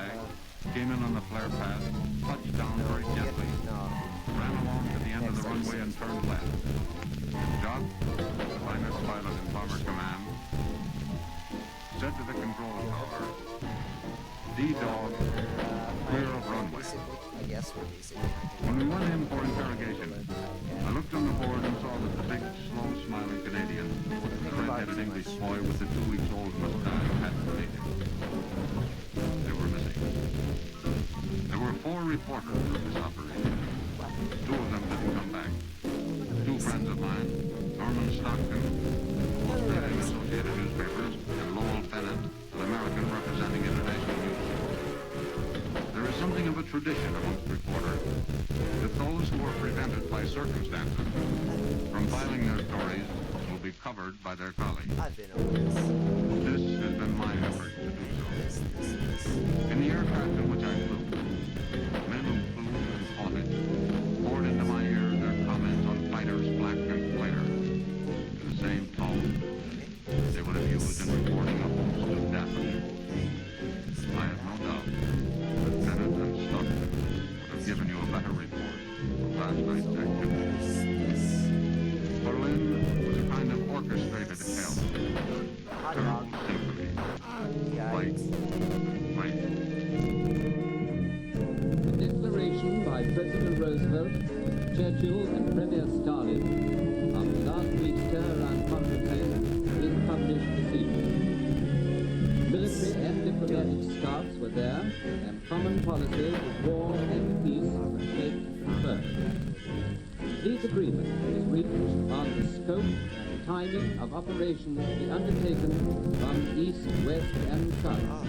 flag, came in on the flare path, touched down very gently, ran along to the end of the runway and turned left. Jock, the finest pilot in Bomber Command, said to the control tower, D-Dog, clear of runway. When we went in for interrogation, I looked on the board and saw that the big, slow, smiling Canadian, the red-headed English boy with the 2-week-old mustache hadn't made it. They were missing. There were 4 reporters of this operation. 2 of them didn't come back. 2 friends of mine, Norman Stockton, Australian Associated Newspapers, and Lowell Bennett, an American representing International News. There is something of a tradition amongst reporters that those who are prevented by circumstances from filing their stories will be covered by their colleagues. This has been my effort to do so. In the aircraft in which I flew, men who flew and fought it poured into my ear their comments on fighters black and whiter in the same tone they would have used in reporting a host of death. I have no doubt that Bennett and Stockton would have given you a better report of last night's activities. Berlin was a kind of orchestrated hell. Terrible symphony. Fight. Fight. A declaration by President Roosevelt, Churchill, and Premier Stalin after last week's terror and confrontation is published this evening. Military and diplomatic staffs were there, and common policies of war and peace were confirmed. This agreement is reached on the scope and timing of operations to be undertaken from east, west, and south.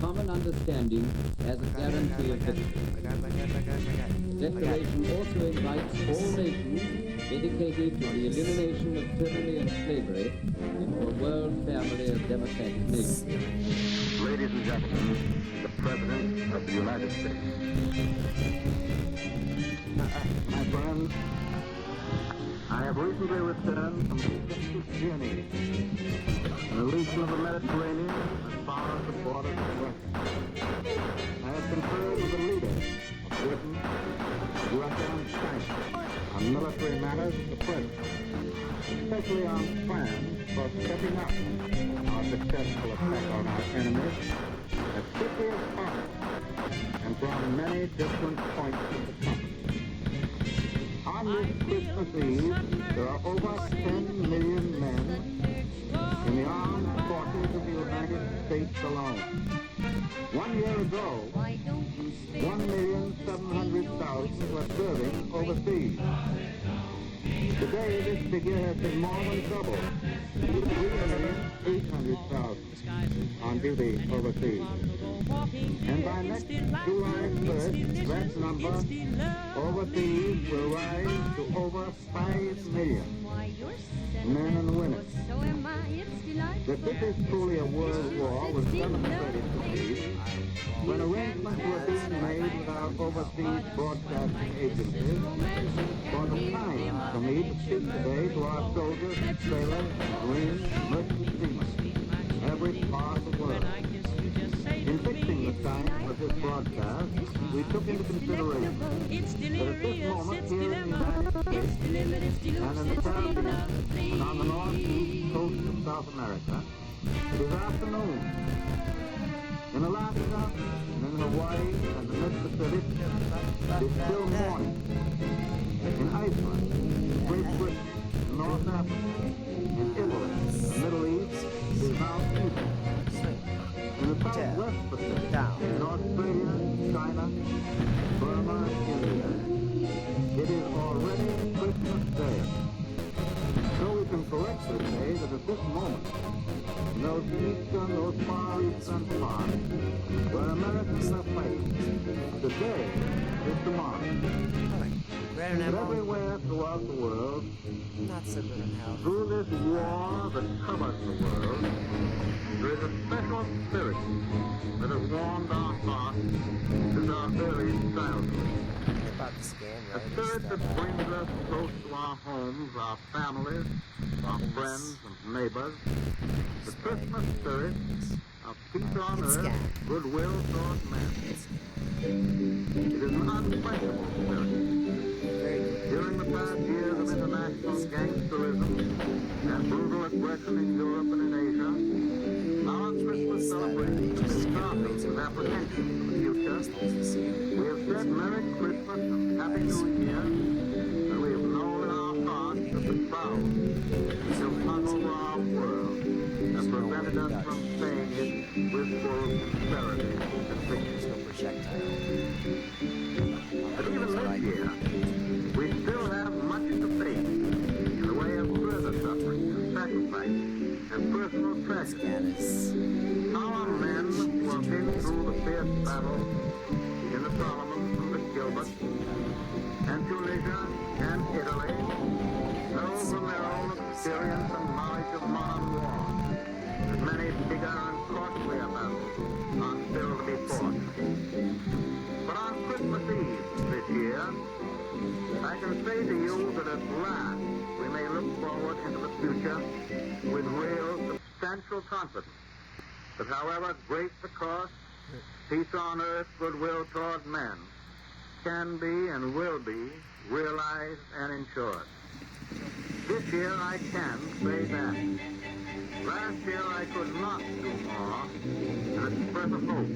Common understanding as a guarantee of victory. The declaration also invites all nations dedicated to the elimination of tyranny and slavery into a world family of democratic nations. Ladies and gentlemen, the President of the United States. My friends, I have recently returned from an extensive journey in the region of the Mediterranean as far as the borders of Russia. I have conferred with the leaders of Britain, Russia, and China on military matters of the present, especially on plans for stepping up our successful attack on our enemies as quickly as possible and from many different points of the compass. On this Christmas Eve, there are over 10 million men in the armed forces of the United States alone. 1 year ago, 1,700,000 were serving overseas. Today, this figure has been more than doubled, with 3,800,000 on duty overseas. And by next July 1st, that number overseas will rise to over 5 million men and women. That this is truly a world war was demonstrated to me when arrangements were being made with our overseas broadcasting agencies for the time for me to speak today to our soldiers, sailors, marines, merchant seamen, every part of the world. In fixing the time of this broadcast, we took into consideration that at this moment here in the United States and in the Caribbean and on the northeast coast of South America, it is afternoon. In Alaska and in Hawaii and the Mid-Pacific, it is still morning. In Iceland, in Great Britain, in North Africa, in Italy, in the Middle East, it is now evening. In the Southwest Pacific, in Australia, China, Burma, and India, it is already Christmas Day. So we can correctly say that at this moment, in those eastern, those far eastern parts, where Americans are fighting, today is tomorrow. But everywhere throughout the world, through this war that covers the world, there is a special spirit that has warmed our hearts since our early childhood. about this game, A right? spirit that brings us close to our homes, our families, our friends and neighbors. The Christmas spirit of peace on earth, goodwill toward men. It is an unquenchable spirit. During the past years of international gangsterism and brutal aggression in Europe and in Asia, our Christmas celebrations have been startled with apprehension for the future. We have said Merry Christmas and Happy New Year, and we have known in our hearts that the cloud still hung over our world and prevented us from saying it with full sincerity and conviction. But even this year, we still have much to face in the way of further suffering and sacrifice and personal tragedy. Our men who have been through the fierce battle in the Solomons and the Gilberts and Tunisia and Italy know from their own experience and knowledge of modern war that many bigger and costlier battles are still to be fought. But on Christmas Eve this year, I can say to you that at last we may look forward into the future with real substantial confidence that however great the cost, peace on earth, goodwill toward men, can be and will be realized and ensured. This year I can say that. Last year I could not do more than express a hope.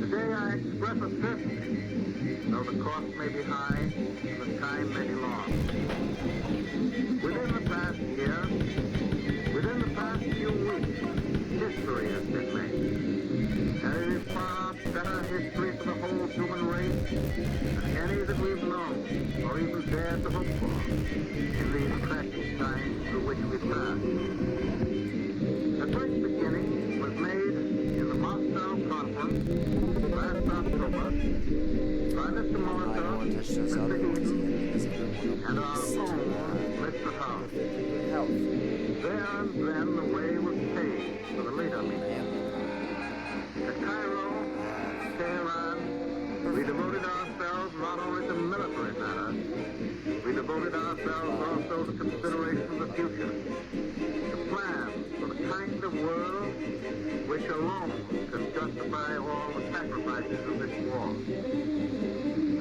Today I express a certainty, though the cost may be high and the time may be long. Within the past year, within the past few weeks, history has been made. And it is far better history for the whole human race than any that we've known or even dared to hope for in these tragic times through which we pass. A great beginning was made in the Moscow Conference last October by Mr. Molotov, Mr. Eden, and our own Mr. Howe. There and then the way was paved for the later meeting. At Cairo, Tehran, we devoted ourselves not only to military matters, we devoted ourselves also to consideration of the future, to plans for the kind of world which alone can justify all the sacrifices of this war.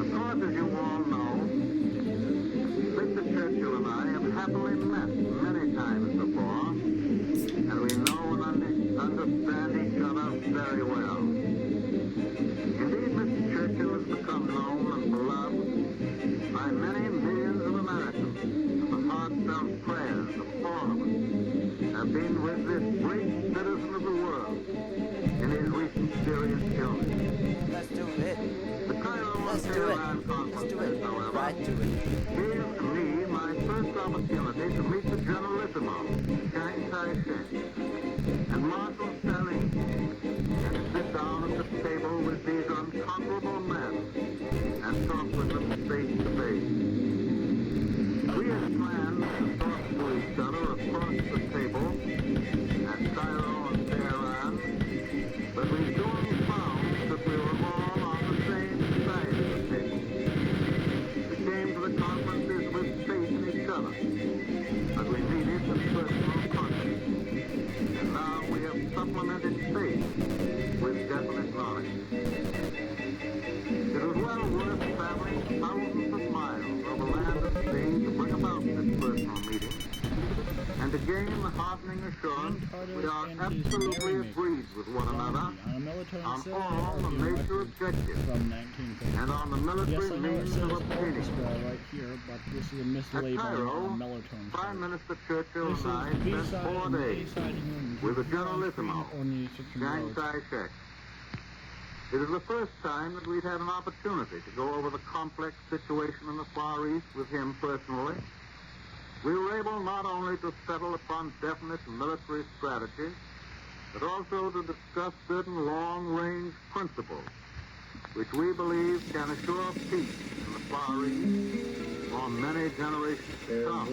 Of course, as you all know, Mr. Churchill and I have happily met many times before, and we know and understand each other very well. Indeed, Mr. Churchill has become known and beloved by many millions of Americans, and the heartfelt prayers of all of us have been with this great citizen of the world in his recent serious illness. Let's do it. The Cairo and Tehran conferences, however, gave me my first opportunity to meet the Generalissimo, Chiang Kai-shek, and Marshal Stalin, and to sit down at the table with these unconquerable men and talk with them face to face. We had planned to talk to each other across the table at Cairo and Tehran, but we soon found that we were all on the same side of the table. We came to the conferences with faith in each other, but we needed the personal contact. And now we have supplemented faith with definite knowledge. It was well worth traveling thousands of miles over land and sea to bring about this personal meeting, and to gain the heartening assurance that we are absolutely agreed with one another on all the major objectives and on the military means of obtaining them. At Cairo, Prime Minister Churchill and I spent 4 days with the Generalissimo, Chiang Kai-shek. It is the first time that we'd had an opportunity to go over the complex situation in the Far East with him personally. We were able not only to settle upon definite military strategies, but also to discuss certain long-range principles which we believe can assure peace in the Far East for many generations to come.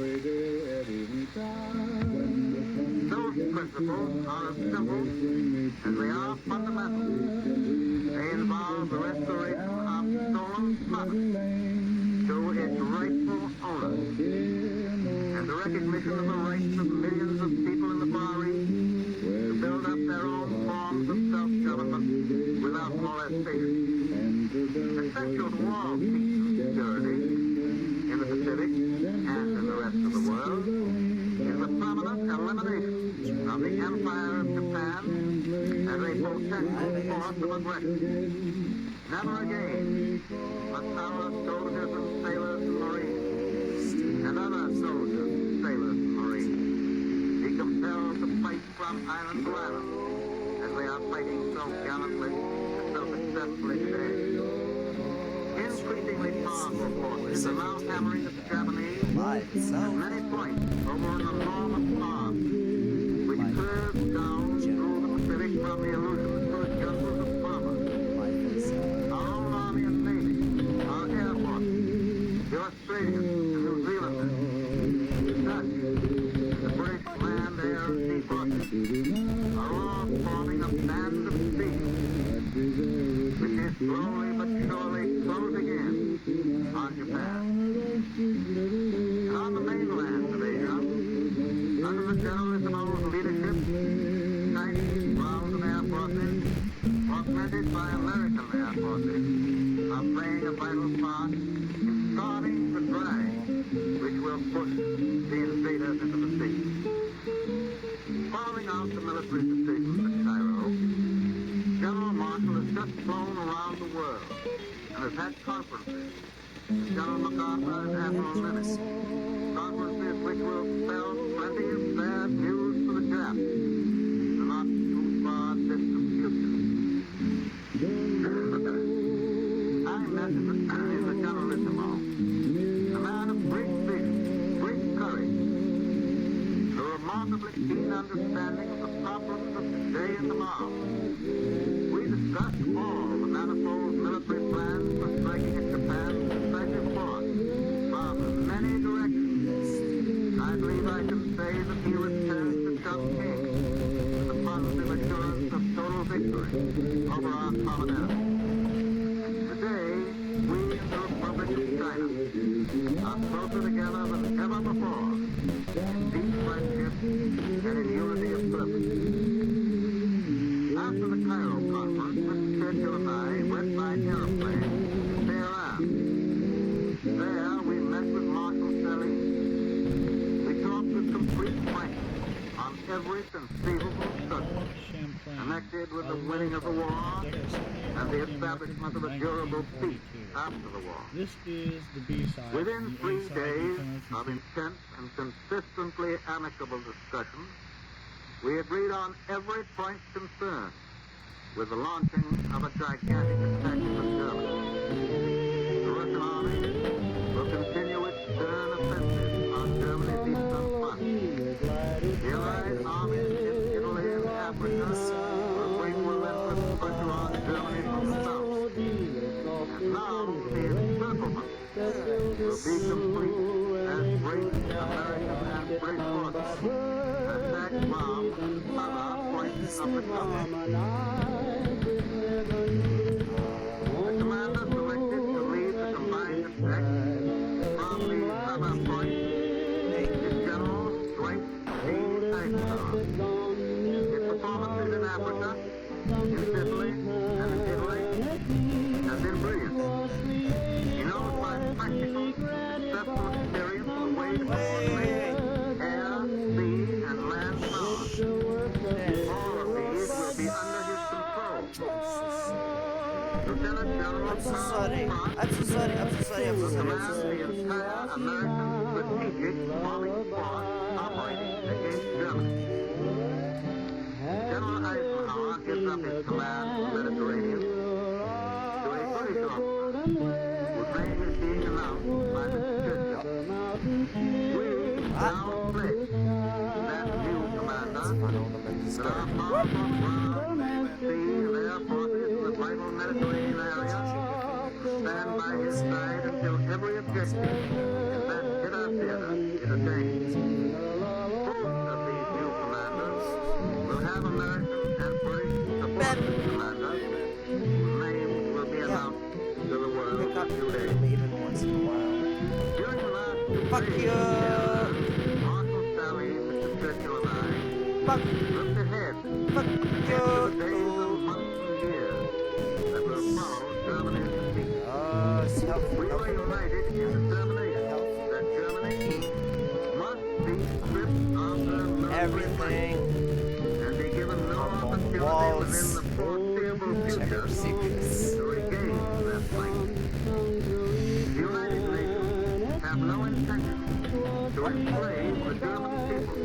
Those principles are as simple as they are fundamental. They involve the restoration of stolen promise to its rightful owners, and the recognition of the rights of millions of people in the Far East to build up their own forms of self-government without molestation. Essential to all peace and security in the Pacific and in the rest of the world is the permanent elimination of the Empire of Japan as a potential force of aggression. Never again must our soldiers and sailors and marines and other soldiers, sailors and marines be compelled to fight from island to island as they are fighting so gallantly and so successfully today. Increasingly powerful forces are now hammering at the Japanese at many points over an enormous arm which curves down through the Pacific from the Aleutians to the jungles of Burma. Our own Army and Navy, our Air Force, the Australians, the New Zealanders, the Dutch, the British land, air, and sea forces are all forming a band of thieves, which is slowly but surely closing in on Japan. And on the mainland of Asia, under the Generalissimo's leadership, Chinese ground and air forces, augmented by American air forces, are playing a vital part in starting the drive which will push the invaders into the sea. Following out the military decisions at Cairo, General Marshall has just flown around the world and has had conferences with General MacArthur and Admiral Nimitz, conferences which will spell plenty of bad news for the Japs in the not too far distant future. I met in the Generalissimo a man of great vision, great courage, a remarkably keen understanding of the problems of today and tomorrow. We discussed all the manifold military plans for striking at Japan's decisive force from many directions. I believe I can say that he returned to Chongqing with the positive assurance of total victory over our common enemy. Today, we in the Republic of China are closer together than ever before in deep friendship and in unity of purpose. After the Cairo conference, Mr. Churchill and I went by aeroplane to Tehran. There, we met with Marshal Salim. We talked with complete frankness on every conceivable subject connected with the winning of the war and the establishment of a durable peace after the war. This is the B-side. Within 3 days of intense and consistently amicable discussions, we agreed on every point concerned with the launching of a gigantic attack from Germany. The Russian army will continue its stern offensive on Germany's eastern front. The Allied armies in Italy and Africa will bring relentless pressure on Germany from the south. And now the encirclement will be complete as great American and British forces attack from other points of the country. The commander selected to lead the combined attack from the other points is General Dwight D. Eisenhower. His performances in Africa, in Sicily, and in Italy have been brilliant. He knows by practical, successful experience the way to coordinate air, sea, and land powers. All of these will be under his control. Lieutenant General I'm so sorry. will command the entire American strategic bombing force operating against Germany. General Eisenhower gives up his command of the Mediterranean to a British officer whose name is being announced by Mr. Churchill. We now pledge that new commander that our powerful ground, sea, and air forces in the vital Mediterranean area stand by his side until every objective in that bitter theater is attained. Both of these new commanders will have American and British supporting commanders whose names will be announced to the world. last few days. Even once in a while. During the last 2 Fuck days, you! Marshal Sally, Mr. Churchill, and I Fuck! looked ahead Fuck into the you! days and months and years that will follow Germany's defeat. We were united in determination that Germany must be stripped of her military and be given no opportunity within the foreseeable future to regain that fight. The United Nations have no intention to enslave the German people.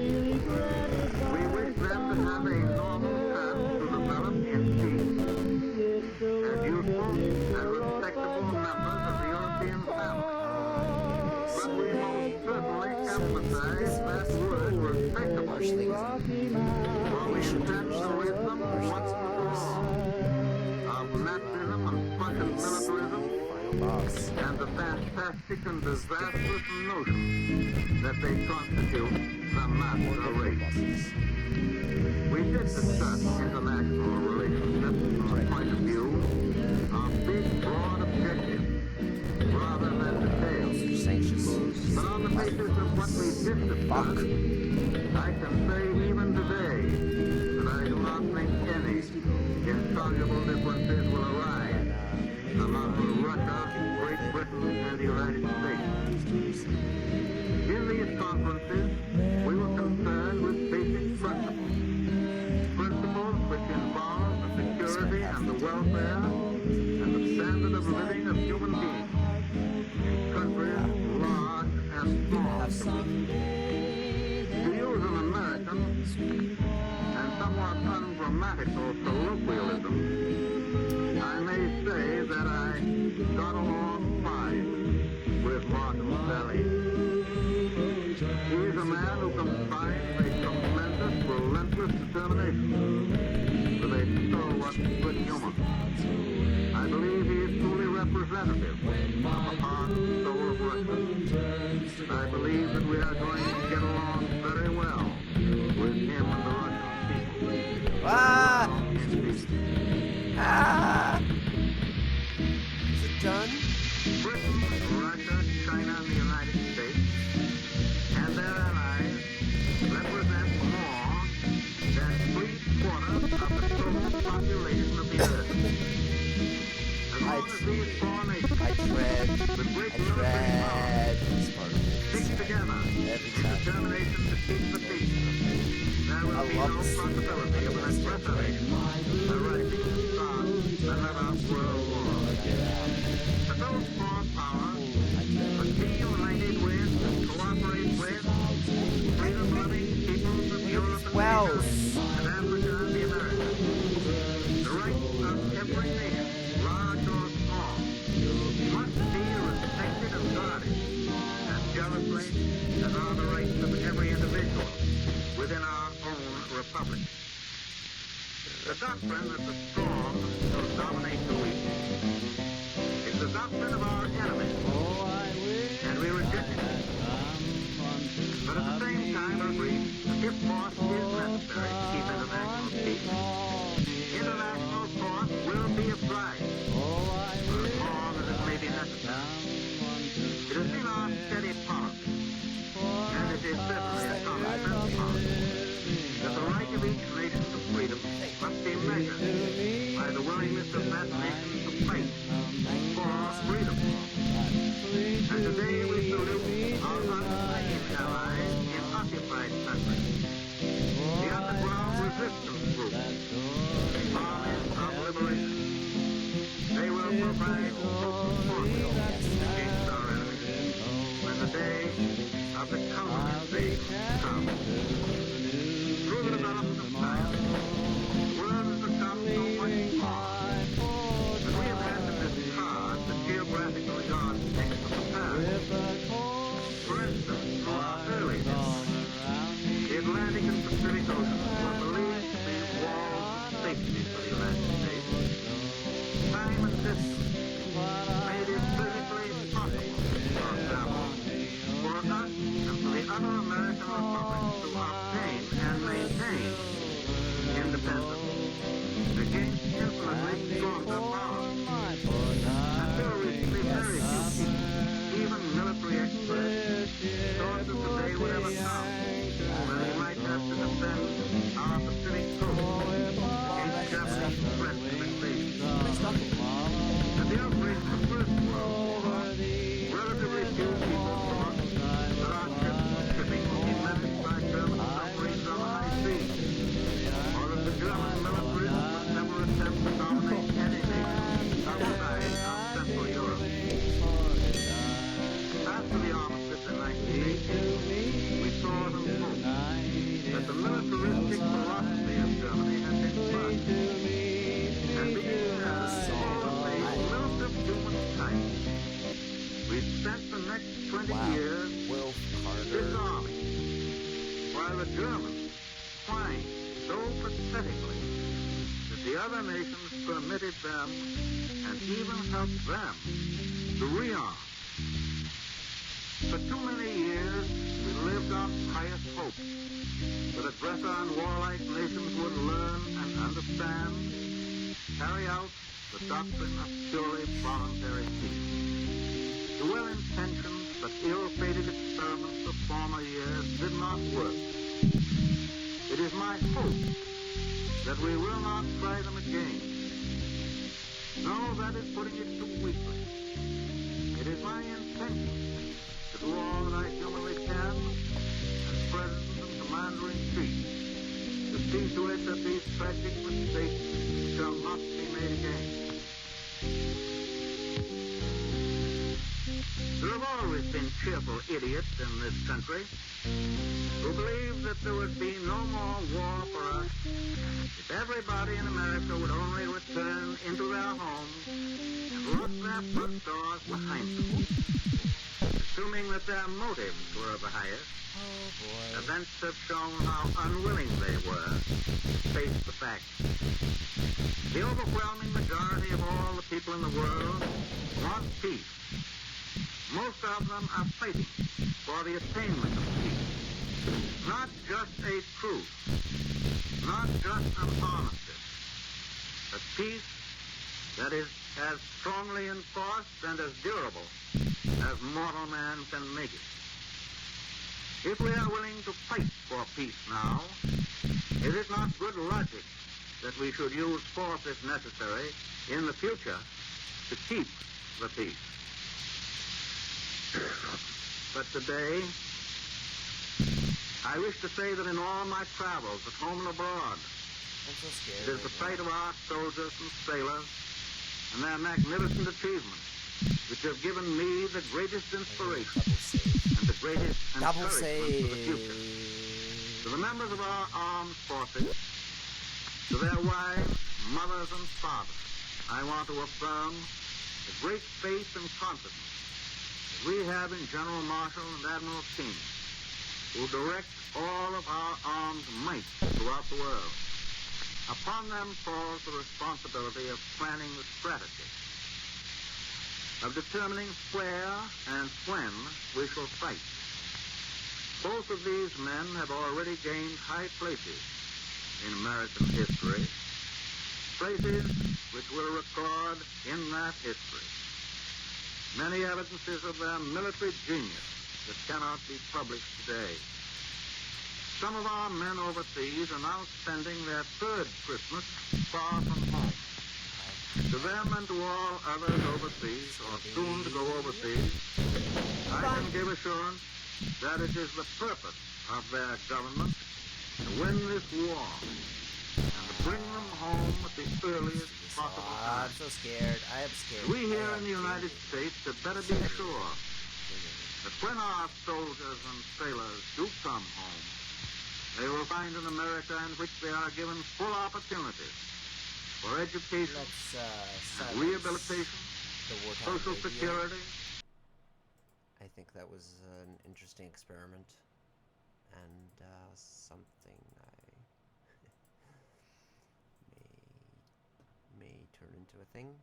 We wish them to have a normal path to develop in peace as useful and respectable members of the European family. But we most certainly emphasize that word respectable. For we intend to rid them once and for all of Nazism and Prussian militarism and the fantastic and disastrous notion that they constitute the master race. We did discuss international relationships from the point of view of big, broad objectives rather than details. But on the basis of what we did discuss, I can say even today that I do not think any insoluble differences will arise among Russia, Great Britain, and the United States. In these conferences, we were concerned with basic principles. Principles which involve the security and the welfare and the standard of living of human beings in countries large and small. To use an American and somewhat ungrammatical colloquialism, I may say that I got along fine with Martin Sally. He is a man who combines a tremendous, relentless determination with a stalwart good humor. I believe he is truly representative of the heart and soul of Russia. I believe that we are going to get along very well with him and the Russian people. Is it done? Britain, Russia, China, and the United States and their allies represent more than 3/4 of the total population of the earth. As long as these four nations, with great military power, stick together in determination to keep the peace, there will be no possibility of an aggressor nation arising to start another world war. But those four powers must be united with and cooperate with freedom-loving peoples of Europe and Asia and Africa and the Americas. The rights of every nation, large or small, must be respected and guarded as jealously as are the rights of every individual within our own republic. The doctrine that the strong will dominate the weak is the doctrine of our enemies, and we reject it. But at the same time agree that if force is necessary to keep international peace, international force will be applied for as long as it may be necessary. It has been our steady policy, and it is certainly a common sense policy, that the right of each nation to freedom must be measured by the willingness of that nation to fight for freedom. And today we salute our unseen allies in occupied countries, the underground resistance group, armies of liberation. They will provide forces against our enemies when the day of the counter-invasion comes. Through the development of science, the world has become so much smaller that we have had to discard the geographical yardsticks of the past. For instance, from our early history, the Atlantic and Pacific Oceans were believed to be walls of safety for the United States. Time and distance made it physically possible, for example, for us and for the other American republics to obtain would ever come, where he might have to defend our Pacific coast against Japanese threats of invasion. At the outbreak of the First World War, relatively few people thought that our ships and shipping would be menaced by German submarines on the high seas, or that the German militaries would never attempt to dominate any nation outside of Central Europe. After the armistice in 1918, we saw and hoped that the militaristic philosophy of Germany had been crushed, and being all of the lilt of humankind, we spent the next 20 years disarming, while the Germans whined so pathetically that the other nations permitted them and even helped them to rearm. For too many years, we lived on pious hope that aggressor and warlike nations would learn and understand, carry out the doctrine of purely voluntary peace. The well-intentioned but ill-fated experiments of former years did not work. It is my hope that we will not try them again. No, that is putting it too weakly. It is my intention to do all that I humanly can as President and Commander-in-Chief to see to it that these tragic mistakes shall not be made again. There have always been cheerful idiots in this country who believed that there would be no more war for us if everybody in America would only return into their homes and lock their front doors behind them. Assuming that their motives were of the highest, events have shown how unwilling they were to face the facts. The overwhelming majority of all the people in the world want peace. Most of them are fighting for the attainment of peace. Not just a truce, not just an armistice, but peace that is as strongly enforced and as durable as mortal man can make it. If we are willing to fight for peace now, is it not good logic that we should use force if necessary in the future to keep the peace? But today, I wish to say that in all my travels at home and abroad, it is the sight of our soldiers and sailors and their magnificent achievements which have given me the greatest inspiration and the greatest encouragement for the future. To the members of our armed forces, to their wives, mothers, and fathers, I want to affirm the great faith and confidence that we have in General Marshall and Admiral King, who direct all of our armed might throughout the world. Upon them falls the responsibility of planning the strategy, of determining where and when we shall fight. Both of these men have already gained high places in American history, places which will record in that history many evidences of their military genius that cannot be published today. Some of our men overseas are now spending their third Christmas far from home. To them and to all others overseas, or soon to go overseas, I can give assurance that it is the purpose of their government to win this war and to bring them home at the earliest possible time. I'm so scared. I am scared. We here in the United States had better be sure that when our soldiers and sailors do come home, they will find an America in which they are given full opportunities for education, and rehabilitation, social security. I think that was an interesting experiment, and something I may turn into a thing.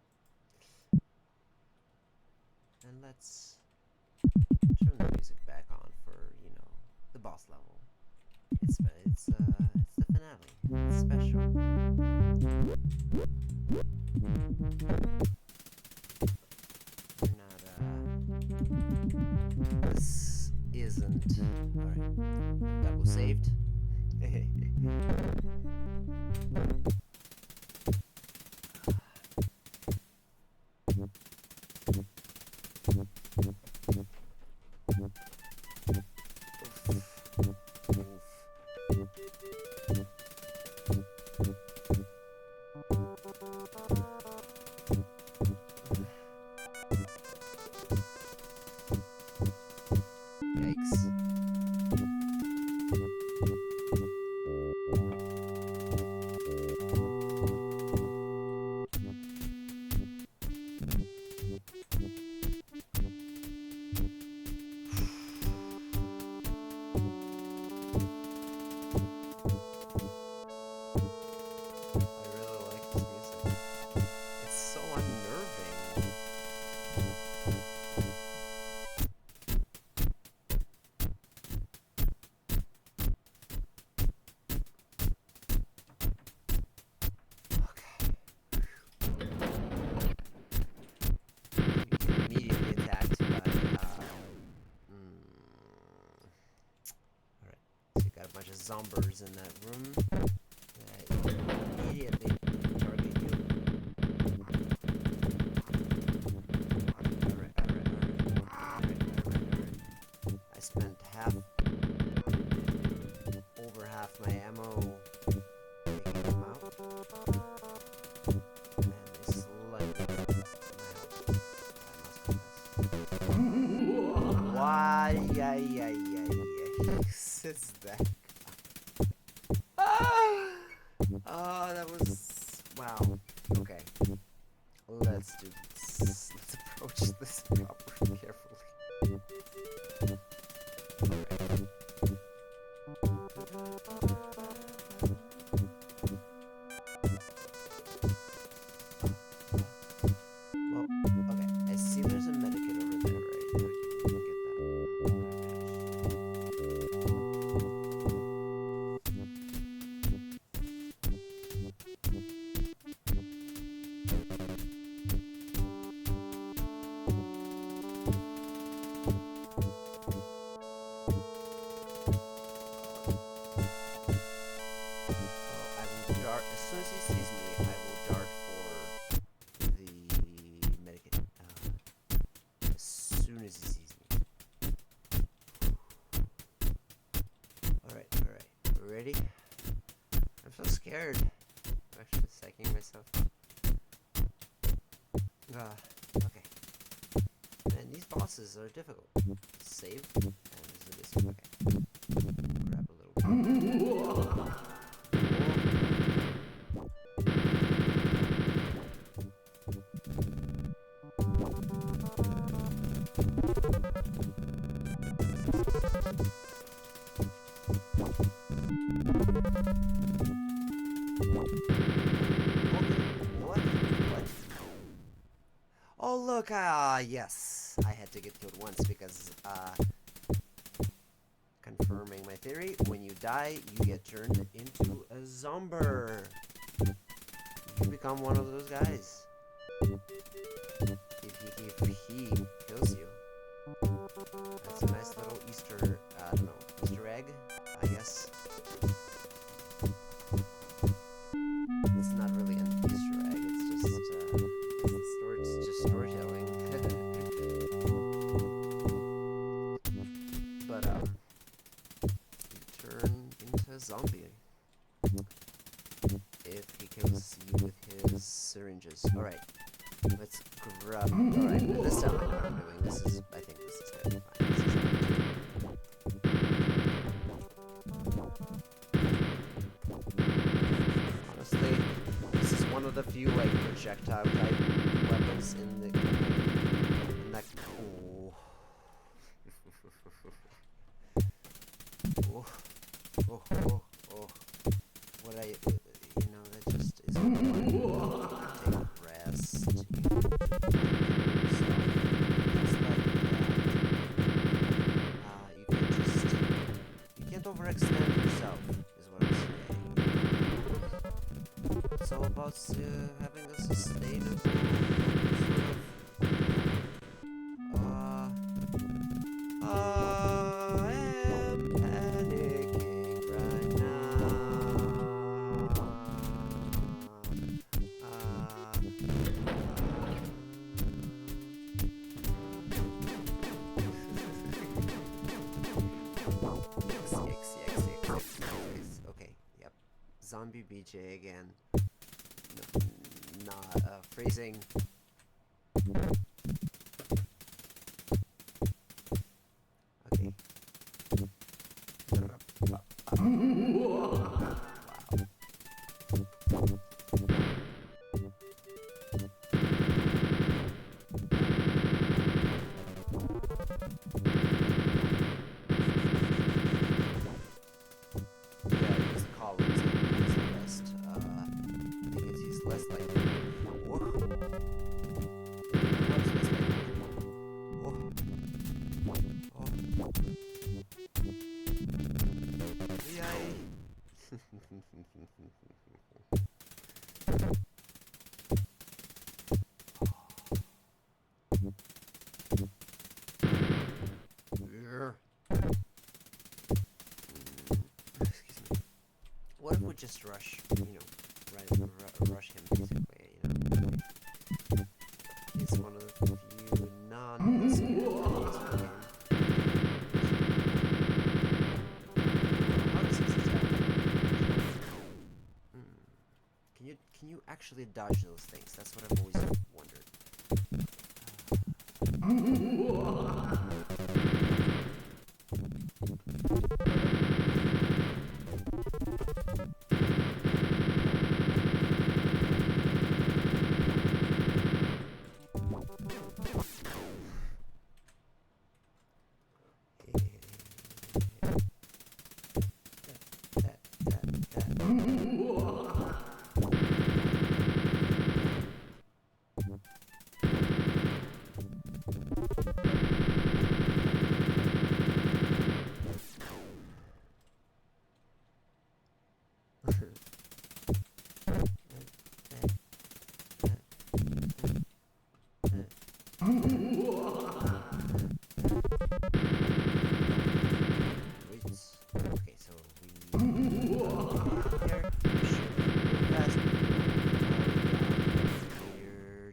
And let's turn the music back on for, you know, the boss level. It's the finale. It's special. We're not, this is isn't. Alright. Double saved. Yikes. Zombies in that room that immediately target you. Alright. I spent over half my ammo taking them out. And they slightly why? It's that. Oh, that was... wow. Okay. Let's do this. Let's approach this properly, carefully. Well, okay. I see there's a medikit over there, right? Okay, we can get as soon as he sees me, I will dart for the medikit. As soon as he sees me. Alright. Ready? I'm so scared. I'm actually psyching myself. Okay. And these bosses are difficult. Save. And this is okay. Grab a little bit. Oh look, yes, I had to get killed once because, confirming my theory, when you die, you get turned into a zombie. You become one of those guys. If he kills you. That's a nice little Easter, I don't know, Easter egg, I guess. It's not really an Easter egg, it's just storytelling. But, you turn into a zombie if he kills you with his syringes. Alright, let's grab... Alright, this time I know what I'm doing. I think this is gonna be fine. Honestly, this is one of the few, like, projectile type weapons in that... Oh. What that just isn't fun. Take a rest. You can't overextend yourself, is what I'm saying. It's all about having a sustainable sort of, zombie BJ again. Not freezing. Okay. What if we just rush, rush him basically, He's one of the few non-scary enemies in the game. How does this attack? Can you actually dodge those things? That's what I've always wondered.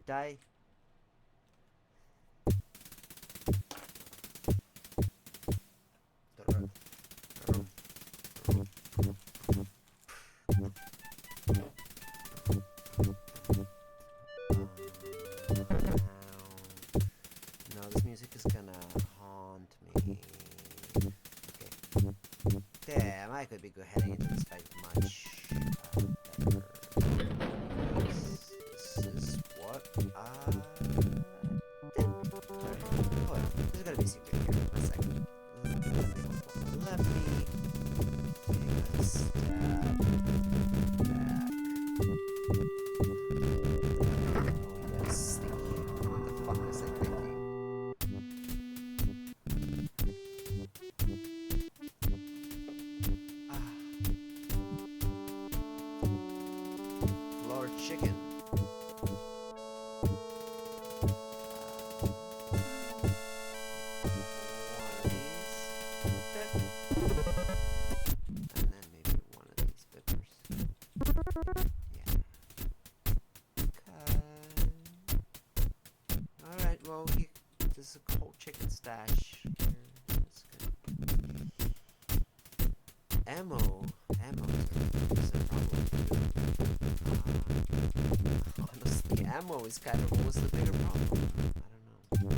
Die. No, this music is gonna haunt me. Okay. Damn, I could be heading into this fight much better. This is what I did. Sorry. Hold on. There's gotta be a secret here. One second. Let me take a step back. Oh yes, thinking. What the fuck was I thinking? Floor chicken. And then maybe one of these peppers. Yeah. Okay. Alright, well, there's a whole chicken stash here. That's good. Ammo is a problem. Honestly, ammo is kind of almost the bigger problem. I don't know.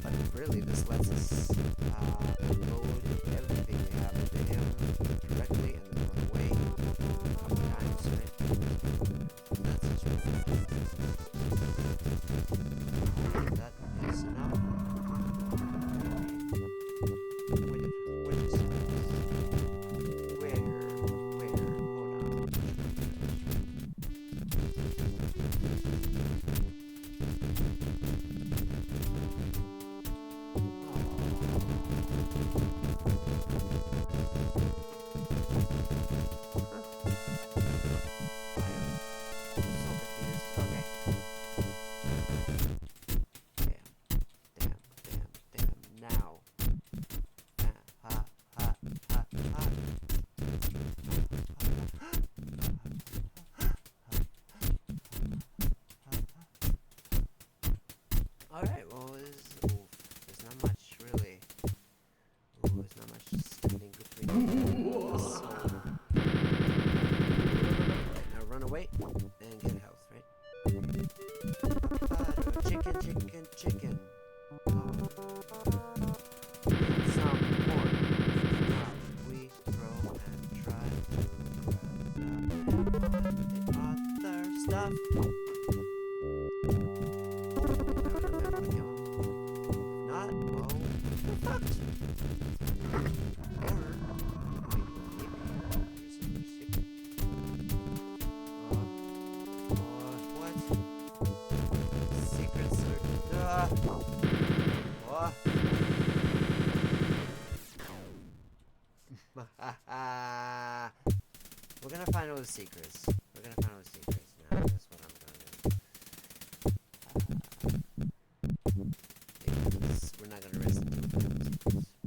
But really, this lets us load everything we have into him directly and then run away a couple times, right? That's just really that is enough. Where is this? Where? Hold on. Damn. chicken. Some more. We throw and try to grab the other stuff. Not, well, we're fucked. What? Secrets are... What? We're gonna find all the secrets. We're gonna find all the secrets now. That's what I'm gonna do. Because we're not gonna rest until we find all the secrets.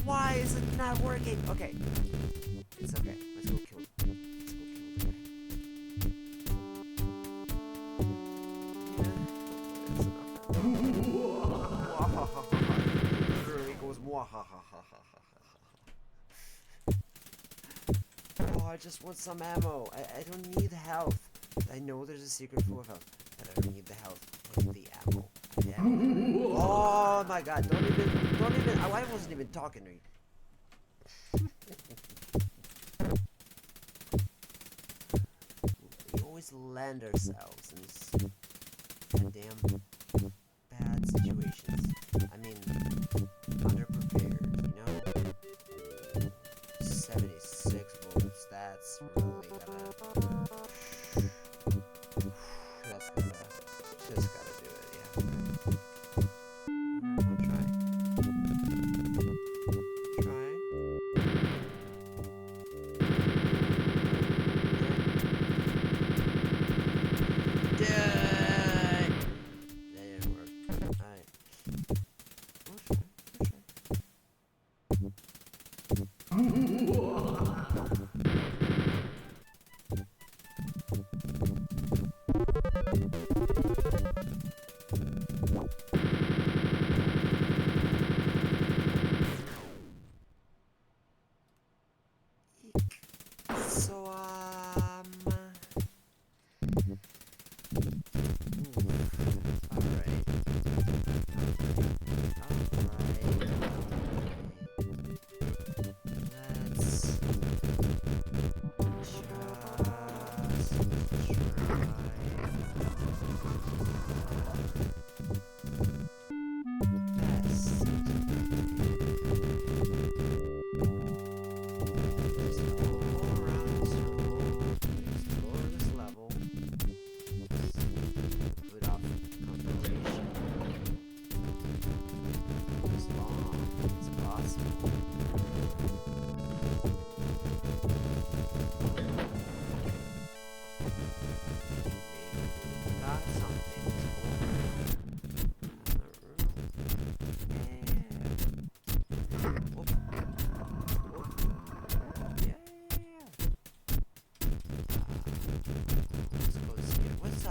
Why is it not working? Okay. It's okay. Let's go kill the guy. Literally goes Oh, I just want some ammo. I don't need health. I know there's a secret full of health, but I don't need the health. I need the ammo. Oh my god, don't even, I wasn't even talking to you. We always land ourselves in these goddamn bad situations. I mean, underprepared, you know? 76 volts, that's really gotta... That's gotta... Just gotta do it, yeah. I'll try.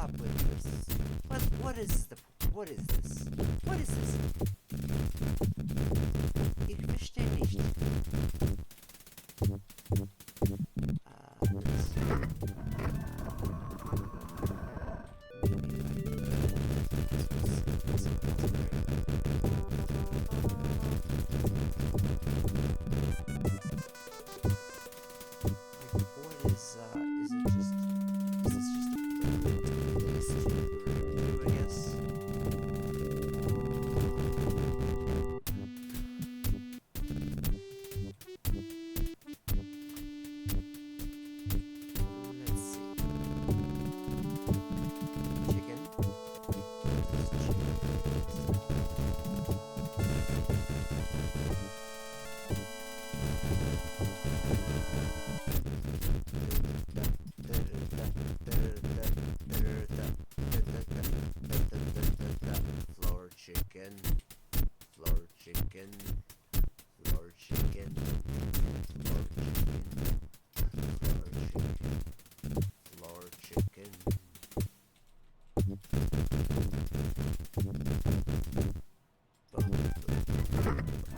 stop with this. What is this? What is this? Ich verstehe nicht.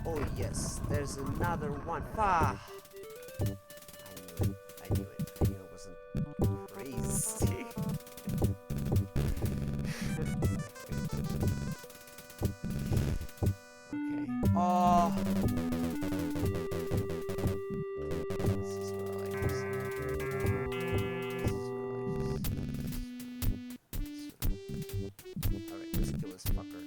Oh yes, there's another one. Ah! I knew it wasn't crazy. Okay. Oh! This is what I like to see. Alright, let's kill this fucker.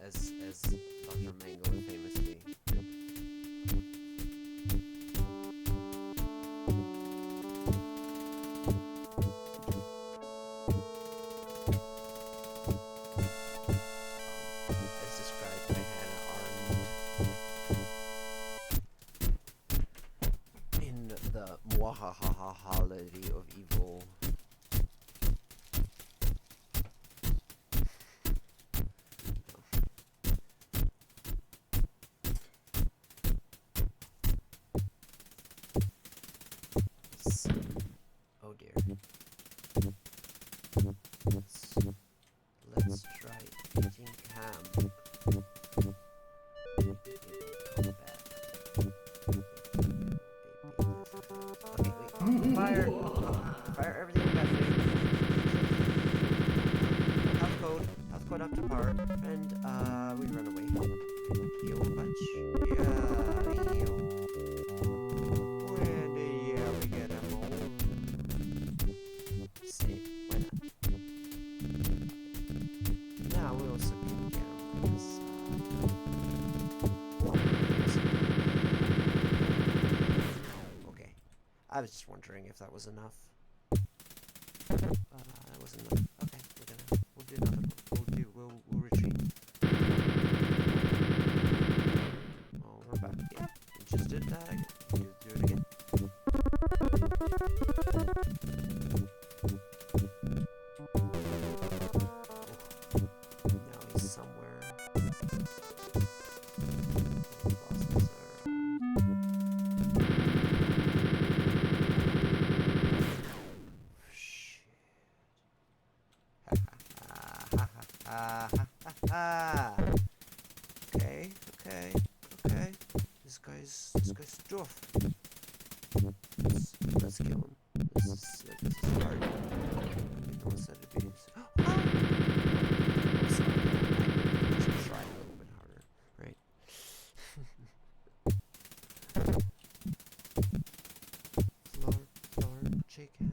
As Dr. Mango would famously. As described by Hannah Arendt in the Mwahahahality of Evil. Oh dear. Let's try eating ham. Okay, wait. Fire! Fire everything we got here. Health code up to par. And we run away. And heal a bunch. Yeah, heal. And yeah, we get a hole. Save. Why not? Now we also can get this. Okay. I was just wondering if that was enough. That was enough. Okay, we'll do another one. We'll retreat. Oh, we're back. Yeah, we just did that again. Do it again. Now he's somewhere. Okay. This guy's tough. Floor chicken.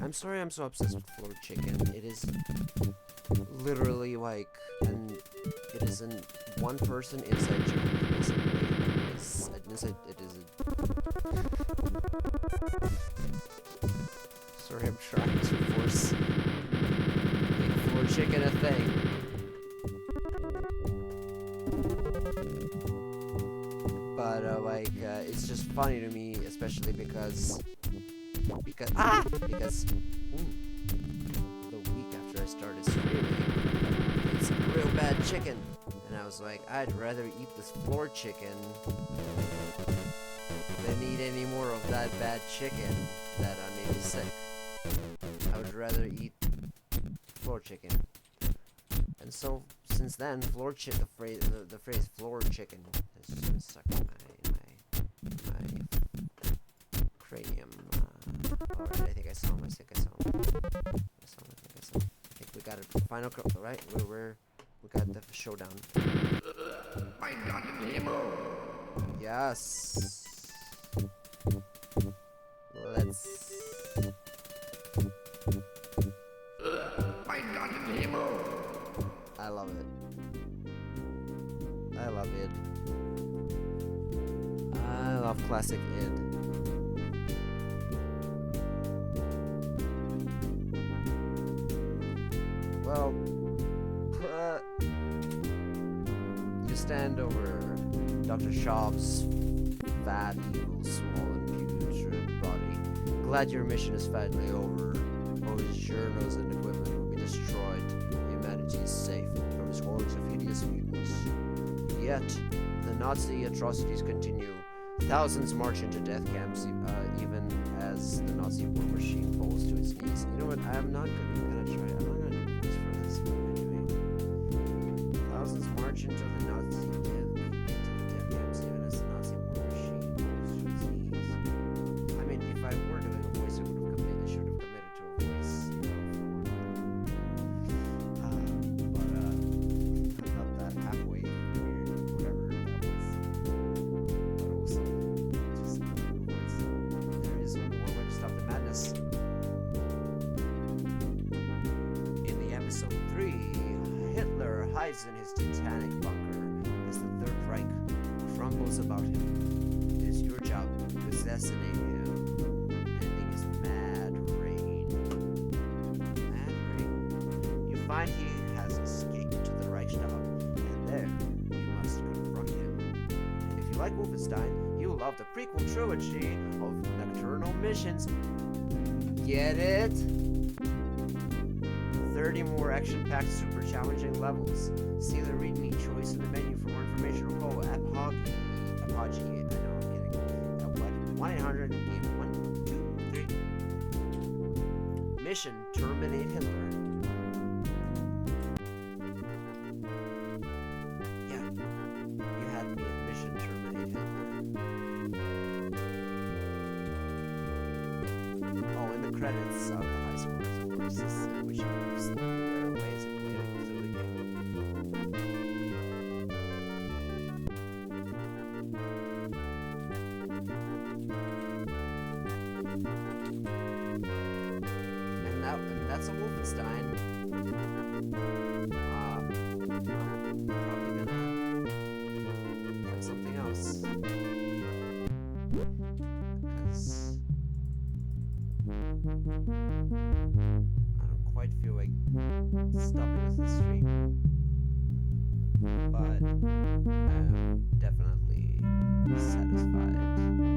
I'm sorry I'm so obsessed with floor chicken. It is literally like, and it is an one person inside joke. Sorry, I'm trying to force make floor chicken a thing. But it's just funny to me, especially because the week after I started streaming, I ate some real bad chicken, and I was like, I'd rather eat this floor chicken than eat any more of that bad chicken that made me sick. I would rather eat floor chicken. And so, since then, the phrase floor chicken has just been stuck in my cranium. Alright, I think I saw him. I think we got a final right? We got the showdown. I got him. Yes. Let's. I got him. I love it. I love it. I love classic id. Well, you stand over Dr. Schaub's fat, evil, swollen, putrid body. Glad your mission is finally over. All his journals and equipment will be destroyed. Humanity is safe from his hordes of hideous mutants. Yet, the Nazi atrocities continue. Thousands march into death camps, even as the Nazi war machine falls to its knees. You know what? I'm not gonna try. I'm not gonna do this for this. What am I doing? Thousands march into the Nazi death camps, even as the Nazi war machine falls to its knees. I mean, if I were doing a voice, I should have committed to a voice. But I got that halfway weird, whatever that was. But also, just not do a voice. There is only one way to stop the madness. In the episode 3, Hitler hides in his Titanic bunker as the Third Reich crumbles about him. It is your job to assassinate him, ending his mad reign. Mad reign? You find he has escaped to the Reichstag, and there you must confront him. And if you like Wolfenstein, you will love the prequel trilogy of Nocturnal Missions. Get it? 30 more action-packed, super challenging levels. See the readme choice in the menu for more information, or call Apogee. I know, I'm kidding. What? 1-800-GAME-1, 2, 3. Mission: terminate Hitler. Yeah, you had me at mission: terminate Hitler. Oh, in the credits of the high scores, of course, which you can see where ways of playing through the game. And that's a Wolfenstein. I'm probably gonna play something else. Because I don't quite feel like stopping with the stream, but I'm definitely satisfied.